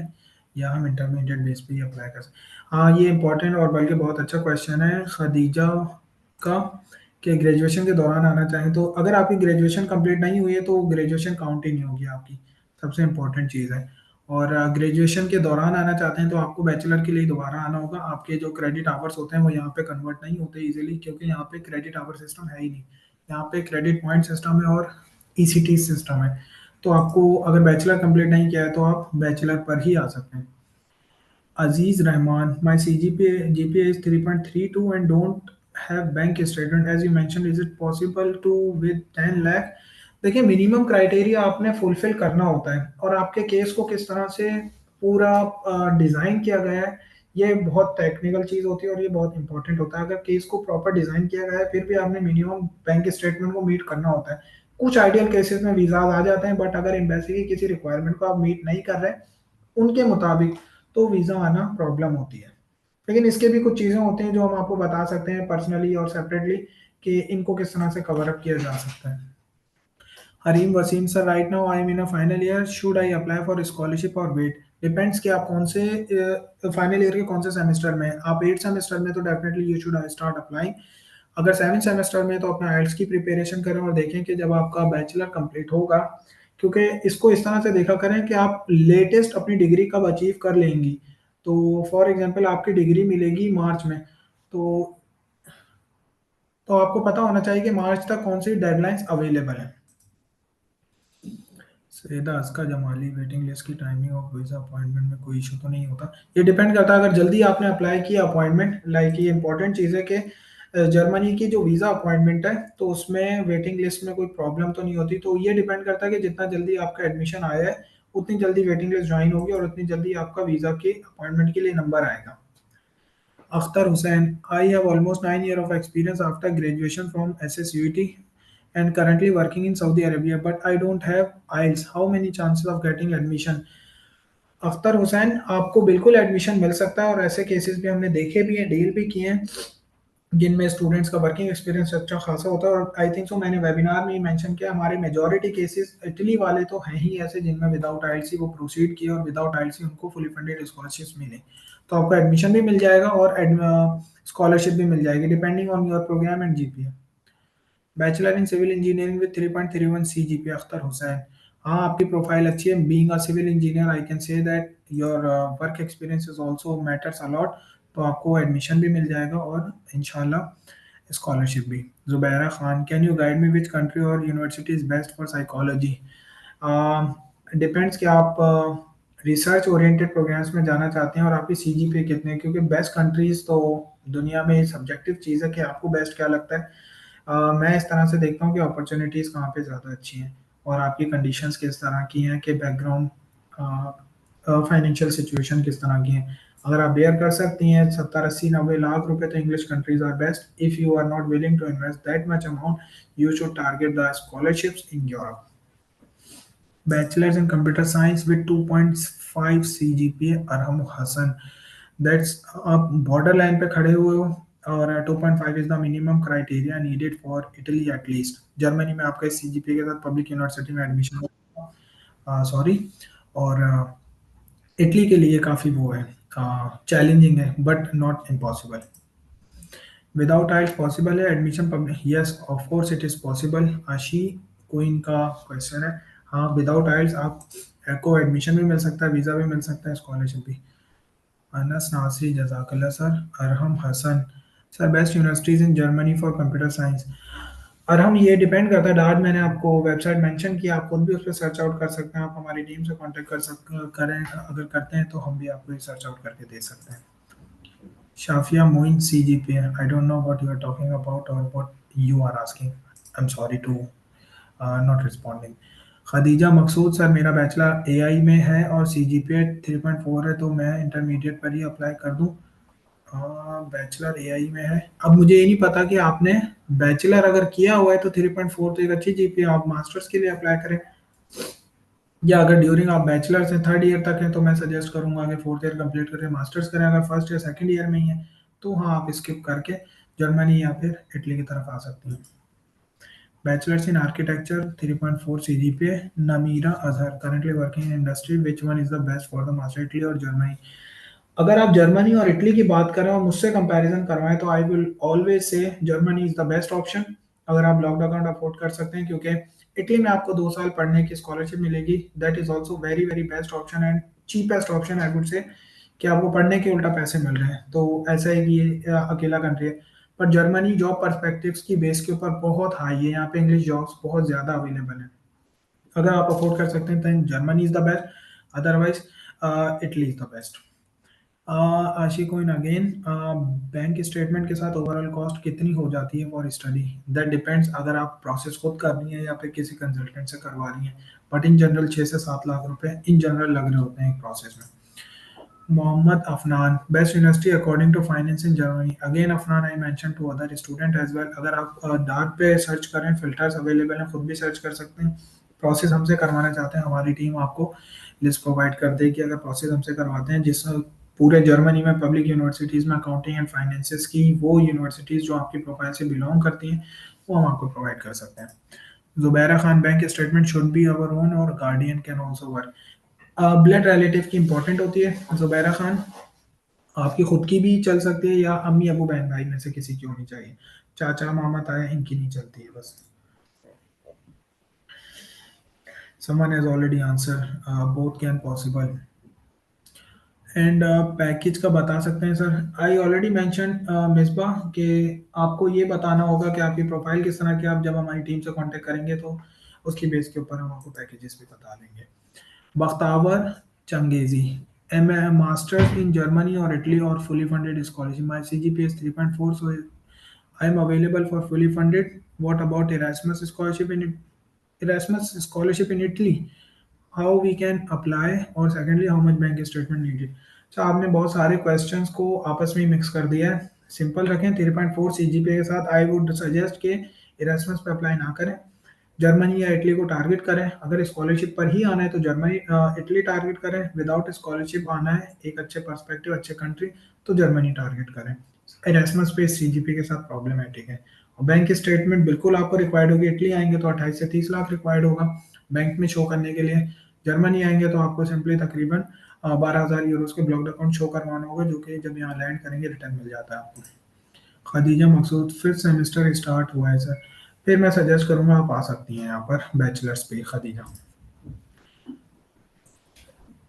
या हम इंटरमीडिएट बेस पे ही अप्लाई कर सकते? हाँ, ये इंपॉर्टेंट और बल्कि बहुत अच्छा क्वेश्चन है खदीजा का, कि ग्रेजुएशन के दौरान आना चाहें तो अगर आपकी ग्रेजुएशन कंप्लीट नहीं हुई है तो ग्रेजुएशन काउंट ही नहीं होगी आपकी, सबसे इम्पोर्टेंट चीज़ है। और ग्रेजुएशन के दौरान आना चाहते हैं तो आपको बैचलर के लिए दोबारा आना होगा। आपके जो क्रेडिट आवर्स होते हैं वो यहाँ पे कन्वर्ट नहीं होते इजीली, क्योंकि यहाँ पे क्रेडिट आवर सिस्टम है ही नहीं, यहाँ पे क्रेडिट पॉइंट सिस्टम है और ECT सिस्टम है। तो आपको अगर बैचलर कंप्लीट नहीं किया है तो आप बैचलर पर ही आ सकते हैं। अजीज Rahman, my GPA is 3.32 and don't have bank statement as you mentioned, is it possible to with 10 lakh? देखिए, मिनिमम क्राइटेरिया आपने फुलफिल करना होता है और आपके केस को किस तरह से पूरा डिज़ाइन किया गया है ये बहुत टेक्निकल चीज़ होती है और ये बहुत इंपॉर्टेंट होता है। अगर केस को प्रॉपर डिज़ाइन किया गया है फिर भी आपने मिनिमम बैंक स्टेटमेंट को मीट करना होता है। कुछ आइडियल केसेस में वीज़ा आ जाते हैं, बट अगर एम्बेसी की किसी रिक्वायरमेंट को आप मीट नहीं कर रहे उनके मुताबिक तो वीज़ा आना प्रॉब्लम होती है। लेकिन इसके भी कुछ चीज़ें होती हैं जो हम आपको बता सकते हैं पर्सनली और सेपरेटली कि इनको किस तरह से कवर अप किया जा सकता है। Hareem Waseem, sir right now I am in a final year, should I apply for scholarship और वेट? डिपेंड्स कि आप कौन से फाइनल ईयर के कौन से सेमेस्टर में हैं। आप 8 सेमेस्टर में तो definitely you should start applying. अगर 7 सेमेस्टर में तो अपना आइल्स की प्रिपरेशन करें और देखें कि जब आपका बैचलर कंप्लीट होगा, क्योंकि इसको इस तरह से देखा करें कि आप लेटेस्ट अपनी डिग्री कब अचीव कर लेंगी। तो फॉर एग्जांपल आपकी डिग्री मिलेगी मार्च में, तो आपको पता होना चाहिए कि मार्च तक कौन सी डेडलाइंस अवेलेबल है। सैयदा अस्का जमाली, वेटिंग लिस्ट की टाइमिंग ऑफ वीज़ा अपॉइंटमेंट में कोई इशू तो नहीं होता? ये डिपेंड करता है, अगर जल्दी आपने अप्लाई किया अपॉइंटमेंट, लाइक ये इंपॉर्टेंट चीज़ है कि जर्मनी की जो वीज़ा अपॉइंटमेंट है तो उसमें वेटिंग लिस्ट में कोई प्रॉब्लम तो नहीं होती। तो ये डिपेंड करता है कि जितना जल्दी आपका एडमिशन आया है उतनी जल्दी वेटिंग लिस्ट ज्वाइन होगी और उतनी जल्दी आपका वीज़ा के अपॉइंटमेंट के लिए नंबर आएगा। Akhtar Hussain, I have almost 9 years of experience after graduation from SSUET and currently working in Saudi Arabia, but I don't have IELTS. How many chances of getting admission? Akhtar Hussain, आपको बिल्कुल admission मिल सकता है और ऐसे cases भी हमने देखे भी हैं, डील भी किए हैं, जिनमें स्टूडेंट्स का वर्किंग एक्सपीरियंस अच्छा खासा होता है। और आई थिंक सो मैंने वेबिनार में ही मेंशन किया, हमारे मेजॉरिटी केसेस इटली वाले तो हैं ही ऐसे जिनमें विदाउट आईएलटीएस वो प्रोसीड किए और विदाउट आईएलटीएस उनको फुली फंडेड स्कॉलरशिप्स मिले। तो आपको एडमिशन भी मिल जाएगा और स्कॉलरशिप भी मिल जाएगी depending on your programme and GPA. Bachelor in civil engineering with 3.31 CGPA, Akhtar Hussain. हाँ, आपकी प्रोफाइल अच्छी है। Being a civil engineer I can say that your work experience is also matters a lot. तो आपको एडमिशन भी मिल जाएगा और इंशाल्लाह स्कॉलरशिप भी। Zubaira Khan, can you guide me which country और university is best for psychology? Depends कि आप रिसर्च ओरिएंटेड प्रोग्राम्स में जाना चाहते हैं और आपकी सीजीपीए कितने हैं, क्योंकि बेस्ट कंट्रीज तो दुनिया में सब्जेक्टिव चीज़ है कि आपको बेस्ट क्या लगता है। मैं इस तरह से देखता हूँ कि अपॉर्चुनिटीज़ कहाँ पे ज़्यादा अच्छी हैं और आपकी कंडीशंस किस तरह की हैं, कि बैकग्राउंड फाइनेंशियल सिचुएशन किस तरह की हैं। अगर आप बेयर कर सकती हैं 70-80-90 लाख रुपए, तो English countries are best. If you are not willing to invest that much amount you should target the scholarships in Europe. Bachelors in computer science with 2.5 CGPA, Arham Hasan. That's आप बॉर्डर लाइन पे खड़े हुए हो और 2.5 is the minimum criteria needed for Italy at least. Germany में आपका CGPA के साथ पब्लिक यूनिवर्सिटी में एडमिशन, सॉरी, और इटली के लिए काफ़ी वो है, चैलेंजिंग है but not impossible. Without IELTS possible है admission public? Yes of course it is possible. Ashi queen का क्वेश्चन है। हाँ, विदाउट आइल्स आप को एडमिशन भी मिल सकता है, वीज़ा भी मिल सकता है, स्कॉलरशिप भी। अनस नासरी, जजाकल्ला sir. Arham Hasan, sir best universities in Germany for computer science. Arham, ये डिपेंड करता है, आज मैंने आपको वेबसाइट मेंशन किया, आप खुद भी उस पर सर्च आउट कर सकते हैं। आप हमारी टीम से कांटेक्ट करें, अगर करते हैं तो हम भी आपको ये सर्च आउट करके दे सकते हैं। Shafia Moin, CGPA, I don't know what you are talking about और what you are asking, I am sorry to not responding. Khadija Maqsood, sir मेरा बैचलर एआई में है और CGPA 3.4 है, तो मैं इंटरमीडिएट पर ही अप्लाई कर दूं? बैचलर एआई में है। अब मुझे ये नहीं पता कि आपने बैचलर अगर किया हुआ है तो 3.4 तो एक अच्छी जीपीए, आप मास्टर्स के लिए अप्लाई करें, या अगर ड्यूरिंग आप बैचलर से थर्ड ईयर तक है तो मैं सजेस्ट करूंगा कि फोर्थ ईयर कंप्लीट करके मास्टर्स करें। अगर फर्स्ट या सेकंड ईयर में ही है तो हाँ, आप स्किप करके जर्मनी या फिर इटली की तरफ आ सकती हैं। Bachelors in architecture 3.4 CGPA, Namira Azhar, currently working in industry, which one is the best for the master, Italy और जर्मनी? अगर आप जर्मनी और इटली की बात करें और मुझसे कंपैरिजन करवाएं तो I will always say Germany is the best option, अगर आप लॉकड अकाउंट अफोर्ड कर सकते हैं, क्योंकि इटली में आपको 2 साल पढ़ने की स्कॉलरशिप मिलेगी। That is also very very best option and cheapest option I would say, कि आपको पढ़ने के उल्टा पैसे मिल रहे हैं। तो ऐसा है कि ये अकेला कंट्री है। पर जर्मनी जॉब पर्सपेक्टिव्स की बेस के ऊपर बहुत हाई है, यहाँ पे इंग्लिश जॉब्स बहुत ज़्यादा अवेलेबल है। अगर आप अफोर्ड कर सकते हैं तो Germany is the best, otherwise Italy is the best. आशिकोइन अगेन, बैंक स्टेटमेंट के साथ ओवरऑल कॉस्ट कितनी हो जाती है फॉर स्टडी? दैट डिपेंड्स, अगर आप प्रोसेस खुद कर रही हैं या फिर किसी कंसल्टेंट से करवा रही हैं, बट इन जनरल 6 से 7 लाख रुपए इन जनरल लग रहे होते हैं एक प्रोसेस में। Mohammad Afnan, best university according to finance in Germany? Again Afnan, I mention to other student as well. अगर आप डार्क पे सर्च करें, फिल्टर्स अवेलेबल हैं, खुद भी सर्च कर सकते हैं। प्रोसेस हमसे करवाना चाहते हैं, हमारी टीम आपको लिस्ट प्रोवाइड कर देगी। अगर प्रोसेस हमसे करवाते हैं, जिस पूरे जर्मनी में पब्लिक यूनिवर्सिटीज़ में अकाउंटिंग एंड फाइनेंसेस की वो यूनिवर्सिटीज़ जो आपकी प्रोफाइल से बिलोंग करती हैं, वो हम आपको प्रोवाइड कर सकते हैं। Zubaira Khan, bank statement should be our own और guardian can also work? Blood relative की इंपॉर्टेंट होती है जुबैरा खान, आपकी खुद की भी चल सकती है या अम्मी अबू बहन भाई में से किसी की होनी चाहिए। चाचा मामा ताया इनकी नहीं चलती है बस। someone has already answered, both can possible। And package का बता सकते हैं sir? I already mention Misbah कि आपको ये बताना होगा कि आपकी प्रोफाइल किस तरह की, आप जब हमारी टीम से कांटेक्ट करेंगे तो उसकी बेस के ऊपर हम आपको पैकेजेस भी बता देंगे। Bakhtawar Changezi, M A masters in Germany और इटली और fully funded scholarship, my CGPA is 3.4, so I am available for fully funded. What about Erasmus scholarship in Italy? How we can apply? और secondly, how much bank statement needed? तो आपने बहुत सारे questions को आपस में mix कर दिया है। सिंपल रखें, 3.4 CGPA के साथ आई वुड सजेस्ट कि इरास्मस पे अप्लाई ना करें, जर्मनी या इटली को टारगेट करें। अगर स्कॉलरशिप पर ही आना है तो जर्मनी इटली टारगेट करें, विदाउट स्कॉलरशिप आना है एक अच्छे पर्सपेक्टिव अच्छे कंट्री तो जर्मनी टारगेट करें। इरास्मस पे CGPA के साथ प्रॉब्लमेटिक है। और बैंक स्टेटमेंट बिल्कुल आपको रिक्वायर्ड होगी, इटली आएंगे तो 28 से 30 लाख रिक्वायर्ड होगा बैंक में शो करने के लिए, जर्मनी आएंगे तो आपको सिंपली तकरीबन 12,000 यूरोस के ब्लॉक्ड अकाउंट शो करवाना होगा, जो कि जब यहाँ लैंड करेंगे रिटर्न मिल जाता है आपको। खदीजा मकसूद, 5th सेमेस्टर स्टार्ट हुआ है सर, फिर मैं सजेस्ट करूंगा आप आ सकती हैं यहाँ पर बैचलर्स पे। Khadija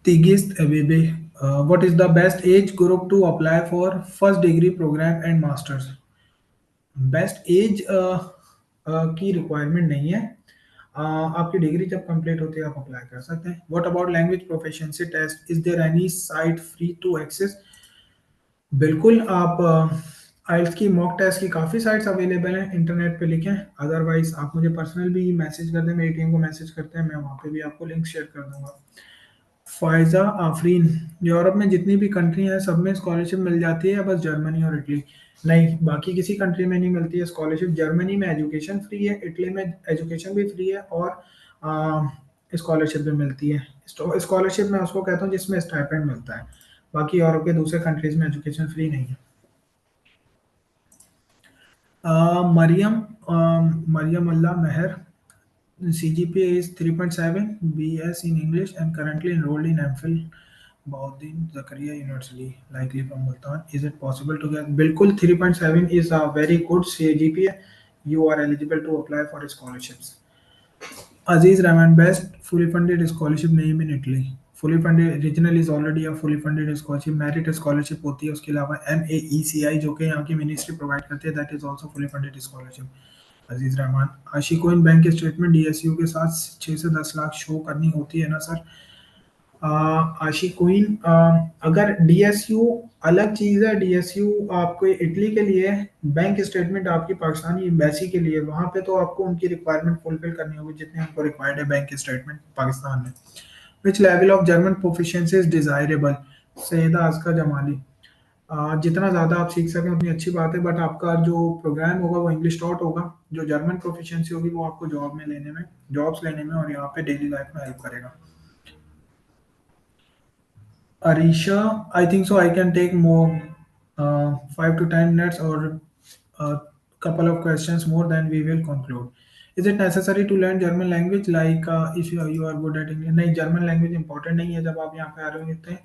Tigist Abebe, what is the best age group to apply for first degree program and masters? Best age की रिक्वायरमेंट नहीं है, आपकी डिग्री जब कंप्लीट होती है आप अप्लाई कर सकते हैं। What about language proficiency test, is there any site free to access? बिल्कुल, आप आइल्स की मॉक टेस्ट की काफ़ी साइट्स अवेलेबल हैं, इंटरनेट पे लिखें, अदरवाइज आप मुझे पर्सनल भी मैसेज कर दें, मेरी टीम को मैसेज करते हैं, मैं वहाँ पे भी आपको लिंक शेयर कर दूंगा। फायजा आफरीन, यूरोप में जितनी भी कंट्री हैं सब में स्कॉलरशिप मिल जाती है, बस जर्मनी और इटली नहीं, बाकी किसी कंट्री में नहीं मिलती है स्कॉलरशिप। जर्मनी में एजुकेशन फ्री है, इटली में एजुकेशन भी फ्री है और स्कॉलरशिप भी मिलती है। स्कॉलरशिप मैं उसको कहता हूँ जिसमें स्टाइपेंड मिलता है, बाकी यूरोप के दूसरे कंट्रीज में एजुकेशन फ्री नहीं है। मरियम अल्लाह मेहर, CGPA is 3.7, BS in English and currently enrolled in MPhil Bauddin Zakaria University, likely from Multan. Is it possible to get? बिल्कुल, 3.7 is a very good CGPA. You are eligible to apply for scholarships. Aziz Rahman, best fully funded scholarship name in Italy. Fully funded regional is already a fully funded scholarship. Merit scholarship होती है, उसके अलावा MAECI जो कि यहाँ की ministry provide करती है, that is also fully funded scholarship. Aziz Rahman, आशिकोइन bank statement DSU के साथ 6 से 10 लाख शो करनी होती है ना सर? आशिकोइन, अगर DSU अलग चीज़ है, DSU आपको इटली के लिए, बैंक स्टेटमेंट आपकी पाकिस्तानी एम्बेसी के लिए, वहाँ पे तो आपको उनकी रिक्वायरमेंट फुलफिल करनी होगी जितनी उनको रिक्वायर्ड है बैंक स्टेटमेंट पाकिस्तान में। Which level of German proficiency is desirable? Syeda आस्का जमाली, जितना ज़्यादा आप सीख सकें उतनी अच्छी बात है, बट आपका जो प्रोग्राम होगा वो इंग्लिश टॉट होगा, जो जर्मन प्रोफिशिएंसी होगी वो आपको जॉब्स लेने में और यहाँ पे डेली लाइफ में हेल्प करेगा। Areesha, I think so I can take more 5 to 10 minutes or a couple of questions more, then we will conclude. Is it necessary to learn German language like if you are good at English? नहीं, German language important नहीं है, जब आप यहाँ पे आ रहे होते हैं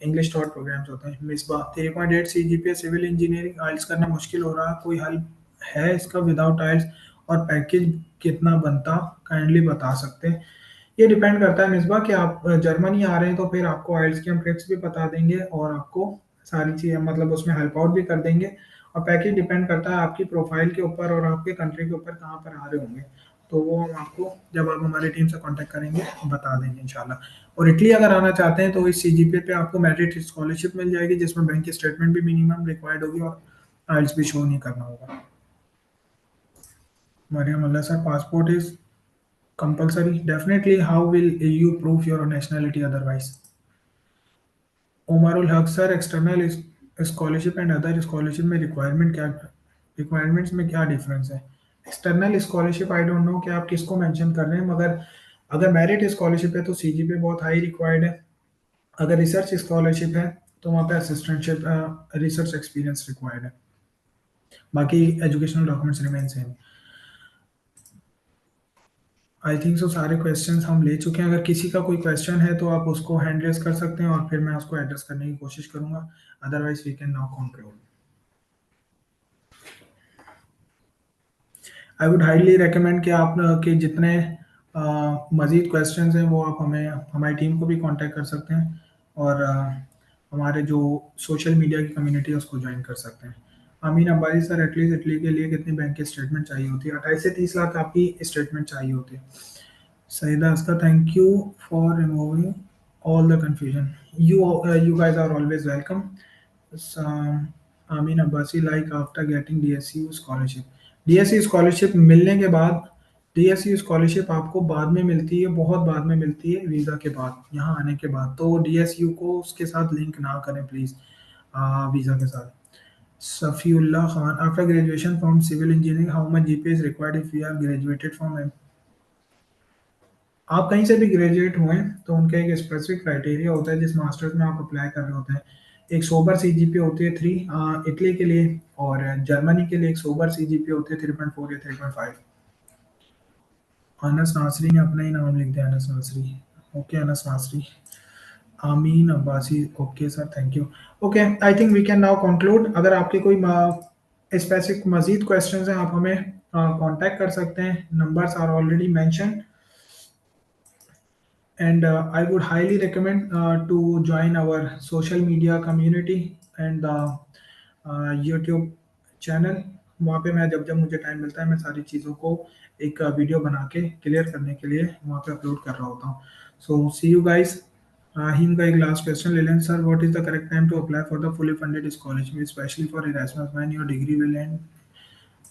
इंग्लिश टॉट प्रोग्राम्स होते हैं। मिसबा, 3.8 CGPA सिविल इंजीनियरिंग, आइल्स करना मुश्किल हो रहा है, कोई हल है इसका विदाउट आइल्स, और पैकेज कितना बनता काइंडली बता सकते हैं? ये डिपेंड करता है मिसबा कि आप जर्मनी आ रहे हैं तो फिर आपको आइल्स की हम ट्रिक्स भी बता देंगे और आपको सारी चीज़ें मतलब उसमें हेल्प आउट भी कर देंगे, और पैकेज डिपेंड करता है आपकी प्रोफाइल के ऊपर और आपके कंट्री के ऊपर कहाँ पर आ रहे होंगे, तो वो हम आपको जब आप हमारी टीम से कांटेक्ट करेंगे बता देंगे इंशाल्लाह। और इटली अगर आना चाहते हैं तो इस CGPA पे आपको मेरिट स्कॉलरशिप मिल जाएगी जिसमें बैंक स्टेटमेंट भी मिनिमम रिक्वायर्ड होगी और आइल्स भी शो नहीं करना होगा। मरियम अल्लाह sir, passport is compulsory? Definitely. How will you prove your nationality otherwise? Umarul Haq sir, external scholarship and other scholarship में requirements में क्या difference है? External scholarship I don't know कि आप किसको mention कर रहे हैं, मगर अगर merit scholarship है तो CGPA बहुत high required है, अगर research scholarship है तो वहाँ पे assistantship research experience required है, बाकी educational documents remain same. आई थिंक सो सारे क्वेश्चंस हम ले चुके हैं, अगर किसी का कोई क्वेश्चन है तो आप उसको हैंड रेस कर सकते हैं और फिर मैं उसको एड्रेस करने की कोशिश करूंगा, otherwise we can now conclude. I would highly recommend कि आप के जितने मज़ीद क्वेश्चंस हैं वो आप हमें हमारी टीम को भी कांटेक्ट कर सकते हैं और हमारे जो सोशल मीडिया की कम्युनिटी है उसको ज्वाइन कर सकते हैं। अमीन अब्बासी सर, एटलीस्ट इटली के लिए कितनी बैंक की स्टेटमेंट चाहिए होती है? 28 से 30 लाख आपकी स्टेटमेंट चाहिए होती है। Saida Aska, thank you for removing all the confusion. You guys are always welcome. Amin Abbasi, like after getting DSU scholarship. DSU scholarship मिलने के बाद, DSU scholarship आपको बाद में मिलती है, बहुत बाद में मिलती है वीज़ा के बाद, यहाँ आने के बाद। तो DSU को उसके साथ लिंक ना करें प्लीज़, वीज़ा के साथ। Safiullah Khan, after graduation from civil engineering, how much GPA is required if we are graduated from आप कहीं से भी ग्रेजुएट हुए तो उनका एक स्पेसिफिक क्राइटेरिया होता है जिस मास्टर्स में आप अप्लाई कर रहे होते हैं। एक सोबर सीजीपीए होती है 3 इटली के लिए, और जर्मनी के लिए एक सोबर सीजीपीए होती है 3.4 या 3.5। अनस नासरी ने अपना ही नाम लिख दिया, अनस नासरी। Okay Anas Nasri. Amin Abbasi, okay sir, thank you. Okay, I think we can now conclude. अगर आपके कोई स्पेसिफिक मजीद क्वेश्चंस हैं आप हमें कांटेक्ट कर सकते हैं, numbers are already mention. And I would highly recommend to join our social media community and YouTube channel। वहाँ पे मैं जब जब मुझे टाइम मिलता है मैं सारी चीज़ों को एक वीडियो बना के क्लियर करने के लिए वहाँ पे अपलोड कर रहा होता हूँ। So see you guys. हिम का एक लास्ट क्वेश्चन ले लें sir, what is the correct time to apply for the fully funded scholarship specially for Erasmus when your degree will end.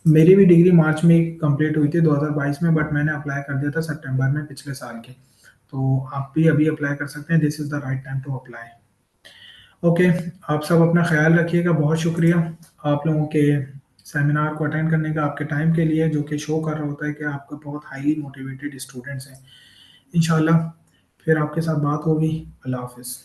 मेरी भी डिग्री मार्च में कंप्लीट हुई थी 2022 में, बट मैंने अप्लाई कर दिया था सितंबर में पिछले साल के। तो आप भी अभी अप्लाई कर सकते हैं, this is the right time to apply. Okay, आप सब अपना ख्याल रखिएगा। बहुत शुक्रिया आप लोगों के सेमिनार को अटेंड करने का, आपके टाइम के लिए, जो कि शो कर रहा होता है कि आपके बहुत हाईली मोटिवेटेड स्टूडेंट्स हैं। इंशाल्लाह फिर आपके साथ बात होगी। अल्लाह हाफिज़।